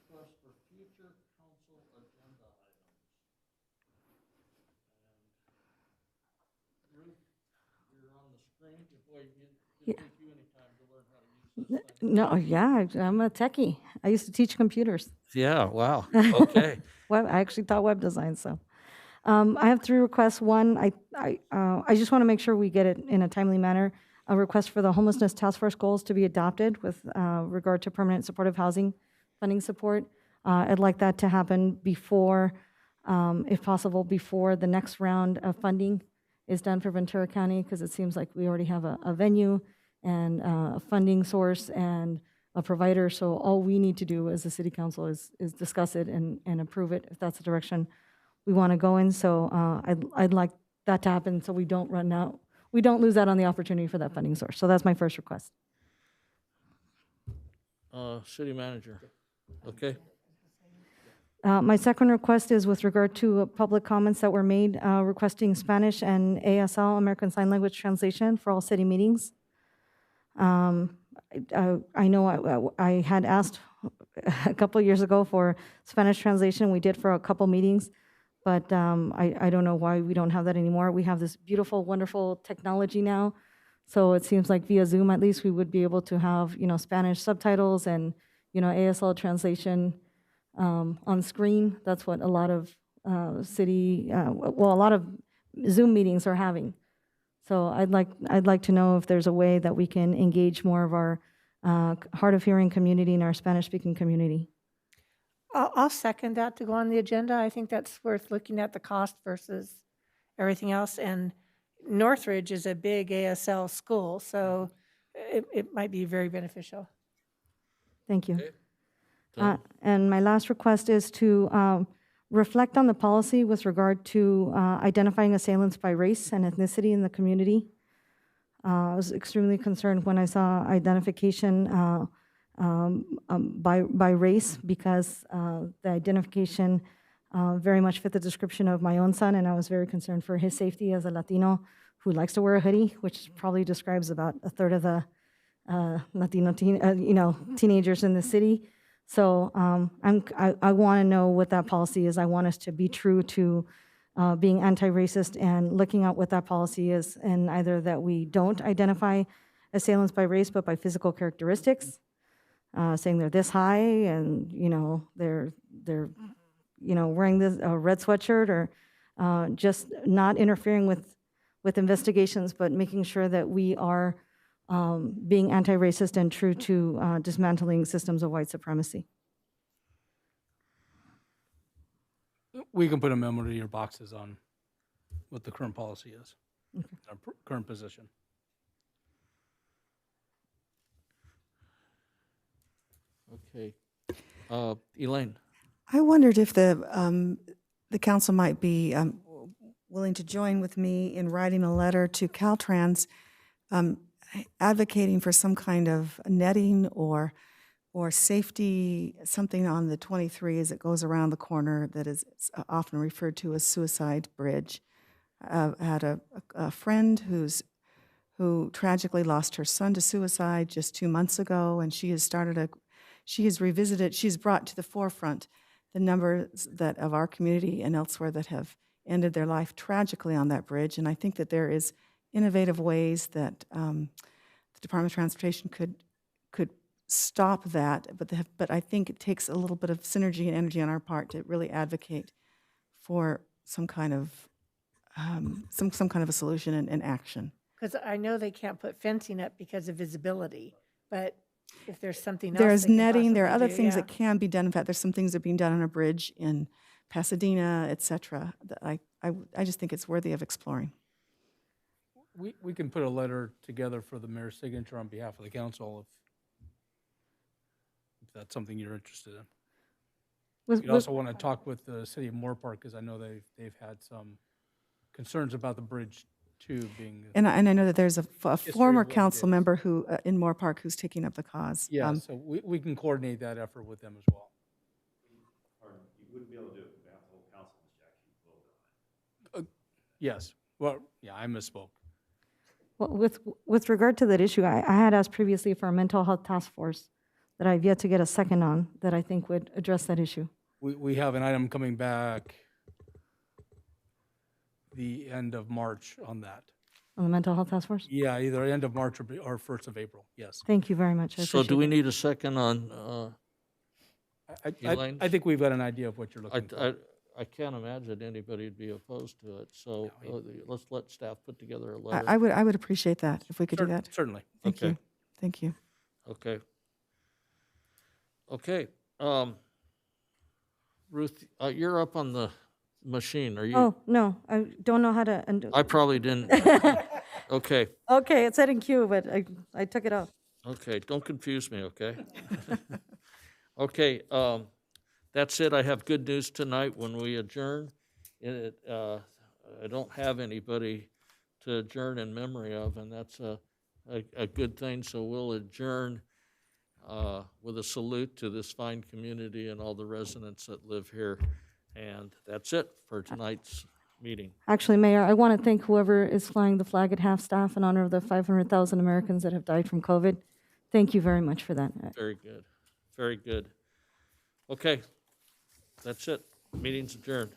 Request for future council agenda items. And Ruth, you're on the screen. Boy, it didn't take you any time to learn how to use this thing.
No, yeah, I'm a techie. I used to teach computers.
Yeah, wow. Okay.
I actually taught web design, so. I have 3 requests. One, I just want to make sure we get it in a timely manner. A request for the homelessness task force goals to be adopted with regard to permanent supportive housing funding support. I'd like that to happen before, if possible, before the next round of funding is done for Ventura County, because it seems like we already have a venue and a funding source and a provider. So all we need to do as a city council is discuss it and approve it if that's the direction we want to go in. So I'd like that to happen so we don't run out we don't lose out on the opportunity for that funding source. So that's my first request.
City manager, okay?
My second request is with regard to public comments that were made requesting Spanish and ASL, American Sign Language translation, for all city meetings. I know I had asked a couple years ago for Spanish translation. We did for a couple meetings, but I don't know why we don't have that anymore. We have this beautiful, wonderful technology now. So it seems like via Zoom, at least, we would be able to have, Spanish subtitles and, ASL translation on screen. That's what a lot of a lot of Zoom meetings are having. So I'd like to know if there's a way that we can engage more of our hard of hearing community and our Spanish-speaking community.
I'll second that to go on the agenda. I think that's worth looking at the cost versus everything else. And Northridge is a big ASL school, so it might be very beneficial.
Thank you. And my last request is to reflect on the policy with regard to identifying assailants by race and ethnicity in the community. I was extremely concerned when I saw identification by race, because the identification very much fit the description of my own son, and I was very concerned for his safety as a Latino who likes to wear a hoodie, which probably describes about a third of the Latino teenagers in the city. So I want to know what that policy is. I want us to be true to being anti-racist and looking at what that policy is, and either that we don't identify assailants by race but by physical characteristics, saying they're this high and they're wearing this red sweatshirt, or just not interfering with investigations, but making sure that we are being anti-racist and true to dismantling systems of white supremacy.
We can put a memo to your boxes on what the current policy is, our current position.
Okay. Elaine.
I wondered if the council might be willing to join with me in writing a letter to Caltrans advocating for some kind of netting or safety, something on the 23 as it goes around the corner that is often referred to as Suicide Bridge. I had a friend who tragically lost her son to suicide just 2 months ago, and she's brought to the forefront the numbers that of our community and elsewhere that have ended their life tragically on that bridge. And I think that there is innovative ways that the Department of Transportation could stop that, but I think it takes a little bit of synergy and energy on our part to really advocate for some kind of a solution and action.
Because I know they can't put fencing up because of visibility, but if there's something else,
there's netting. There are other
do,
things
yeah.
that can be done. In fact, there's some things that are being done on a bridge in Pasadena, et cetera, that I just think it's worthy of exploring.
We can put a letter together for the mayor's signature on behalf of the council if that's something you're interested in. You also want to talk with the city of Moore Park, because I know they've had some concerns about the bridge too being.
And I know that there's a former council member who in Moore Park who's taking up the cause.
Yeah, so we can coordinate that effort with them as well.
You wouldn't be able to do it on behalf of the whole council unless you actually voted on it.
Yes. Well, yeah, I misspoke.
Well, with regard to that issue, I had asked previously for a mental health task force that I've yet to get a second on that I think would address that issue.
We have an item coming back the end of March on that.
On the mental health task force?
Yeah, either end of March or 1st of April, yes.
Thank you very much.
So do we need a second on Elaine?
I think we've got an idea of what you're looking for.
I can't imagine anybody would be opposed to it, so let's let staff put together a letter.
I would appreciate that if we could do that.
Certainly.
Thank you. Thank you.
Okay. Okay. Ruth, you're up on the machine. Are you?
Oh, no, I don't know how to undo.
I probably didn't. Okay.
Okay, it said in queue, but I took it off.
Okay, don't confuse me, okay? Okay, that's it. I have good news tonight when we adjourn. I don't have anybody to adjourn in memory of, and that's a good thing. So we'll adjourn with a salute to this fine community and all the residents that live here. And that's it for tonight's meeting.
Actually, Mayor, I want to thank whoever is flying the flag at half-staff in honor of the 500,000 Americans that have died from COVID. Thank you very much for that.
Very good. Very good. Okay, that's it. Meeting's adjourned.